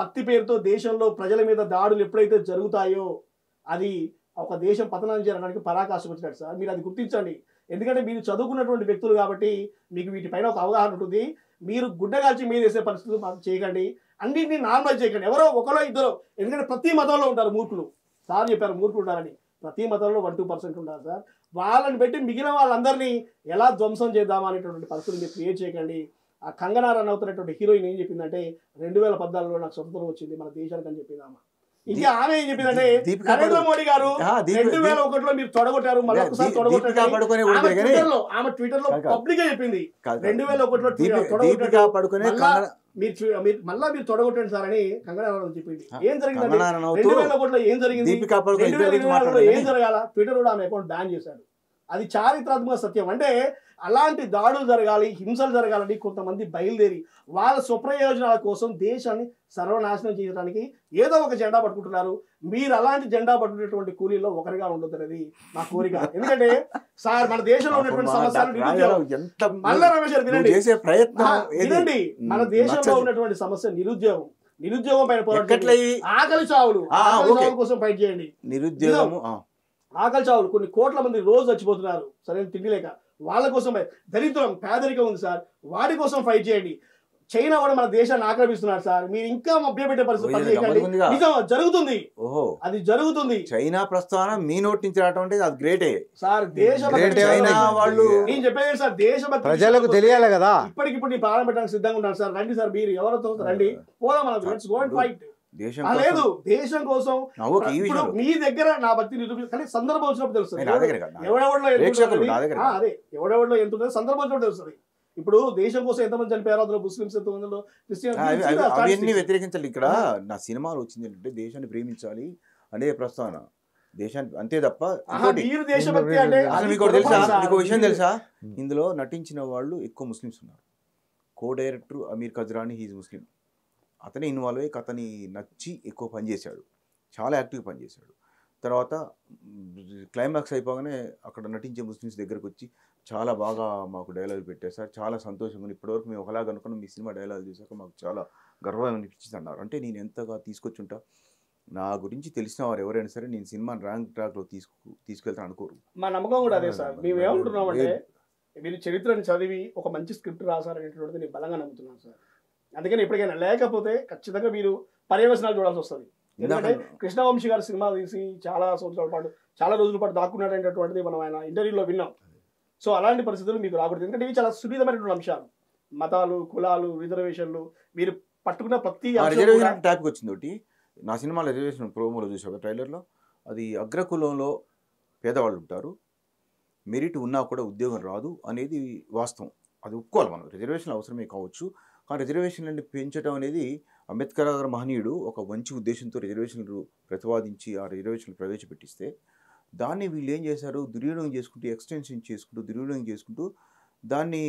భక్తి పేరుతో దేశంలో ప్రజల మీద దాడులు ఎప్పుడైతే జరుగుతాయో అది ఒక దేశం పతనం చేయడానికి పరాకాష్ఠ వచ్చినట్టు సార్. మీరు అది గుర్తించండి. ఎందుకంటే మీరు చదువుకున్నటువంటి వ్యక్తులు కాబట్టి మీకు వీటిపైన ఒక అవగాహన ఉంటుంది. మీరు గుడ్డగాల్చి మీరు వేసే పరిస్థితులు చేయకండి, అన్నింటినీ నార్మలైజ్ చేయకండి. ఎవరో ఒకరో ఇద్దరు, ఎందుకంటే ప్రతి మతంలో ఉంటారు మూర్ఖులు. సార్ చెప్పారు మూర్ఖులు ఉంటారని. ప్రతి మతంలో 1-2% ఉంటారు సార్. వాళ్ళని పెట్టి మిగిలిన వాళ్ళందరినీ ఎలా ధ్వంసం చేద్దామా అనేటువంటి పరిస్థితులు మీరు క్రియేట్ చేయకండి. ఆ కంగనా రన్ అవుతున్నటువంటి హీరోయిన్ ఏం చెప్పిందంటే 2014లో నాకు స్వతంత్రం వచ్చింది మన దేశానికి అని చెప్పిందామా. ఇంకా ఆమె ఏం చెప్పిందంటే దీపికా నరేంద్ర మోడీ గారు ఆ, 2001లో మీరు తొడగొట్టారు, మళ్ళీ ఒకసారి దీపికా తొడగొట్టారు. పడుకునే కూడా ఆమె కానీ ట్విట్టర్ లో కాదు. పబ్లిక్ గా చెప్పింది కాదు. 2001లో దీపికా పడుకునే మీరు తొడగొట్టండి సార్ అని కంగనా రనౌత్ చెప్పింది. ఏం జరిగింది కంగనా రనౌత్ 2001లో ఏం జరిగింది, దీపికా పడుకునే 2024లో ఏం జరగాల? ట్విట్టర్ కూడా ఆమె అకౌంట్ బ్యాన్ చేశాడు. అది చారిత్రాత్మక సత్యం. అంటే అలాంటి దాడులు జరగాలి, హింసలు జరగాలని కొంతమంది బయలుదేరి వాళ్ళ స్వప్రయోజనాల కోసం దేశాన్ని సర్వనాశనం చేయడానికి ఏదో ఒక జెండా పట్టుకుంటున్నారు. మీరు అలాంటి జెండా పట్టుకునేటువంటి కూలీల్లో ఒకరిగా ఉండొద్దు అనేది మా కోరిక. ఎందుకంటే సార్ మన దేశంలో ఉన్నటువంటి సమస్యలు నిరుద్యోగం. మల్లా రమేష్ గారు వినండి, చేసే ప్రయత్నం వినండి, మన దేశంలో ఉన్నటువంటి సమస్య నిరుద్యోగం. నిరుద్యోగం పైన పోరాటం, ఆకలి చావులు, ఆకలి చావుల కోసం ఫైట్ చేయండి. నిరుద్యోగము ఆకలి చావులు, కొన్ని కోట్ల మంది రోజు చచ్చిపోతున్నారు సరైన తిండి లేక. వాళ్ళ కోసం దరిద్రం, పేదరికం ఉంది సార్, వాటి కోసం ఫైట్ చేయండి. చైనా కూడా మన దేశాన్ని ఆక్రమిస్తున్నారు సార్. మీరు ఇంకా మభ్యపెట్టే పరిస్థితి నిజం జరుగుతుంది. ఓహో, అది జరుగుతుంది. చైనా ప్రస్తావన మీ నోటి నుంచి రావటం అంటే అది గ్రేటే సార్. దేశభక్తి వాళ్ళు నేను చెప్పేది సార్, దేశభక్తి ప్రజలకు తెలియాలి కదా. ఇప్పటికిప్పుడు నేను ప్రారంభ పెట్టడానికి సిద్ధంగా ఉన్నాను సార్. రండి సార్, మీరు ఎవరితో రండి, పోదాం మనం. Let's go and fight. లేదు దేశం కోసం మీ దగ్గర నా భక్తి నిరూపి, కానీ సందర్భం వచ్చినప్పుడు తెలుస్తుంది. ఎవడెవడలో ఎంత ఉంటుందో సందర్భం వచ్చినప్పుడు తెలుస్తుంది. ఇప్పుడు దేశం కోసం ఎంతమంది చనిపోయారో, అందులో ముస్లింస్ ఎంతమందిలో అవన్నీ వ్యతిరేకించాలి. ఇక్కడ నా సినిమాలు వచ్చింది ఏంటంటే దేశాన్ని ప్రేమించాలి అనే ప్రస్తావన, దేశాన్ని అంతే తప్ప. మీరు దేశభక్తి అంటే మీకు తెలుసా, మీకు విషయం తెలుసా, ఇందులో నటించిన వాళ్ళు ఎక్కువ ముస్లిమ్స్ ఉన్నారు. కో డైరెక్టర్ అమీర్ ఖజ్రానీ, హీజ్ ముస్లిం. అతనే ఇన్వాల్వ్ అయ్యి కథని నచ్చి ఎక్కువ పనిచేశాడు, చాలా యాక్టివ్గా పనిచేశాడు. తర్వాత క్లైమాక్స్ అయిపోగానే అక్కడ నటించే ముస్లిమ్స్ దగ్గరకు వచ్చి చాలా బాగా మాకు డైలాగులు పెట్టారు సార్, చాలా సంతోషంగా ఉంది, ఇప్పటివరకు మేము ఒకలాగా అనుకున్నాం, మీ సినిమా డైలాగులు చూసాక మాకు చాలా గర్వం అనిపించింది అన్నారు. అంటే నేను ఎంతగా తీసుకొచ్చుంటా, నా గురించి తెలిసిన వారు ఎవరైనా సరే నేను సినిమాని ర్యాంక్ ట్రాక్లో తీసుకెళ్తాను అనుకోరు. మా నమ్మకం కూడా అదే సార్. మేము ఏమంటున్నామంటే మీరు చరిత్రని చదివి ఒక మంచి స్క్రిప్ట్ రాసారనేటువంటిది నేను బలంగా నమ్ముతున్నాను సార్. అందుకని ఎప్పటికైనా, లేకపోతే ఖచ్చితంగా మీరు పర్యవసనాలు చూడాల్సి వస్తుంది. ఎందుకంటే కృష్ణవంశీ గారి సినిమా తీసి చాలా సంవత్సరాల పాటు, చాలా రోజుల పాటు దాక్కున్నాడు అనేటువంటిది మనం ఆయన ఇంటర్వ్యూలో విన్నాం. సో అలాంటి పరిస్థితులు మీకు రాకూడదు. ఎందుకంటే ఇవి చాలా సున్నితమైనటువంటి అంశాలు. మతాలు, కులాలు, రిజర్వేషన్లు, మీరు పట్టుకున్న ప్రతి రిజర్వేషన్ టాపిక్ వచ్చింది ఒకటి. నా సినిమాలో రిజర్వేషన్ ప్రోమోలో చూసాక ట్రైలర్లో, అది అగ్రకులంలో పేదవాళ్ళు ఉంటారు, మెరిట్ ఉన్నా కూడా ఉద్యోగం రాదు అనేది వాస్తవం. అది ఒప్పుకోవాలి మనం. రిజర్వేషన్లు అవసరమే కావచ్చు, కానీ రిజర్వేషన్లని పెంచడం అనేది అంబేద్కర్ గారు మహనీయుడు ఒక మంచి ఉద్దేశంతో రిజర్వేషన్లు ప్రతిపాదించి ఆ రిజర్వేషన్లు ప్రవేశపెట్టిస్తే దాన్ని వీళ్ళు ఏం చేశారు, దుర్వినియోగం చేసుకుంటూ, ఎక్స్టెన్షన్ చేసుకుంటూ, దుర్వినియోగం చేసుకుంటూ దాన్ని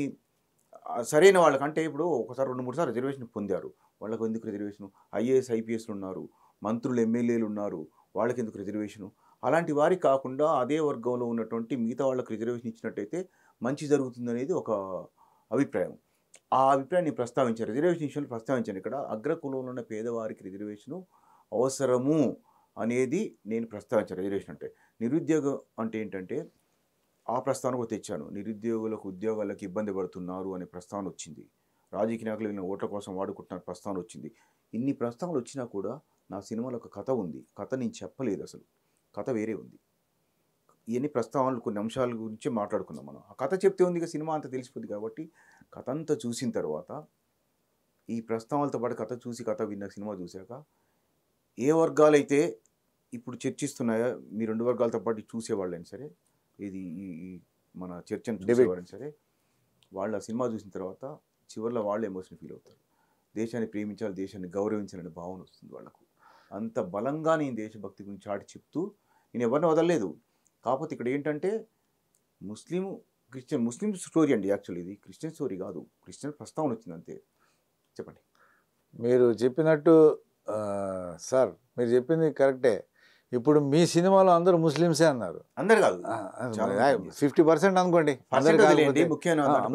సరైన వాళ్ళకంటే ఇప్పుడు ఒకసారి 2-3 సార్లు రిజర్వేషన్ పొందారు, వాళ్ళకు ఎందుకు రిజర్వేషను? ఐఏఎస్ ఐపీఎస్లు ఉన్నారు, మంత్రులు ఎమ్మెల్యేలు ఉన్నారు, వాళ్ళకి ఎందుకు రిజర్వేషను? అలాంటి వారికి కాకుండా అదే వర్గంలో ఉన్నటువంటి మిగతా వాళ్ళకి రిజర్వేషన్ ఇచ్చినట్టయితే మంచి జరుగుతుందనేది ఒక అభిప్రాయం. ఆ అభిప్రాయాన్ని ప్రస్తావించారు, రిజర్వేషన్ విషయంలో ప్రస్తావించాను. ఇక్కడ అగ్రకులంలో ఉన్న పేదవారికి రిజర్వేషను అవసరము అనేది నేను ప్రస్తావించాను. రిజర్వేషన్ అంటే నిరుద్యోగం అంటే ఏంటంటే ఆ ప్రస్తావన తెచ్చాను. నిరుద్యోగులకు ఉద్యోగాలకు ఇబ్బంది పడుతున్నారు అనే ప్రస్తావన వచ్చింది. రాజకీయ నాయకులు వీళ్ళని ఓట్ల కోసం వాడుకుంటున్న ప్రస్తావన వచ్చింది. ఇన్ని ప్రస్తావనలు వచ్చినా కూడా నా సినిమాలో ఒక కథ ఉంది. కథ నేను చెప్పలేదు, అసలు కథ వేరే ఉంది. ఇవన్నీ ప్రస్తావనలు, కొన్ని అంశాల గురించి మాట్లాడుకున్నాం మనం. ఆ కథ చెప్తే ఉంది, సినిమా అంతా తెలిసిపోద్ది. కాబట్టి కథ అంతా చూసిన తర్వాత ఈ ప్రస్తావనలతో పాటు కథ చూసి, కథ విన్న సినిమా చూశాక ఏ వర్గాలైతే ఇప్పుడు చర్చిస్తున్నాయో, మీ 2 వర్గాలతో పాటు చూసేవాళ్ళైనా సరే, ఇది ఈ మన చర్చను చూసేవాళ్ళైనా సరే, వాళ్ళు ఆ సినిమా చూసిన తర్వాత చివరిలో వాళ్ళు ఎమోషన్ ఫీల్ అవుతారు. దేశాన్ని ప్రేమించాలి, దేశాన్ని గౌరవించాలనే భావన వస్తుంది వాళ్ళకు. అంత బలంగా నేను దేశభక్తి గురించి చాటి చెప్తూ నేను ఎవరిని వదలలేదు. కాకపోతే ఇక్కడ ఏంటంటే ముస్లిం స్టోరీ అండి. యాక్చువల్లీ ఇది క్రిస్టియన్ స్టోరీ కాదు, క్రిస్టియన్ ప్రస్తావన వచ్చింది అంతే. చెప్పండి. మీరు చెప్పినట్టు సార్, మీరు చెప్పింది కరెక్టే. ఇప్పుడు మీ సినిమాలో అందరూ ముస్లిమ్సే అన్నారు. అందరు కాదు, 50% అనుకోండి.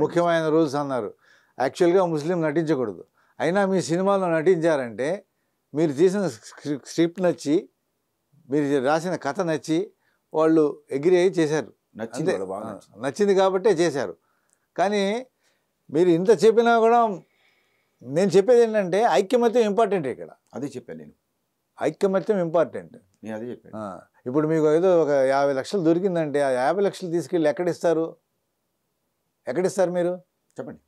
ముఖ్యమైన రూల్స్ అన్నారు. యాక్చువల్గా ముస్లిం నటించకూడదు. అయినా మీ సినిమాలో నటించారంటే మీరు తీసిన స్క్రిప్ట్ నచ్చి, మీరు రాసిన కథ నచ్చి వాళ్ళు అగ్రీ అయ్యి చేశారు. నచ్చింది కాబట్టే చేశారు. కానీ మీరు ఇంత చెప్పినా కూడా నేను చెప్పేది ఏంటంటే ఐక్యమత్యం ఇంపార్టెంట్. ఇక్కడ అదే చెప్పాను నేను, ఐక్యమత్యం ఇంపార్టెంట్. నేను అదే చెప్పాను. ఇప్పుడు మీకు ఏదో ఒక 50 లక్షలు దొరికిందంటే ఆ 50 లక్షలు తీసుకెళ్ళి ఎక్కడిస్తారు మీరు? చెప్పండి,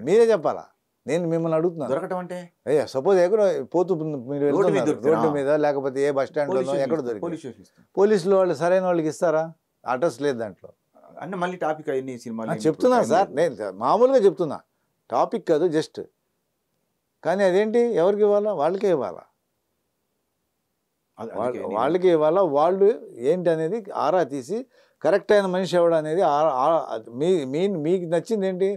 మీరే చెప్పాలా. నేను మిమ్మల్ని అడుగుతున్నాను. దొరకటం అంటే అయ్యా సపోజ్ ఎక్కడ పోతూ మీరు రోడ్డు మీద వెళ్తున్నారు, దొరుకుతారా? రోడ్డు మీద లేకపోతే ఏ బస్ స్టాండ్లోనో ఎక్కడ దొరికి పోలీస్ స్టేషన్ ఇస్తాం. పోలీసులు వాళ్ళు సరైన వాళ్ళకి ఇస్తారా? అడ్రస్ లేదు దాంట్లో. అంటే మళ్ళీ టాపిక్ అయ్యి సినిమాలు చెప్తున్నా సార్, నేను మామూలుగా చెప్తున్నా, టాపిక్ కాదు జస్ట్. కానీ అదేంటి ఎవరికి ఇవ్వాలా? వాళ్ళకే ఇవ్వాలా, వాళ్ళకి ఇవ్వాలా. వాళ్ళు ఏంటి అనేది ఆరా తీసి కరెక్ట్ అయిన మనిషి ఎవడు అనేది మీకు నచ్చింది ఏంటి,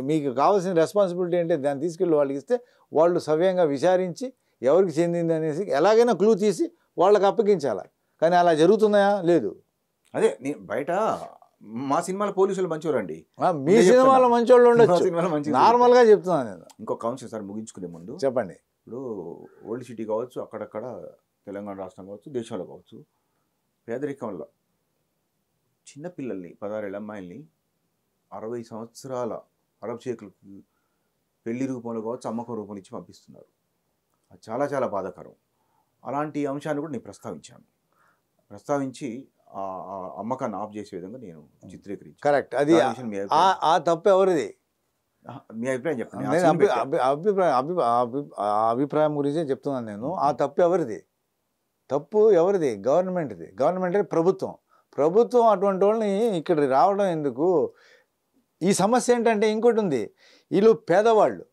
మీకు కావాల్సిన రెస్పాన్సిబిలిటీ ఏంటి, దాన్ని తీసుకెళ్ళి వాళ్ళకి ఇస్తే వాళ్ళు సవ్యంగా విచారించి ఎవరికి చెందింది అనేసి ఎలాగైనా క్లూ తీసి వాళ్ళకి అప్పగించాలి. కానీ అలా జరుగుతున్నాయా? లేదు. అదే బయట మా సినిమాలో పోలీసులు మంచివారండి. మీ సినిమాలో మంచోళ్ళు ఉండొచ్చు, నార్మల్గా చెప్తున్నాను నేను. ఇంకో కౌన్సిల్ సార్ ముగించుకునే ముందు చెప్పండి. ఇప్పుడు ఓల్డ్ సిటీ కావచ్చు, అక్కడక్కడ తెలంగాణ రాష్ట్రం కావచ్చు, దేశంలో కావచ్చు, పేదరికంలో చిన్నపిల్లల్ని 16 ఏళ్ళ అమ్మాయిల్ని 60 సంవత్సరాల అరబ్ షేకులకు పెళ్లి రూపంలో కావచ్చు, అమ్మకం రూపంలో ఇచ్చి పంపిస్తున్నారు. అది చాలా చాలా బాధాకరం. అలాంటి అంశాన్ని కూడా నేను ప్రస్తావించి ఆ అమ్మకాన్ని ఆఫ్ చేసే విధంగా నేను చిత్రీకరించాను. కరెక్ట్. అది ఆ తప్పు ఎవరిది? మీ అభిప్రాయం చెప్పండి. నేను అభిప్రాయం గురించే చెప్తున్నాను నేను. ఆ తప్పు ఎవరిది? తప్పు ఎవరిది? గవర్నమెంట్ది. గవర్నమెంట్ ప్రభుత్వం అటువంటి వాళ్ళని ఇక్కడ రావడం ఎందుకు? ఈ సమస్య ఏంటంటే ఇంకోటి ఉంది, వీళ్ళు పేదవాళ్ళు,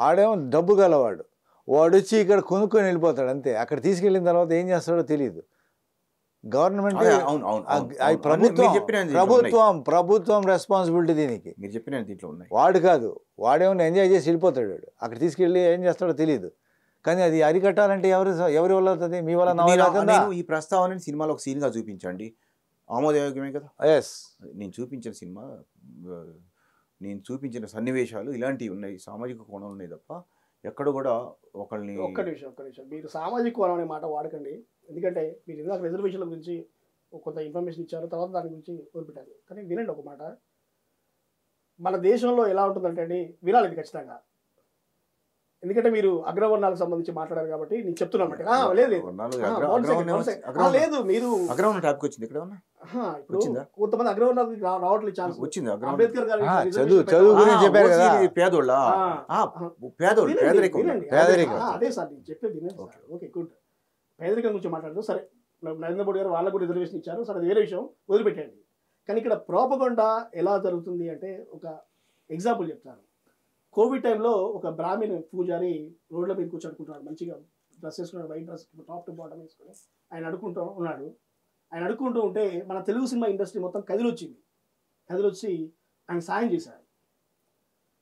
ఆడేమో డబ్బు గలవాడు, వాడు వచ్చి ఇక్కడ కొనుక్కొని వెళ్ళిపోతాడు అంతే. అక్కడ తీసుకెళ్ళిన తర్వాత ఏం చేస్తాడో తెలియదు. గవర్నమెంట్ ప్రభుత్వం రెస్పాన్సిబిలిటీ దీనికి. మీరు చెప్పిన దీంట్లో ఉన్నాయి. వాడు కాదు, వాడేమో ఎంజాయ్ చేసి వెళ్ళిపోతాడు, వాడు అక్కడ తీసుకెళ్ళి ఏం చేస్తాడో తెలియదు. కానీ అది అరికట్టాలంటే ఎవరి వల్ల అవుతుంది? మీ వల్ల, నా వల్ల అవుతుందా? ఈ ప్రస్తావనని సినిమాలో ఒక సీన్గా చూపించండి, ఆమోదయోగ్యమే కదా. ఎస్, నేను చూపించిన సన్నివేశాలు ఇలాంటివి ఉన్నాయి, సామాజిక కోణం ఉన్నాయి తప్ప ఎక్కడ కూడా ఒకళ్ళని. ఒక్క నిమిషం మీరు సామాజిక కోణం అనే మాట వాడకండి. ఎందుకంటే మీరు ఇందాక రిజర్వేషన్ల గురించి కొంత ఇన్ఫర్మేషన్ ఇచ్చారు, తర్వాత దాని గురించి వదిలిపెట్టారు. కానీ వినండి ఒక మాట, మన దేశంలో ఎలా ఉంటుందంటే అండి, వినాలి ఇది ఖచ్చితంగా. ఎందుకంటే మీరు అగ్రవర్ణాలకు సంబంధించి మాట్లాడారు కాబట్టి నేను చెప్తున్నాను. ఇప్పుడు కొంతమంది అగ్రవర్ణాలకు రావట్లేదు ఛాన్స్ వచ్చింది. అంబేద్కర్ గారు అదే సార్ నేను చెప్పేది. Okay good. పేదరికం గురించి మాట్లాడుతూ సరే, నరేంద్ర మోడీ గారు వాళ్ళకు కూడా రిజర్వేషన్ ఇచ్చారు, సరే అది వేరే విషయం, వదిలిపెట్టండి. కానీ ఇక్కడ ప్రోపగండా ఎలా జరుగుతుంది అంటే ఒక ఎగ్జాంపుల్ చెప్తాను. కోవిడ్ టైంలో ఒక బ్రాహ్మణ్ పూజారి రోడ్ల మీద కూర్చోడుకుంటున్నాడు, మంచిగా డ్రెస్ వేసుకున్నాడు, white dress top to bottom వేసుకుని ఆయన అడుక్కుంటూ ఉన్నాడు. ఆయన అడుక్కుంటూ ఉంటే మన తెలుగు సినిమా ఇండస్ట్రీ మొత్తం కదిలొచ్చి ఆయన సాయం చేశారు.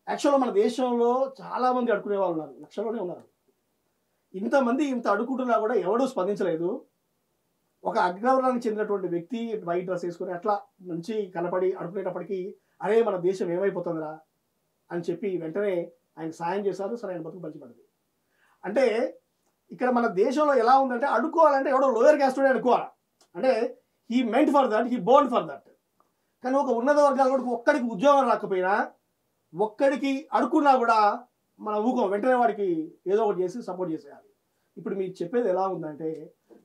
యాక్చువల్గా మన దేశంలో చాలామంది అడుక్కునే వాళ్ళు ఉన్నారు, లక్షల్లోనే ఉన్నారు. ఇంతమంది ఇంత అడుక్కుంటున్నా కూడా ఎవడూ స్పందించలేదు. ఒక అగ్రవర్ణానికి చెందినటువంటి వ్యక్తి వైట్ డ్రెస్ వేసుకుని అట్లా మంచి కనపడి అడుక్కునేటప్పటికీ అరే మన దేశం ఏమైపోతుందిరా అని చెప్పి వెంటనే ఆయన సాయం చేశారు. సరే, ఆయన బతుకు పంచిపడింది. అంటే ఇక్కడ మన దేశంలో ఎలా ఉందంటే అడుక్కోవాలంటే ఎవడో లోయర్ క్యాస్ట్ అడుక్కోవాలి, అంటే he meant for that, he Born for that. కానీ ఒక ఉన్నత వర్గాల కూడా ఒక్కడికి ఉద్యోగం రాకపోయినా, ఒక్కడికి అడుక్కున్నా కూడా మన ఊకం, వెంటనే వాడికి ఏదో ఒకటి చేసి సపోర్ట్ చేసేయాలి. ఇప్పుడు మీరు చెప్పేది ఎలా ఉందంటే,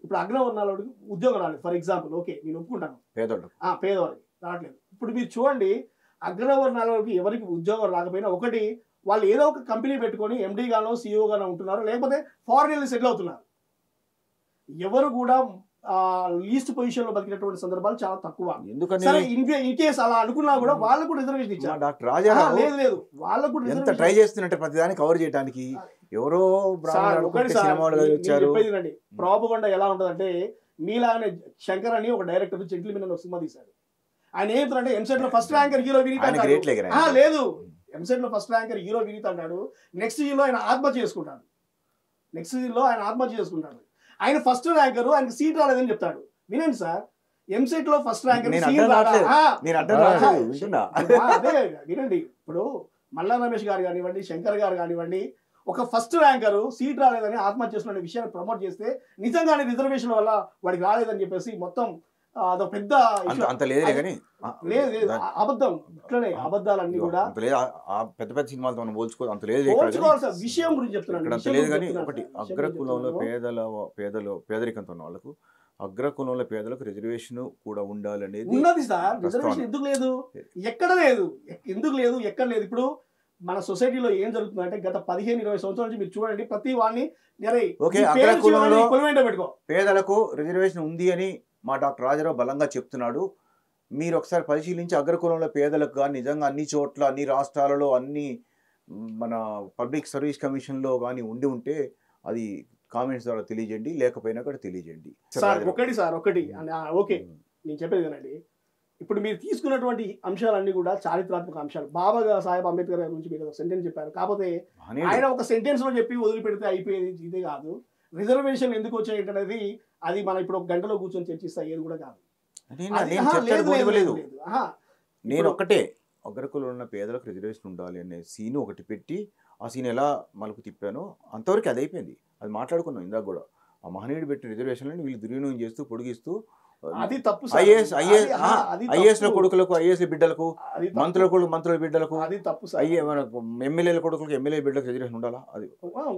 ఇప్పుడు అగ్రవర్ణాలకి ఉద్యోగం రాలేదు ఫర్ ఎగ్జాంపుల్, ఓకే నేను ఒప్పుకుంటాను, పేదవాడికి రావట్లేదు. ఇప్పుడు మీరు చూడండి, అగ్రవర్ణాలకి ఎవరికి ఉద్యోగం రాకపోయినా ఒకటి వాళ్ళు ఏదో ఒక కంపెనీ పెట్టుకొని ఎండీ గానో సిఇఓ గానో ఉంటున్నారు, లేకపోతే ఫారెన్ సెటిల్ అవుతున్నారు. ఎవరు కూడా లీస్ట్ పొజిషన్ లో బతికినటువంటి సందర్భాలు చాలా తక్కువ. సరే, ఇన్ కేస్ అలా అనుకున్నా కూడా వాళ్ళకు కూడా రిజర్వేషన్ ఇచ్చారు. డాక్టర్ రాజా లేదు వాళ్ళకు కూడా ఎంత ట్రై చేస్తున్నట్టే ప్రతిదాన్ని కవర్ చేయడానికి ఎవరో ప్రోపగండా ఎలా ఉంటుందంటే, మీలానే శంకర్ అని ఒక డైరెక్టర్ జెంటిల్మెన్ అని ఒక సినిమా తీశాడు. ఆయన ఏమంటారంటే ఎంసెట్ లో ఫస్ట్ ర్యాంకర్ హీరో వినీత్ లేదు, ఎంసెట్ లో ఫస్ట్ ర్యాంకర్ హీరో వినీత్ అంటాడు. నెక్స్ట్ ఇయర్ లో ఆయన ఆత్మహత్య చేసుకుంటాడు. ఆయన ఫస్ట్ ర్యాంకర్, ఆయనకి సీట్ రాలేదని చెప్తాడు. వినండి సార్, ఎంసెట్ లో ఫస్ట్ ర్యాంకర్ అదే వినండి. ఇప్పుడు మల్లా రమేష్ గారు కానివ్వండి, శంకర్ గారు కానివ్వండి, ఒక ఫస్ట్ ర్యాంకర్ సీట్ రాలేదని ఆత్మహత్య చేసుకునే విషయాన్ని ప్రమోట్ చేస్తే నిజంగానే రిజర్వేషన్ వల్ల వాడికి రాలేదని చెప్పేసి మొత్తం అదొక పెద్ద లేదు అబద్ధం. ఇట్లనే అబద్ధాలన్నీ కూడా పెద్ద పెద్ద సినిమాలతో పోల్చుకోవాలి, అంత లేదు విషయం గురించి చెప్తున్నాను. లేదు కానీ ఒకటి, అగ్రకులంలో పేదరికంతో ఉన్న వాళ్ళకు, అగ్రకులంలో పేదలకు రిజర్వేషన్ కూడా ఉండాలనేది ఉన్నది సార్. రిజర్వేషన్ ఎందుకు లేదు? ఎక్కడ లేదు, ఎందుకు లేదు, ఎక్కడ లేదు. ఇప్పుడు మన సొసైటీలో ఏం జరుగుతుందంటే గత 15-20 సంవత్సరాల నుంచి మీరు చూడండి ప్రతి వాడిని ఓకే, అగ్రకులంలో పేదలకు రిజర్వేషన్ ఉంది అని మా డాక్టర్ రాజారావు బలంగా చెప్తున్నాడు. మీరు ఒకసారి పరిశీలించి అగ్రకులంలో పేదలకు కానీ నిజంగా అన్ని చోట్ల అన్ని రాష్ట్రాలలో అన్ని మన పబ్లిక్ సర్వీస్ కమిషన్లో కానీ ఉంటే అది కామెంట్స్ ద్వారా తెలియజేయండి, లేకపోయినా కూడా తెలియజేయండి. ఒకటి ఓకే నేను చెప్పేది వినండి. ఇప్పుడు మీరు తీసుకున్నటువంటి అంశాలన్నీ కూడా చారిత్రాత్మక అంశాలు. బాబా సాహెబ్ అంబేద్కర్ గారి గురించి మీరు ఒక సెంటెన్స్ చెప్పారు, కాకపోతే ఆయన ఒక సెంటెన్స్ లో చెప్పి వదిలిపెడితే అయిపోయేది ఇదే కాదు. రిజర్వేషన్ ఎందుకు వచ్చాయి అనేది అది మనం ఇప్పుడు ఒక గంటలో కూర్చొని చర్చిస్తా ఏది కూడా కాదు. నేను ఒక్కటే అగ్రకులంలో ఉన్న పేదలకు రిజర్వేషన్ ఉండాలి అనే సీన్ ఒకటి పెట్టి ఆ సీన్ ఎలా మలుపు తిప్పానో అంతవరకు అది అయిపోయింది. అది మాట్లాడుకున్నాం ఇందాక కూడా. ఆ మహనీయుడు పెట్టిన రిజర్వేషన్లను వీళ్ళు దుర్వినియోగం చేస్తూ పొడిగిస్తూ అది తప్పు. ఐఏఎస్ కొడుకులకు ఐఏఎస్ బిడ్డలకు, మంత్రుల కొడుకు మంత్రుల బిడ్డలకు, అది తప్పు. ఎమ్మెల్యేల కొడుకులకు ఎమ్మెల్యే బిడ్డలకు రిజర్వేషన్ ఉండాలా? అది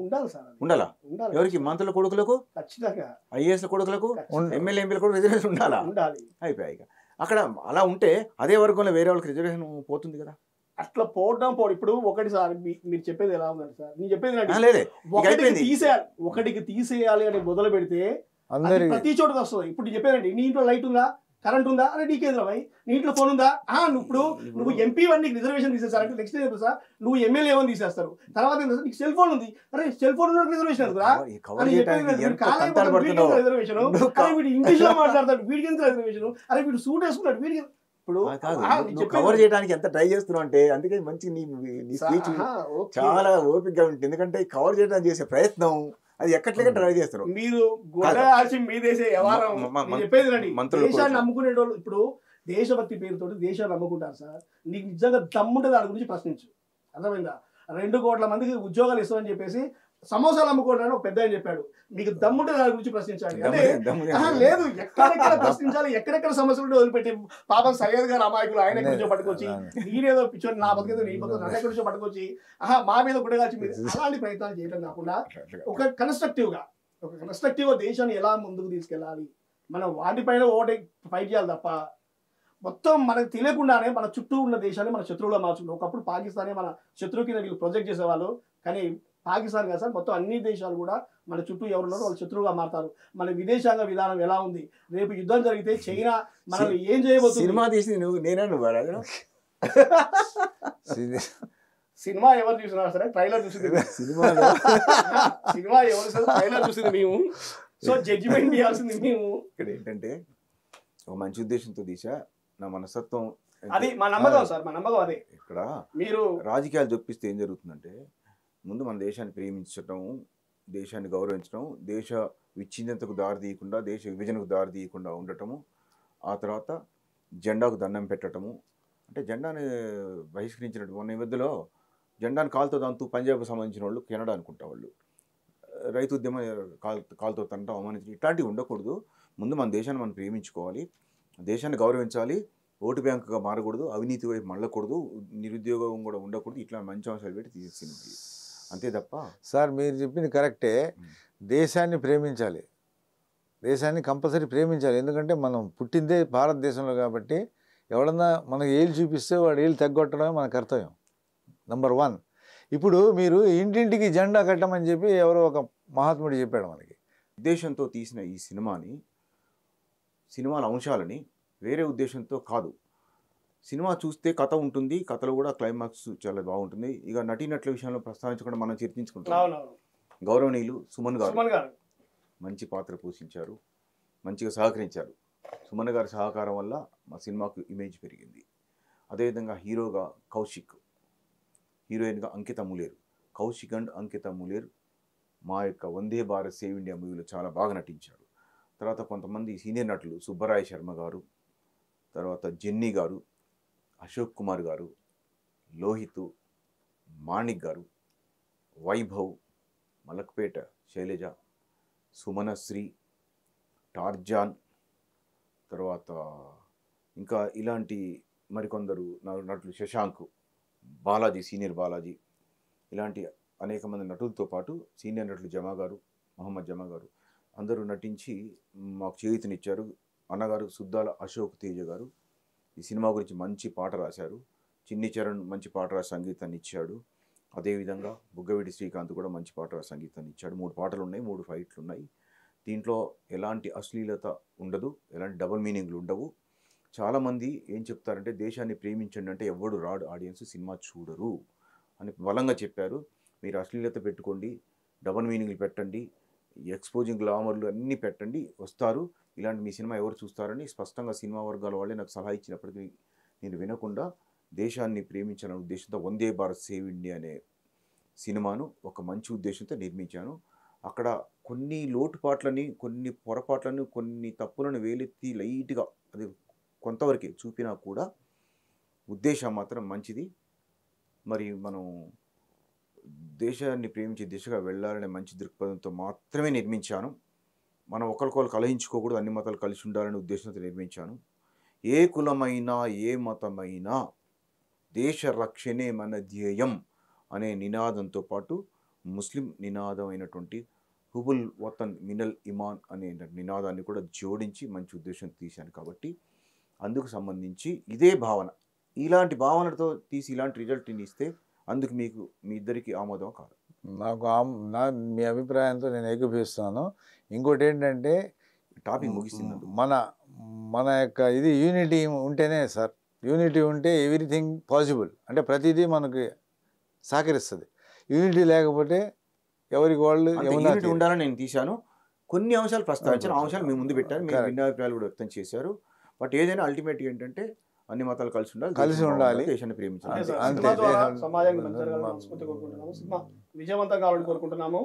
ఉండాలి సార్. ఉండాలా? ఎవరికి? మంత్రుల కొడుకులకు ఖచ్చితంగా, ఐఏఎస్ కొడుకులకు, ఎమ్మెల్యే కొడుకు రిజర్వేషన్ ఉండాలా? అయిపోయాయి. అక్కడ అలా ఉంటే అదే వర్గంలో వేరే వాళ్ళకి రిజర్వేషన్ పోతుంది కదా. అట్లా పోవడం ఇప్పుడు ఒకటి సార్ మీరు చెప్పేది ఎలా ఉందండి సార్, నేను చెప్పేది ఒకటికి తీసేయాలి అని మొదలు పెడితే ప్రతి చోట వస్తుంది. ఇప్పుడు చెప్పేదండి నీ ఇంట్లో లైట్ ఉందా, కరెంట్ ఉందా, అరే నీకేంద్రా భయ్, నీ ఇంట్లో ఫోన్ ఉందా, ఇప్పుడు నువ్వు ఎంపీ వన్ నీకు రిజర్వేషన్ తీసేస్తారంటే నెక్స్ట్ ఏం సార్ నువ్వు ఎమ్మెల్యే వన్ తీసేస్తారు. తర్వాత నీకు సెల్ ఫోన్ ఉంది, అరే సెల్ ఫోన్ ఉన్న రిజర్వేషన్ రిజర్వేషన్ ఇంగ్లీష్ లో మాట్లాడతాడు, వీడికి ఎంత రిజర్వేషన్, అరే వీడు సూట్ వేసుకున్నాడు, వీడికి ఇప్పుడు కవర్ చేయడానికి ఎంత ట్రై చేస్తున్నావు అంటే అందుకే మంచి నీ స్పీచ్ చాలా ఓపికగా ఉంటుంది. ఎందుకంటే కవర్ చేయడానికి చేసే ప్రయత్నం అది ఎక్కట్లేక ట్రై చేస్తారు. మీరు మీదేసే దేశాన్ని నమ్ముకునే వాళ్ళు ఇప్పుడు దేశభక్తి పేరుతో దేశాన్ని నమ్ముకుంటారు సార్. నీకు నిజంగా దమ్ముంటే దాని గురించి ప్రశ్నించు, అర్థమైందా? 2 కోట్ల మందికి ఉద్యోగాలు ఇస్తామని చెప్పేసి సమోసాలు అమ్ముకోవడానికి ఒక పెద్ద అని చెప్పాడు. మీకు దమ్ముంటే దాని గురించి ప్రశ్నించాలి. లేదు, ఎక్కడెక్కడ ప్రశ్నించాలి, ఎక్కడెక్కడ సమస్యలు వదిలిపెట్టి పాపం సయ్యద్ గారు అమాయకులు ఆయన ఎక్కడి నుంచో పట్టుకొచ్చి నేనేదో పిచ్చోని నా బతికేదో నీ బతుకు నన్ను ఎక్కడి నుంచో పట్టుకొచ్చి మా మీద గుడగాల్చి మీరు అలాంటి ప్రయత్నాలు చేయడం కాకుండా ఒక కన్స్ట్రక్టివ్ గా దేశాన్ని ఎలా ముందుకు తీసుకెళ్ళాలి మనం వాటిపైన ఓటే ఫైట్ చేయాలి తప్ప మొత్తం మనకు తెలియకుండానే మన చుట్టూ ఉన్న దేశాన్ని మన శత్రువుగా మార్చుకుంటాం. ఒకప్పుడు పాకిస్తానే మన శత్రువు కింద వీళ్ళు ప్రొజెక్ట్ చేసేవాళ్ళు, కానీ పాకిస్తాన్ కాదు సార్, మొత్తం అన్ని దేశాలు కూడా మన చుట్టూ ఎవరున్నారో వాళ్ళు శత్రువుగా మారుతారు. మన విదేశాంగ విధానం ఎలా ఉంది, రేపు యుద్ధం జరిగితే చైనా మనం ఏం చేయబోతుంది? సినిమా తీసి సినిమా ఎవరు చూసినా సరే ట్రైలర్ చూసింది, సినిమా ఎవరు ట్రైలర్ చూసింది మేము, సో జడ్జిమెంట్ చేయాల్సింది మేము. ఇక్కడ ఏంటంటే ఒక మంచి ఉద్దేశంతో తీసా, నా మనస్తత్వం అది మా నమ్మకం సార్, మా నమ్మకం అదే. ఇక్కడ మీరు రాజకీయాలు చొప్పిస్తే ఏం జరుగుతుందంటే ముందు మన దేశాన్ని ప్రేమించడం, దేశాన్ని గౌరవించడం, దేశ విచ్ఛిన్నతకు దారి తీయకుండా, దేశ విభజనకు దారి తీయకుండా ఉండటము, ఆ తర్వాత జెండాకు దండం పెట్టడము. అంటే జెండాని బహిష్కరించినట్టు మొన్న ఈ మధ్యలో జెండాను కాలుతో తంతూ పంజాబ్కు సంబంధించిన వాళ్ళు కెనడా అనుకుంటా వాళ్ళు రైతు ఉద్యమం కాలుతో తంటూ అవమానించి ఇట్లాంటివి ఉండకూడదు. ముందు మన దేశాన్ని మనం ప్రేమించుకోవాలి, దేశాన్ని గౌరవించాలి, ఓటు బ్యాంకుగా మారకూడదు, అవినీతి వైపు మళ్ళకూడదు, నిరుద్యోగం కూడా ఉండకూడదు. ఇట్లా మంచి అంశాలు పెట్టి తీసేసింది అంతే తప్ప. సార్ మీరు చెప్పింది కరెక్టే, దేశాన్ని ప్రేమించాలి, దేశాన్ని కంపల్సరీ ప్రేమించాలి. ఎందుకంటే మనం పుట్టిందే భారతదేశంలో కాబట్టి ఎవడన్నా మనకు ఏళ్ళు చూపిస్తే వాడు ఏళ్ళు తగ్గొట్టడమే మన కర్తవ్యం. నంబర్ 1. ఇప్పుడు మీరు ఇంటింటికి జెండా కట్టమని చెప్పి ఎవరో ఒక మహాత్ముడు చెప్పాడు మనకి. ఉద్దేశంతో తీసిన ఈ సినిమాల అంశాలని వేరే ఉద్దేశంతో కాదు. సినిమా చూస్తే కథ ఉంటుంది, కథలో కూడా క్లైమాక్స్ చాలా బాగుంటుంది. ఇక నటీనటుల విషయంలో ప్రస్తావించకుండా మనం చర్చించుకుంటాం. గౌరవనీయులు సుమన్ గారు మంచి పాత్ర పోషించారు, మంచిగా సహకరించారు. సుమన్ గారి సహకారం వల్ల మా సినిమాకు ఇమేజ్ పెరిగింది. అదేవిధంగా హీరోగా కౌశిక్, హీరోయిన్గా అంకిత ములేరు. కౌశిక్ అండ్ అంకిత ములేరు మా యొక్క వందే భారత్ సేవ్ ఇండియా మూవీలో చాలా బాగా నటించారు. తర్వాత కొంతమంది సీనియర్ నటులు సుబ్బరాయ శర్మ గారు, తర్వాత జెన్నీ గారు, అశోక్ కుమార్ గారు, లోహిత్, మాణిక్ గారు, వైభవ్, మలక్పేట శైలజ, సుమనశ్రీ, టార్జాన్, తర్వాత ఇంకా ఇలాంటి మరికొందరు నటులు, శశాంక్, బాలాజీ, సీనియర్ బాలాజీ, ఇలాంటి అనేక మంది నటులతో పాటు సీనియర్ నటులు జమా గారు, మహమ్మద్ జమా గారు అందరూ నటించి మాకు చేయూతనిచ్చారు. అన్నగారు సుద్దాల అశోక్ తేజ గారు ఈ సినిమా గురించి మంచి పాట రాశారు. చిన్ని చరణ్ మంచి పాట రాసి సంగీతాన్ని ఇచ్చాడు. అదేవిధంగా బుగ్గవీటి శ్రీకాంత్ కూడా మంచి పాట సంగీతాన్ని ఇచ్చాడు. 3 పాటలు ఉన్నాయి, 3 ఫైట్లు ఉన్నాయి. దీంట్లో ఎలాంటి అశ్లీలత ఉండదు, ఎలాంటి డబుల్ మీనింగ్లు ఉండవు. చాలామంది ఏం చెప్తారంటే దేశాన్ని ప్రేమించండి అంటే ఎవడు రాడు, ఆడియన్స్ సినిమా చూడరు అని బలంగా చెప్పారు. మీరు అశ్లీలత పెట్టుకోండి, డబుల్ మీనింగ్లు పెట్టండి, ఎక్స్పోజింగ్ గ్లామర్లు అన్నీ పెట్టండి, వస్తారు. ఇలాంటి మీ సినిమా ఎవరు చూస్తారని స్పష్టంగా సినిమా వర్గాల వాళ్ళే నాకు సలహా ఇచ్చినప్పటికీ నేను వినకుండా దేశాన్ని ప్రేమించాలనే ఉద్దేశంతో వందే భారత్ సేవ్ ఇండియా అనే సినిమాను ఒక మంచి ఉద్దేశంతో నిర్మించాను. అక్కడ కొన్ని లోటుపాట్లని, కొన్ని పొరపాట్లను, కొన్ని తప్పులను వేలెత్తి లైట్గా అది కొంతవరకే చూపినా కూడా ఉద్దేశం మాత్రం మంచిది. మరి మనం దేశాన్ని ప్రేమించే దిశగా వెళ్ళాలనే మంచి దృక్పథంతో మాత్రమే నిర్మించాను. మనం ఒకరికొకరు కలహించుకోకూడదు, అన్ని మతాలు కలిసి ఉండాలనే ఉద్దేశంతో నిర్మించాను. ఏ కులమైనా ఏ మతమైనా దేశ రక్షణే మన ధ్యేయం అనే నినాదంతో పాటు ముస్లిం నినాదం అయినటువంటి హుబుల్ వతన్ మినల్ ఇమాన్ అనే నినాదాన్ని కూడా జోడించి మంచి ఉద్దేశం తీశాను. కాబట్టి అందుకు సంబంధించి ఇదే భావన, ఇలాంటి భావనతో తీసి ఇలాంటి రిజల్ట్ని ఇస్తే అందుకు మీకు మీ ఇద్దరికి ఆమోదం కాదు. నాకు మీ అభిప్రాయంతో నేను ఏకీభవిస్తున్నాను. ఇంకోటి ఏంటంటే టాపిక్ ముగిస్తుంది. మన యొక్క ఇది యూనిటీ ఉంటేనే సార్, యూనిటీ ఉంటే ఎవ్రీథింగ్ పాసిబుల్. అంటే ప్రతిదీ మనకి సహకరిస్తుంది. యూనిటీ లేకపోతే ఎవరికి వాళ్ళు యూనిటీ ఉండాలని నేను తీశాను. కొన్ని అంశాలు ప్రస్తావించాను, అంశాలు మీ ముందు పెట్టాను, మీరు భిన్నాభిప్రాయాలు కూడా వ్యక్తం చేశారు. బట్ ఏదైనా అల్టిమేట్గా ఏంటంటే అన్ని మతాలు కలిసి ఉండాలి, దేశాన్ని ప్రేమించాలి. సినిమా విజయవంతం కావాలని కోరుకుంటున్నాము.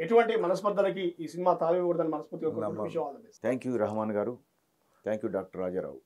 ఎటువంటి మనస్పర్ధలకి ఈ సినిమా తావికూడదని మనస్ఫూర్తిగా కోరుకుంటున్నాము. థ్యాంక్ యూ రహమాన్ గారు, థ్యాంక్ యూ డాక్టర్ రాజారావు.